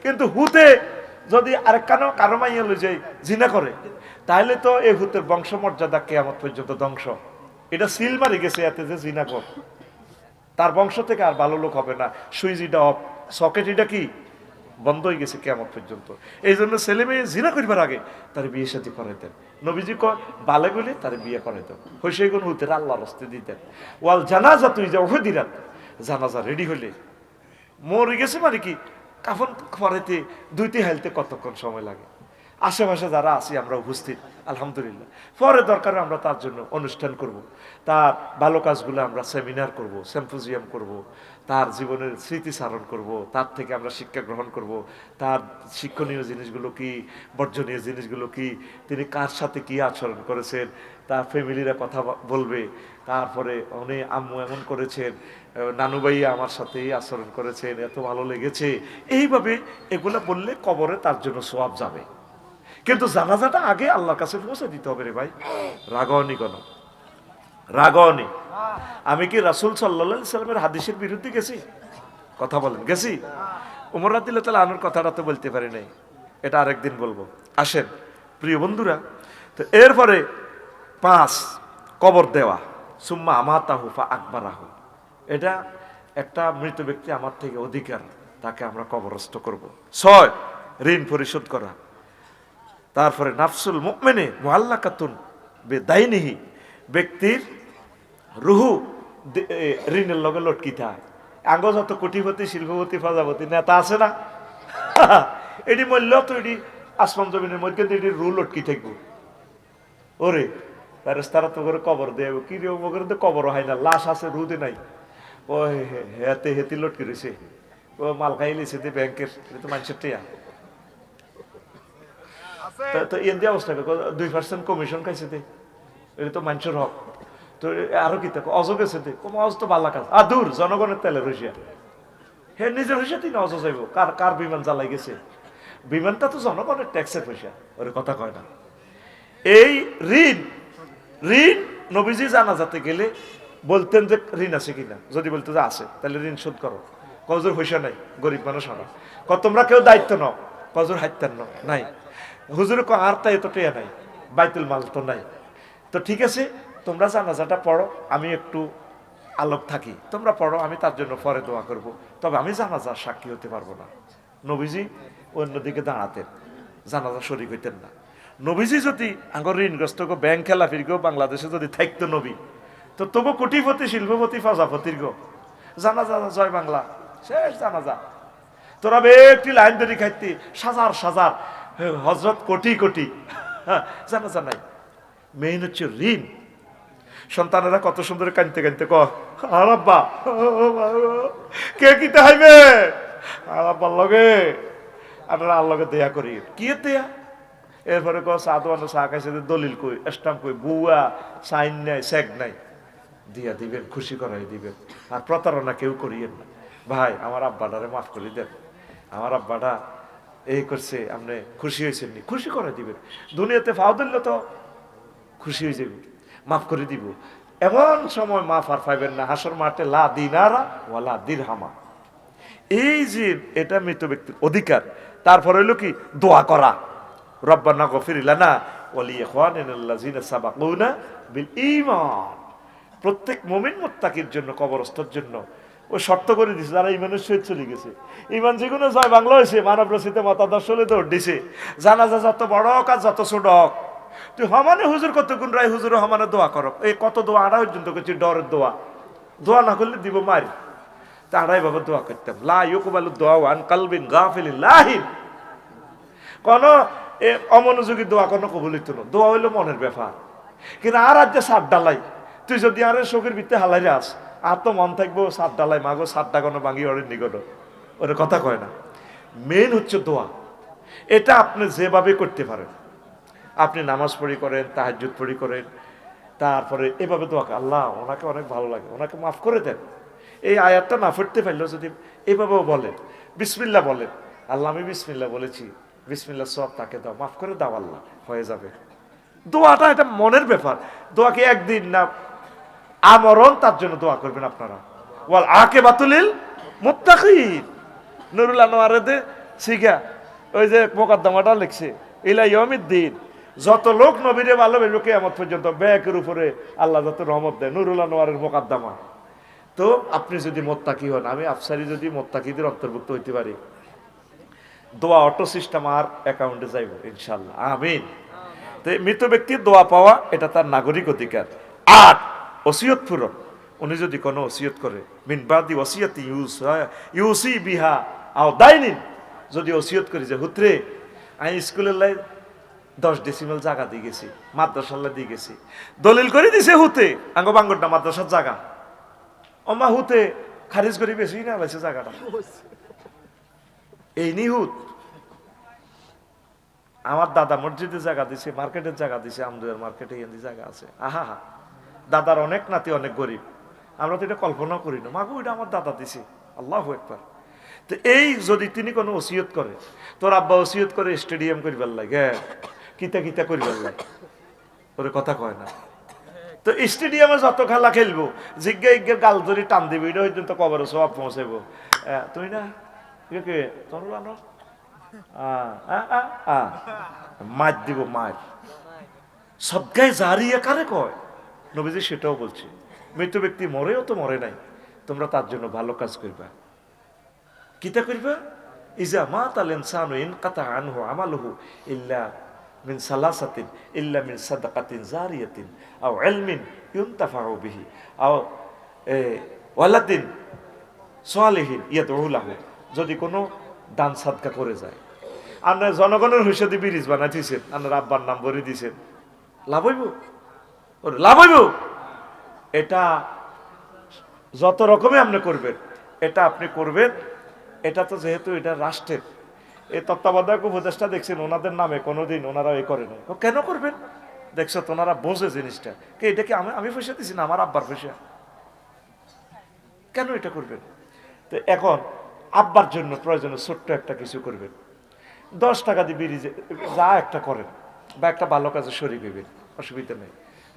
কিন্তু হুতে যদি আরেক কারো মাইয়া লই যায় জিনা করে তাহলে তো এই হুতের বংশমর্যাদা কিয়ামত পর্যন্ত ধ্বংস এটা সিল মারি গেছে এতে যে জিনা কর তার বংশ থেকে আর ভালো লোক হবে না সুইচ এটা অফ সকেট এটা কি বন্ধ হয়ে গেছে কিয়ামত পর্যন্ত। এই জন্য ছেলে মেয়ে জিনা করবার আগে তার বিয়ে সাথে করে দেন। নবীজি কয় বালে গলে তার বিয়ে করে দেন, হইসে গুণ হইতে আল্লাহর রাস্তে দিতেন। ওয়াল জানাজা তুই যা ওহদিরাত, জানাজা রেডি হইলে মরে গেছে মানে কি কাফন পরাইতে দুইটি হাইলতে কতক্ষণ সময় লাগে। আশেপাশে যারা আছি আমরা উপস্থিত আলহামদুলিল্লাহ। পরে দরকারে আমরা তার জন্য অনুষ্ঠান করব, তার ভালো কাজগুলো আমরা সেমিনার করব, সিম্পোজিয়াম করব, তার জীবনের স্মৃতিচারণ করব, তার থেকে আমরা শিক্ষা গ্রহণ করব, তার শিক্ষণীয় জিনিসগুলো কি, বর্জনীয় জিনিসগুলো কি, তিনি কার সাথে কি আচরণ করেছেন, তার ফ্যামিলিরা কথা বলবে। তারপরে উনি আম্মু এমন করেছেন, নানু ভাইয়া আমার সাথে এই আচরণ করেছেন, এত ভালো লেগেছে। এইভাবে এগুলো বললে কবরে তার জন্য সওয়াব যাবে। কিন্তু জানাজাটা আগে আল্লাহর কাছে পৌঁছে দিতে হবে রে ভাই। রাগনি কেন? রাগনি। আমি কি রাসূল সাল্লাল্লাহু আলাইহি সাল্লামের হাদিসের বিরুদ্ধে গেছি? কথা বলেন, গেছি? ওমর রাদিয়াল্লাহু তাআলা আনহুর কথাটা তো বলতে পারি নাই, এটা আরেকদিন বলবো। আসেন প্রিয় বন্ধুরা, তো এরপরে 5 কবর দেওয়া, সুম্মা আমাতাহু ফা আকবারাহু। এটা একটা মৃত ব্যক্তি আমার থেকে অধিকার, তাকে আমরা কবরস্থ করব। 6 ঋণ পরিশোধ করা। তারপরে নাফসুল মুমিনে মুআল্লাকাতুন বিদাইনিহি, ব্যক্তির রুহু ঋণের লগে লটকি থাকে। আঙ্গ যত কোটিপতি শিল্পপতি প্রজাপতি নেতা আছে না, এটি মূল্য তো এটি আসমান জমিনের মধ্যে এটি রু লটকি থাকবো। ওরে তারা তো করে কবর দেব কি রে, ওগুলো তো কবর হয় না, লাশ আছে রুদে নাই। ও হেতে হেতি লটকি রয়েছে, ও মাল খাই লিছে ব্যাংকের, তো মানুষের টিয়া। তো এমনি অবস্থা 2% কমিশন খাইছে দে, এটা তো মানুষের হক। তো আরো কি থাকে অজ গেছে দে, কম অজ তো ভালো কাজ দূর জনগণের তেলে রসিয়া হে নিজের রসিয়া তিনি অজ যাইব। কার কার বিমান জ্বালাই গেছে? বিমানটা তো জনগণের ট্যাক্সের পয়সা, ওরে কথা কয় না। এই ঋণ ঋণ নবীজি জানাজাতে গেলে বলতেন যে ঋণ আছে কিনা, যদি বলতে যে আছে তাহলে ঋণ শোধ করো। কজোর পয়সা নাই, গরিব মানুষ হনা, তোমরা কেউ দায়িত্ব নাও, কজোর হাইতেন নাই। হুজুরে কো আর তাই তো টেয়া নাই, বাইতুল মাল তো নাই। তো ঠিক আছে, তোমরা জানাজাটা পড়ো, আমি একটু আলোক থাকি, তোমরা পড়ো, আমি তার জন্য পরে দোয়া করব, তবে আমি জানাজার সাক্ষী হতে পারবো না। নবীজি অন্যদিকে দাঁড়াতেন, জানাজা শরীক হইতেন না। নবীজি যদি আগর ঋণগ্রস্ত ব্যাংক খেলা ফিরগো বাংলাদেশে যদি থাকতো নবী, তো তবু কোটিপতি শিল্পপতি প্রজাপতির গো জানাজা জয় বাংলা শেষ জানাজা। তোরা একটি লাইন ধরে খাইতে সাজার সাজার হজরত কোটি কোটি, জানাজা নাই। মেইন হচ্ছে ঋণ। সন্তানেরা কত সুন্দর কানতে কানতে ক আর আব্বা কে কিতে হইবে, আর আব্বার লগে আপনারা আল্লাহকে দেয়া করি, কি দেয়া? এরপরে ক সাদওয়ানো চা খাইছে, দলিল কই, স্টাম্প কই, বুয়া সাইন নাই, চেক নাই, দিয়া দিবেন, খুশি করাই দিবেন। আর প্রতারণা কেউ করিয়েন না। ভাই আমার আব্বাটারে মাফ করে দেন, আমার আব্বাটা এই করছে, আপনি খুশি হয়েছেন নি, খুশি করে দিবেন। দুনিয়াতে ফাও দিলে তো খুশি হয়ে যাবে, মাফ করে দিব। এমন সময় মাফ আর পাইবেন না, হাসর মাঠে লা দিনারা ওয়ালা দিরহামা। এই যে এটা মৃত ব্যক্তির অধিকার। তারপর হইল কি দোয়া করা, রব্বানা গফির লানা ওয়া লিইখওয়ানিনাল্লাযিনা সাবাকুনা বিল ঈমান। প্রত্যেক মুমিন মুত্তাকির জন্য, কবরস্থর জন্য ও শর্ত করে দিছে, যারা ইমানের সহিত চলে গেছে, ইমান যেগুলো জয় বাংলা হয়েছে, মানব রচিতে মতাদর্শ হলে দৌড় দিছে, জানাজা যত বড় হোক আর যত ছোট হোক, তুই হমানে হুজুর কত গুণ রায়, হুজুর হমানে দোয়া করো। এই কত দোয়া আড়া পর্যন্ত করছি, ডরের দোয়া, দোয়া না করলে দিব মারি। তা আড়াই ভাবে দোয়া করতাম, লা ইউকবালু দোয়া আন কালবিন গাফিলিন লাহিন। কোন অমনোযোগী দোয়া কোনো কবুল হইতো না, দোয়া হইলো মনের ব্যাপার। কিন্তু আর আজ যে সাত ডালাই, তুই যদি আর শোকের ভিত্তে হালাই আস, আর তো মন থাকবো সাত ডালাই মাগো, সাত ডাকানো ভাঙি ওরে নিগত, ওরে কথা কয় না। মেন হচ্ছে দোয়া। এটা আপনি যেভাবে করতে পারেন, আপনি নামাজ পড়ি করেন, তাহাজ্জুদ পড়ি করেন, তারপরে এভাবে দোয়া, আল্লাহ ওনাকে অনেক ভালো লাগে, ওনাকে মাফ করে দেন। এই আয়াতটা না পড়তে পারলেও যদি এভাবেও বলেন, বিসমিল্লাহ বলেন, আল্লাহ আমি বিসমিল্লাহ বলেছি, বিসমিল্লাহ সব তাকে দাও, মাফ করে দাও, আল্লাহ হয়ে যাবে। দোয়াটা এটা মনের ব্যাপার। দোয়াকে একদিন না আমরণ তার জন্য দোয়া করবেন আপনারা। ওয়াল আকিবাতুল মুত্তাকিন, নুরুল আনোয়ারেতে শিখা ওই যে মোকদ্দমাটা লিখছে, ইলা ইয়াউমিদ্দিন, যত লোক নবীরে ভালোবাসবে কিয়ামত পর্যন্ত ব্যাকের উপরে আল্লাহ যত রহমত দেয়, নুরুল আনোয়ারের মোকদ্দমা। তো আপনি যদি মোত্তাকি হন, আমি আফসারি যদি মোত্তাকিদের অন্তর্ভুক্ত হইতে পারি, দোয়া অটো সিস্টেম আর অ্যাকাউন্টে যাইব ইনশাল্লাহ, আমিন। তো মৃত ব্যক্তির দোয়া পাওয়া এটা তার নাগরিক অধিকার। ৮, ওসিয়ত পূরণ। উনি যদি কোনো ওসিয়ত করে, মিন বাদি ওসিয়তি ইউসি বিহা আও দাইনিন, যদি ওসিয়ত করি যে হুতরে আমি স্কুলের লাই 10 ডেসিমেল জায়গা দিয়ে গেছি, মাদ্রাসাল্লা দিয়ে গেছি, দলিল করে দিছে হুতে আঙ্গ বাঙ্গরটা মাদ্রাসার জায়গা, অমা হুতে খারিজ করি বেশি না লাগছে জায়গাটা, এই নিহুত। আমার দাদা মসজিদে জায়গা দিছে, মার্কেটের জায়গা দিছে, আমদুয়ার মার্কেটে জায়গা আছে। আহা হা, দাদার অনেক নাতি অনেক গরিব, আমরা তো এটা কল্পনা করি না, মাগো এটা আমার দাদা দিছে, আল্লাহু আকবার। তো এই যদি তিনি কোনো ওসিয়ত করে, তোর আব্বা ওসিয়ত করে স্টেডিয়াম করিবার লাগে, কিতা কিতা করিবার লাগে, ওরে কথা কয় না। তো স্টেডিয়ামে যত খেলা খেলবো, জিজ্ঞা ইজ্ঞের গাল ধরি টান দিবি, এটা হয়তো তো কবর সব পৌঁছাবো। তুই না কে তোর আনো মার দিব, মার। সদগায় জারিয়া কারে কয়? নবীজি সেটাও বলছে, মৃত ব্যক্তি মরেও তো মরে নাই, তোমরা তার জন্য ভালো কাজ করবা। কিতা করবা? ইজা মাতাল ইনসানু ইনকাতা আনহু আমালুহু ইল্লা মিন সালাসাতিন ইল্লা মিন সাদাকাতিন জারিয়াতিন আও ইলমিন ইউনতাফাউ বিহি আও ওয়ালাদিন সালিহিন ইয়াদউ লাহু। যদি কোনো দান সাদকা করে যায়, আপনার জনগণের হুইসে ব্রিজ বানাই দিয়েছেন, আপনার আব্বার নাম ভরে দিয়েছেন, লাভ হইব? ওর লাভ হইব? এটা যত রকমে আপনি করবেন, এটা আপনি করবেন। এটা তো যেহেতু এটা রাষ্ট্রের, এই তত্ত্বাবধায়ক উপদেষ্টা দেখছেন, ওনাদের নামে কোনোদিন ওনারা এই করে নাই। কেন করবেন? দেখছো তো, ওনারা বোঝে জিনিসটা, কে এটা কি আমি পয়সা দিছি না আমার আব্বার পয়সা, কেন এটা করবেন? তো এখন আব্বার জন্য প্রয়োজনে ছোট্ট একটা কিছু করবেন, 10 টাকা দিয়ে বিড়ি যা একটা করেন, বা একটা ভালো কাজে শরীর হইবেন, অসুবিধা নেই।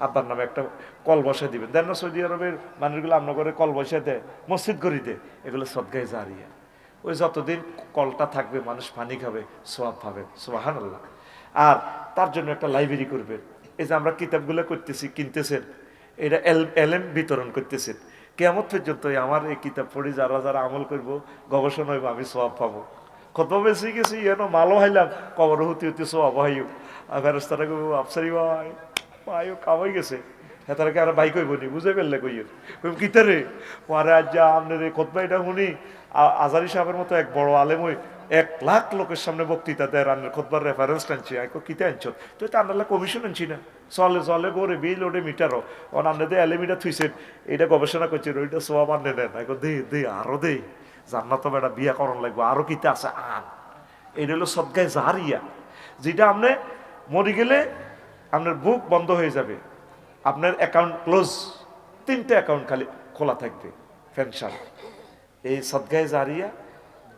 আব্বার নামে একটা কল বসে দিবেন, দেন না সৌদি আরবের মানুষগুলো আপনার করে কল বসে দেয়, মসজিদ গড়ি দেয়, এগুলো সদগায়ে জারিয়া। ওই যতদিন কলটা থাকবে মানুষ পানি খাবে, সোয়াব পাবেন, সুবহানাল্লাহ। আর তার জন্য একটা লাইব্রেরি করবেন। এই যে আমরা কিতাবগুলো করতেছি, কিনতেছেন, এটা এলেম বিতরণ করতেছেন, কিয়ামত পর্যন্ত আমার এই কিতাব পড়ি যারা যারা আমল করব, গবেষণা হইব, আমি সোয়াব পাবো। কত বেশি গেছি যেন মালো হাইলাম, কবর হতে হতে সোয়াব হাইও। আর ফেরেস্তারা কইব আফসারি ভাই ভাইও কামাই গেছে, হেতারাকে আর বাইক হইব নি, বুঝে ফেললে কইয়ের কিতারে মারে আজ যা আপনার এই খতবা এটা শুনি। আজারি সাহেবের মতো এক বড় আলেম ওই 1 লাখ লোকের সামনে বক্তৃতা দেয়, রান্নার খতবার রেফারেন্স টানছি, কিতা আনছ তুই? তো আন্নাল্লা কমিশন আনছি না, চলে চলে গোরে বিল ওডে মিটারও অন আন্নে দে এলিমিটার থুইছেন, এটা গবেষণা করছেন, ওইটা সোয়াব আন্নে দেন, দে দে আরো দে, জান্নাত বেটা বিয়া করণ লাগবো, আরো কিতা আছে আন। এটা হলো সদগায়ে জারিয়া, যেটা আপনি মরে গেলে আপনার বুক বন্ধ হয়ে যাবে, আপনার অ্যাকাউন্ট ক্লোজ, 3টে অ্যাকাউন্ট খালি খোলা থাকবে, পেনশন। এই সদগায়ে জারিয়া।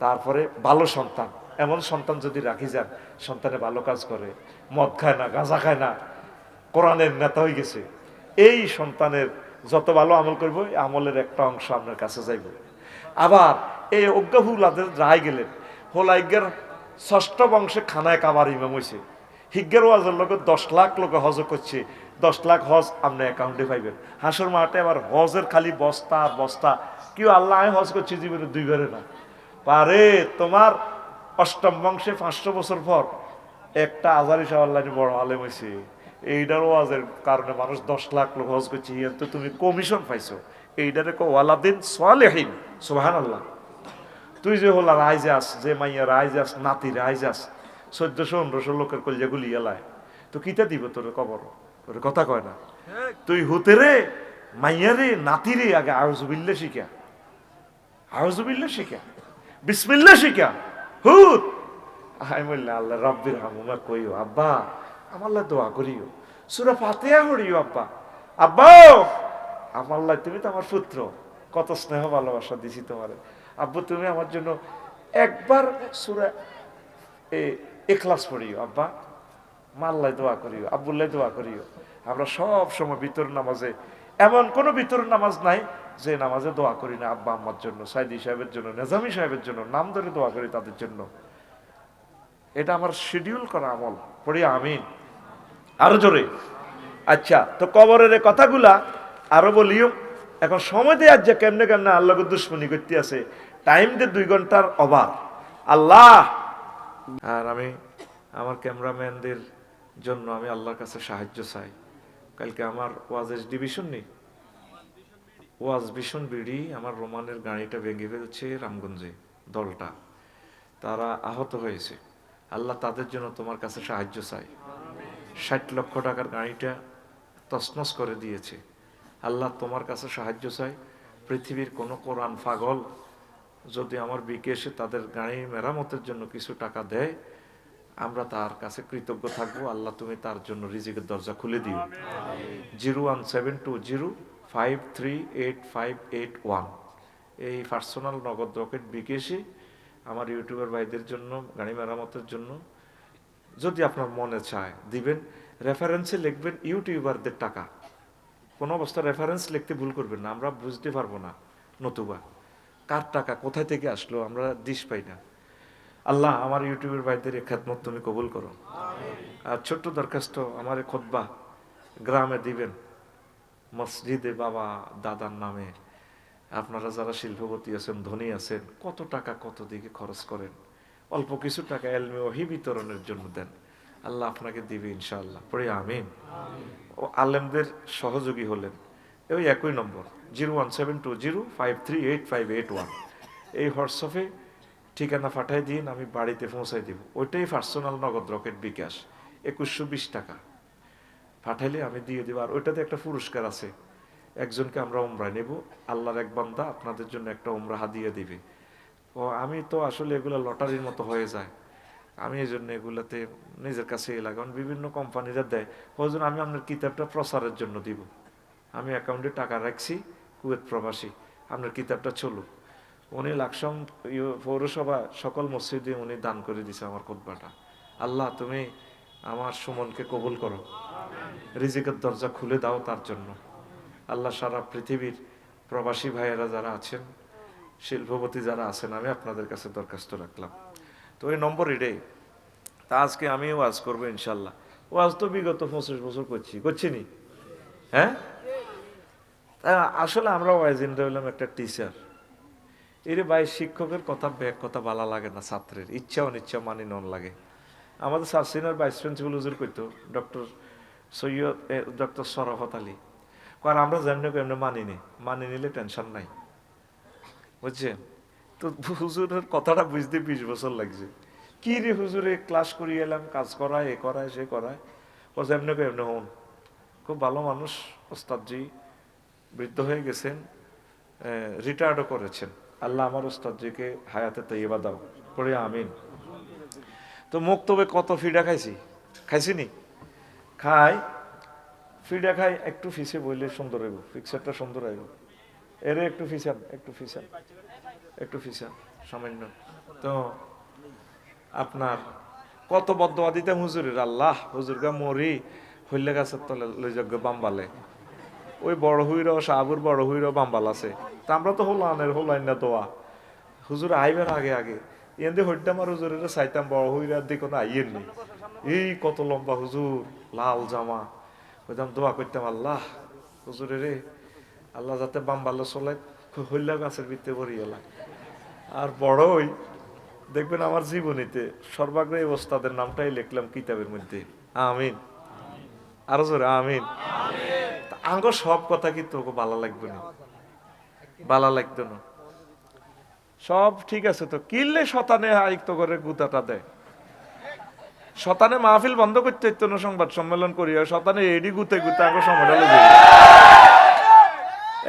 তারপরে ভালো সন্তান, এমন সন্তান যদি রাখি যান, সন্তানে ভালো কাজ করে, মদ খায় না, গাঁজা খায় না, কোরআনের নেতা হয়ে গেছে, এই সন্তানের যত ভালো আমল করবো, এই আমলের একটা অংশ আপনার কাছে যাইব। আবার এই অজ্ঞাহুলাদের রায় গেলেন, হোলাইগের 6ষ্ঠ বংশে খানায় কাবার ইমাম হয়েছে, হিজ্ঞের ওয়াজের লোক 10 লাখ লোকে হজ করছে, 10 লাখ হজ আপনি অ্যাকাউন্টে পাইবেন। হাসর মাঠে আবার হজের খালি বস্তা আর বস্তা, কেউ আল্লাহ হজ করছে জীবনে 2বারে না পারে। তোমার 8ম বংশে 500 বছর পর একটা আজারি সাহেব আল্লাহ বড় আলেম হয়েছে, এইটার ওয়াজের কারণে মানুষ 10 লাখ লোক হজ করছে, তো তুমি কমিশন পাইছো, এইটারে ওয়ালাদিন সালেহিন, সুবহানাল্লাহ। তুই যে হলা রাইজাস, যে মাইয়া রাইজাস, নাতি রাইজাস, 1400-1500 লোকের কলজা গুলি এলায়, তো কিতা দিব তোর কবর? তোর কথা কয় না। তুই হুতে রে, মাইয়া রে, নাতি রে, আগে আউযুবিল্লাহ শিখা, আউযুবিল্লাহ শিখা, বিসমিল্লাহ শিখা, হুত আই বললে আল্লাহ রাব্বির হামুমা কইও, আব্বা আমার লাই দোয়া করিও, সূরা ফাতিহা পড়িও, আব্বা আব্বা আমার লাই, তুমি তো আমার পুত্র, কত স্নেহ ভালোবাসা দিছি তোমারে, আব্বু তুমি আমার জন্য একবার সূরা ইখলাস পড়িও, আব্বা মাল্লাই দোয়া করিও, আব্বুল্লাই দোয়া করিও। আমরা সব সময় ভিতর নামাজে, এমন কোনো ভিতর নামাজ নাই যে নামাজে দোয়া করি না আব্বা আম্মার জন্য, সাইদি সাহেবের জন্য, নেজামি সাহেবের জন্য, নাম ধরে দোয়া করি তাদের জন্য। এটা আমার শিডিউল করা আমল, পড়ি আমিন আরো জোরে। আচ্ছা, তো কবরের কথাগুলা আরো বলিও। এখন সময় দিয়ে আজ যে কেমনে কেমনে আল্লাহকে দুশ্মনী করতে আছে, টাইম দিয়ে 2 ঘন্টার অভাব। আল্লাহ আর আমি আমার ক্যামেরাম্যানদের জন্য আমি আল্লাহর কাছে সাহায্য চাই। কালকে আমার ওয়াজের ডিভিশন নেই, ওয়াজ ভীষণ বিড়ি আমার রোমানের গাড়িটা ভেঙে ফেলছে রামগঞ্জে, দলটা তারা আহত হয়েছে। আল্লাহ তাদের জন্য তোমার কাছে সাহায্য চাই। 60 লক্ষ টাকার গাড়িটা তছনছ করে দিয়েছে। আল্লাহ তোমার কাছে সাহায্য চাই। পৃথিবীর কোনো কোরআন পাগল যদি আমার বিকেশে তাদের গাড়ি মেরামতের জন্য কিছু টাকা দেয়, আমরা তার কাছে কৃতজ্ঞ থাকবো। আল্লাহ তুমি তার জন্য রিজিকের দরজা খুলে দিও। 01720538581 এই পার্সোনাল নগদ রকেট বিকেশে আমার ইউটিউবার ভাইদের জন্য গাড়ি মেরামতের জন্য যদি আপনার মনে চায় দিবেন। রেফারেন্সে লিখবেন ইউটিউবারদের টাকা। কোনো অবস্থা রেফারেন্স লিখতে ভুল করবেন না, আমরা বুঝতে পারবো না নতুবা কার টাকা কোথায় থেকে আসলো, আমরা দিশ পাই না। আল্লাহ আমার ইউটিউবের ভাইদের খেদমত তুমি কবুল করো। আর ছোট্ট দরখাস্ত, আমার খুতবা গ্রামে দিবেন, মসজিদে বাবা দাদার নামে। আপনারা যারা শিল্পপতি আছেন, ধনী আছেন, কত টাকা কত দিকে খরচ করেন, অল্প কিছু টাকা এলমে ওহী বিতরণের জন্য দেন, আল্লাহ আপনাকে দিবে ইনশাআল্লাহ। পড়ে আমিন। ও আলেমদের সহযোগী হলেন ওই একই নম্বর 01720538581 এই হোয়াটসঅ্যাপে ঠিকানা পাঠাই দিন, আমি বাড়িতে পৌঁছাই দিব। ওইটাই পার্সোনাল নগদ রকেট বিকাশ 2120 টাকা পাঠাইলে আমি দিয়ে দেবো। আর ওইটাতে একটা পুরস্কার আছে, একজনকে আমরা উমরা নেব, আল্লাহর এক বান্দা আপনাদের জন্য একটা উমরা হাদিয়া দিবে। ও আমি তো আসলে এগুলো লটারির মতো হয়ে যায়, আমি এই জন্য এগুলাতে নিজের কাছে লাগান। বিভিন্ন কোম্পানিরা দেয়, ওই জন্য আমি আপনার কিতাবটা প্রচারের জন্য দিব। আমি অ্যাকাউন্টে টাকা রাখছি, কুয়েত প্রবাসী, আপনার কিতাবটা চলুক। উনি লাকসাম পৌরসভা সকল মসজিদে উনি দান করে দিছে আমার খুতবাটা। আল্লাহ তুমি আমার সুমনকে কবুল করো, রিজিকের দরজা খুলে দাও তার জন্য। আল্লাহ সারা পৃথিবীর প্রবাসী ভাইয়েরা যারা আছেন, শিল্পপতি যারা আছেন, আমি আপনাদের কাছে দরখাস্ত রাখলাম। তো ওই নম্বর এটাই। তা আজকে আমি ওয়াজ করবো ইনশাল্লাহ। ওয়াজ তো বিগত 25 বছর করছি নি, হ্যাঁ। তা আসলে আমরা ওয়াইজিনরা হইলাম একটা টিচার। এর ভাই শিক্ষকের কথা ব্যাগ কথা ভালো লাগে না, ছাত্রের ইচ্ছা অনিচ্ছা মানি নন লাগে। আমাদের স্যার সিনিয়র ভাইস প্রিন্সিপাল হুজুর কইতো ডক্টর শরাফত আলী, কারণ আমরা যেমনি এমনি মানি নিলে টেনশন নাই, বুঝছেন। তো হুজুরের কথাটা বুঝতে 20 বছর লাগছে। কি রে হুজুরে ক্লাস করিয়ে এলাম, কাজ করায়, এ করায় সে করায়, ও যেমনি এমনি হন। খুব ভালো মানুষ ওস্তাদজি, বৃদ্ধ হয়ে গেছেন, রিটায়ার্ডও করেছেন। আল্লাহ আমার ওস্তাদজিকে হায়াতে তৈবা দাও, পড়ে আমিন। তো মুক্তবে কত ফিডা খাইছি নি খাই, ফিডা খাই একটু ফিসে বইলে সুন্দর হইব, পিকচারটা সুন্দর হইব। এরে একটু ফিসান সামান্য। তো আপনার কত বদোয়া দিতাম হুজুরের, আল্লাহ হুজুর গা মরি হইলে গাছের তলে লইযজ্ঞ বাম্বালে, ওই বড় হুইরাও সাহাবুর বড় হুইরাও বাম্বাল আছে। তা আমরা তো হোলাইন না দোয়া হুজুর আইবেন আগে আগে এনে হইতাম। আর হুজুরের চাইতাম বড় হুইরার দিকে কোনো আইয়ের নেই, এই কত লম্বা হুজুর, লাল জামা, হইতাম দোয়া করতাম, আল্লাহ হুজুরে রে আল্লাহ যাতে বাম্বালে চলাই হইলা গাছের ভিতরে ভরিয়ে এলাম। আর বড় হই দেখবেন আমার জীবনীতে সর্বাগ্রে ওস্তাদের নামটাই লিখলাম কিতাবের মধ্যে, আমিন। আরো জোরে আমিন। আঙ্গ সব কথা কি তোকে ভালো লাগবে না, ভালো লাগতো না, সব ঠিক আছে তো কিনলে শতানে আয়ুক্ত করে গুতাটা দেয়। শতানে মাহফিল বন্ধ করতে হইতো না, সংবাদ সম্মেলন করিয়া শতানে এডি গুতে গুতে আগে সময়টা লেগে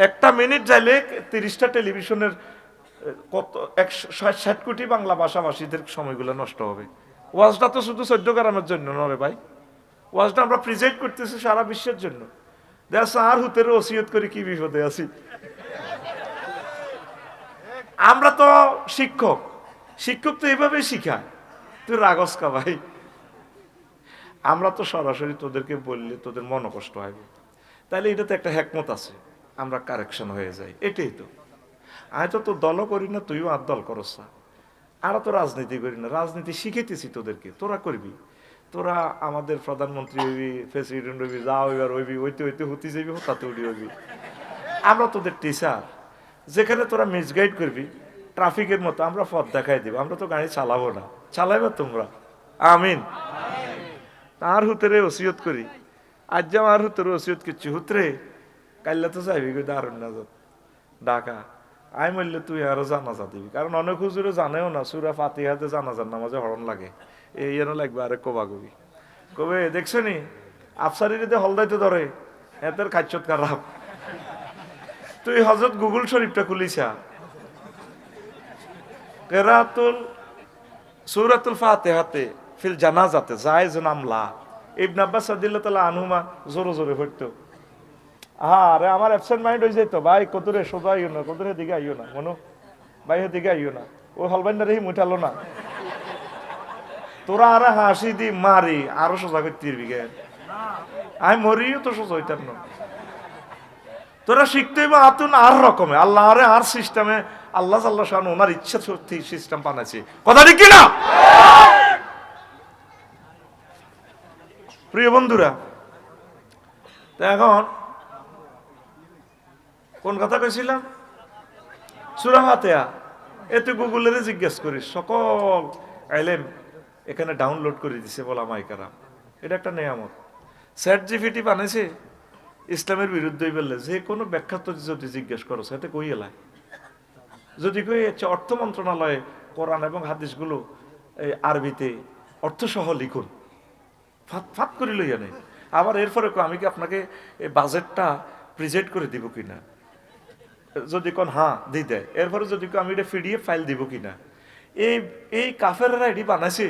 একটা মিনিট যাইলে 30টা টেলিভিশনের কত 160 কোটি বাংলা ভাষাভাষীদের সময়গুলো নষ্ট হবে। ওয়াজটা তো শুধু 14 গ্রামের জন্য নয় ভাই, ওয়াজটা আমরা প্রেজেন্ট করতেছি সারা বিশ্বের জন্য। দেখো আর হুতের ওসিয়ত করে কি বিপদে আছি। আমরা তো শিক্ষক তো এভাবেই শিখায়, তুই রাগস কা ভাই। আমরা তো সরাসরি তোদেরকে বললে তোদের মন কষ্ট হয়, তাহলে এটা তো একটা হেকমত আছে, আমরা কারেকশন হয়ে যাই। এটাই তো আমি তো তোর দলও করি না, তুইও আর দল করস না। আমরা তো রাজনীতি করি না, রাজনীতি শিখাইতেছি তোদেরকে, তোরা করবি। তোরা আমাদের প্রধানমন্ত্রী হইবি, প্রেসিডেন্ট হইবি, যা হইবার হইবি, ওইতে হতে যাইবি, হতাতে উড়ি হইবি। আমরা তোদের টিচার, যেখানে তোরা মিসগাইড করবি ট্রাফিকের মতো আমরা পথ দেখাই দিব, আমরা তো গাড়ি চালাবো না। চালাইবা তোমরা, আমিন। তার হুতরে ওসিয়ত করি, আজ যে আমার হুতরে ওসিয়ত করছি, হুতরে কাইলে তো যাইবি গো দারুন নাজত ঢাকা, আই মরলে তুই আরো জানাজা দিবি, কারণ অনেক হুজুরে জানেও না সুরা ফাতিহাতে জানাজার নামাজে হরণ লাগে, এই এনে লাগবে আরে কবাগবি কবে দেখছো নি আফসারিতে হলদাইতে ধরে এদের খাচ্ছত খারাপ। তুই হজরত গুগল শরীফটা খুলিছা, কেরাতুল সূরাতুল ফাতিহাতে ফিল জানাজাতে জায়েজ নামলা, ইবনে আব্বাস রাদিয়াল্লাহু তাআলা আনহুমা জোরে জোরে পড়তো। আরে আমার অ্যাবসেন্ট মাইন্ড হয়ে যেত, ভাই কতরে সোজা আইও না, কতরে দিকে আইও না, মনো ভাই দিকে আইও না, ও হলবাইন্ডা রেহি মুঠালো না, তোরা আরে হাসি দি মারি আরো সোজা করতে দিবি গে, আমি মরিও তো সোজা হইতাম না। তোরা শিখতে হইবা আতুন আর রকমে, আল্লাহ আরে আর সিস্টেমে, আল্লাহ আল্লাহ শান ওনার ইচ্ছা শক্তি সিস্টেম বানাইছে, কথা ঠিক কিনা? প্রিয় বন্ধুরা, তো এখন কোন কথা কইছিলাম? সূরা ফাতিহা এতে গুগলের জিজ্ঞেস করিস, সকল আইলেম এখানে ডাউনলোড করে দিছে ওলামায়ে কেরাম, এটা একটা নেয়ামত। চ্যাট জিপিটি বানাইছে ইসলামের বিরুদ্ধে বললে যে কোনো ব্যাখ্যা তো যদি জিজ্ঞেস করো সেটা কই এলায়, যদি কই অর্থ মন্ত্রণালয়ে কোরআন এবং হাদিসগুলো এই আরবিতে অর্থসহ লিখুন, ফাত ফাত করে লইয়া নেই। আবার এরপরে আমি কি আপনাকে এই বাজেটটা প্রেজেন্ট করে দিব কিনা, যদি কোন হ্যাঁ দিয়ে দেয়, এরপরে যদি আমি এটা পিডিএফ ফাইল দিব কিনা। এই এই কাফেররা এটি বানাইছে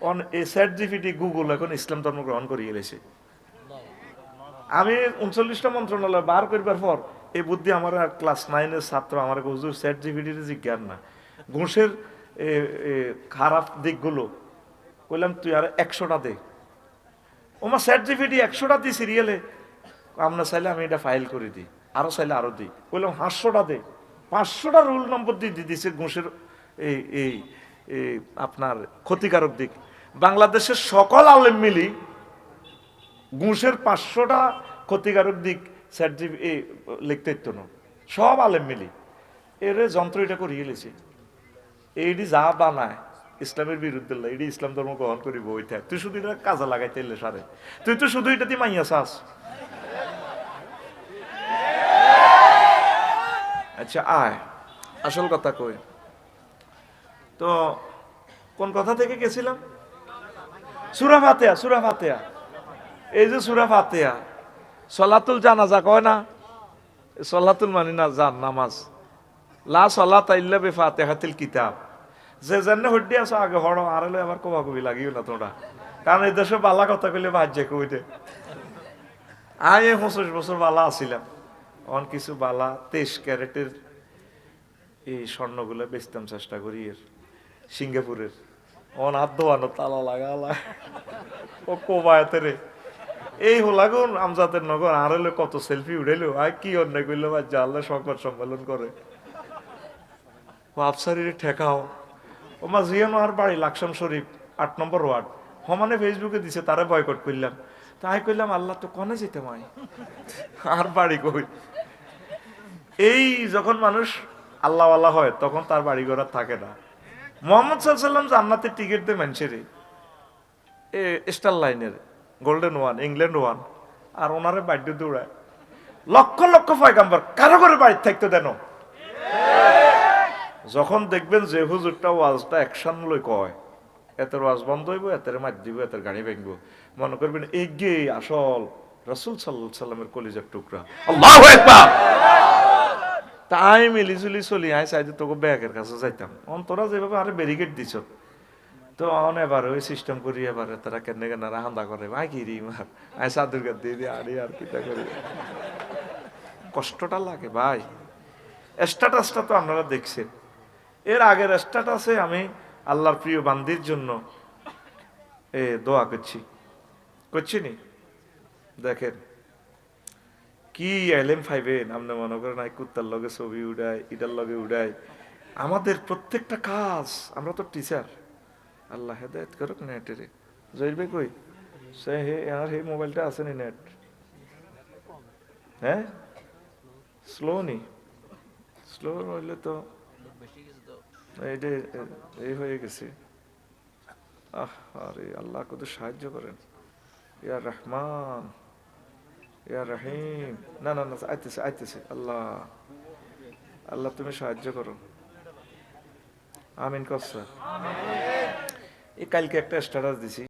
অন এই চ্যাট জিপিটি গুগল এখন ইসলাম ধর্ম গ্রহণ করিয়ে এলেছে। আমি 39টা মন্ত্রণালয় বার করবার পর এই বুদ্ধি আমার ক্লাস 9-এর ছাত্র আমার হুজুর চ্যাট জিপিটির জিজ্ঞান না, ঘুষের খারাপ দিকগুলো কইলাম তুই আর 100টা দে, ওমা চ্যাট জিপিটি 100টা দিই সিরিয়ালে, আমরা চাইলে আমি এটা ফাইল করে দিই, আরো চাইলে আরো দিই, বললাম 500টা দে, 500টা রুল নম্বর দিয়ে দিছে ঘুষের এই এই আপনার ক্ষতিকারক দিক। বাংলাদেশের সকল আলেম মিলি ঘুষের 500টা ক্ষতিকারক দিক চ্যাট জিপিটি লিখতে ইত্য না, সব আলেম মিলি এর যন্ত্র এটা করিয়ে লেছে। এইটি যা বানায় ইসলামের বিরুদ্ধে, এটি ইসলাম ধর্ম গ্রহণ করিব ওইটা, তুই শুধু এটা কাজে লাগাইতে এলে সারে, তুই তো শুধু এটা দিয়ে মাইয়া চাস। আচ্ছা আয় আসল কথা কই, তো কোন কথা থেকে গেছিলাম? সূরা ফাতিহা, সূরা ফাতিহা, এই যে সূরা ফাতিহা সলাতুল জানাজা কয় না, সলাতুল মানে না জান নামাজ, লা সলাতা ইল্লা বিফাতিহাতিল কিতাব, যে জান্নে হড্ডি আছে আগে হড়ো আর হলে আবার কবাকবি লাগিও না তোমরা, কারণ এই দেশে বালা কথা কইলে বাজ্যে কইতে। আয় 25 বছর বালা আছিলাম, অন কিছু বালা 23 ক্যারেটের এই স্বর্ণগুলো বেচতাম চেষ্টা করি, এর সিঙ্গাপুরের অন হাত ধোয়ানো তালা লাগালা ও কোবায়াতে রে, এই হোলাগুন আমজাদের নগর আর হলে কত সেলফি উঠাইলো, আয় কি অন্যায় করলো বা জানলে সংবাদ সম্মেলন করে আফসারিরে ঠেকাও। ও মা জিয়ানো আর বাড়ি লাকসাম শরীফ 8 নম্বর ওয়ার্ড, সমানে ফেসবুকে দিছে তারে বয়কট করলাম, তাই কইলাম আল্লাহ তো কনে যেতে মাই আর বাড়ি কই। এই যখন মানুষ আল্লাহ আল্লাহ হয় তখন তার বাড়ি ঘর থাকে না। মোহাম্মদ সাল্লাল্লাহু আলাইহি ওয়াসাল্লাম জান্নাতের টিকিট দিয়ে মানুষের স্টার লাইনের গোল্ডেন ওয়ান, ইংল্যান্ড ওয়ান, আর ওনারে বাড়ি দৌড়ায় লক্ষ লক্ষ পয়গাম্বর কারো করে বাড়ি থাকতে দেন। যখন দেখবেন যে হুজুরটা ওয়াজটা অ্যাকশন লই কয়, এতের ওয়াজ বন্ধ হইব, এতের মার দিব, এতের গাড়ি ভাঙবো, মনে করবেন এগিয়ে আসল রাসূল সাল্লাল্লাহু আলাইহি সাল্লামের কলিজার টুকরা। আল্লাহু আকবার। তাই মিলিজুলি চলি আয় চাইতে তোকে ব্যাগের কাছে যাইতাম, অন্তরা যেভাবে আরে ব্যারিকেড দিছ তো অন এবার ওই সিস্টেম করি, এবারে তারা কেন কেন হান্দা করে ভাই কি রি মার আয় চাদুর গাদ দিয়ে আরে আর কিটা করি, কষ্টটা লাগে ভাই। স্ট্যাটাসটা তো আপনারা দেখছেন, এর আগের স্ট্যাটাসে আমি আল্লাহর প্রিয় বান্দির জন্য দোয়া করছি নি, দেখেন কি এলএম ফাইভেন আপনি মনে করেন কুত্তার লগে ছবি উড়ায়, ইটার লগে উড়ায়, আমাদের প্রত্যেকটা কাজ, আমরা তো টিচার, আল্লাহ হেদায়েত করুক নেটেরে। জহির ভাই কই সে হে আর হে মোবাইলটা আছে নি নেট, হ্যাঁ স্লো নি, স্লো হইলে তো এইটা এই হয়ে গেছে, আরে আল্লাহ কত সাহায্য করেন, ইয়া রহমান, ইয়া রহিম। না না না, আইতেছে আইতেছে। আল্লাহ, আল্লাহ তুমি সাহায্য করো। আমিন করছে। এই কালকে একটা স্ট্যাটাস দিছি।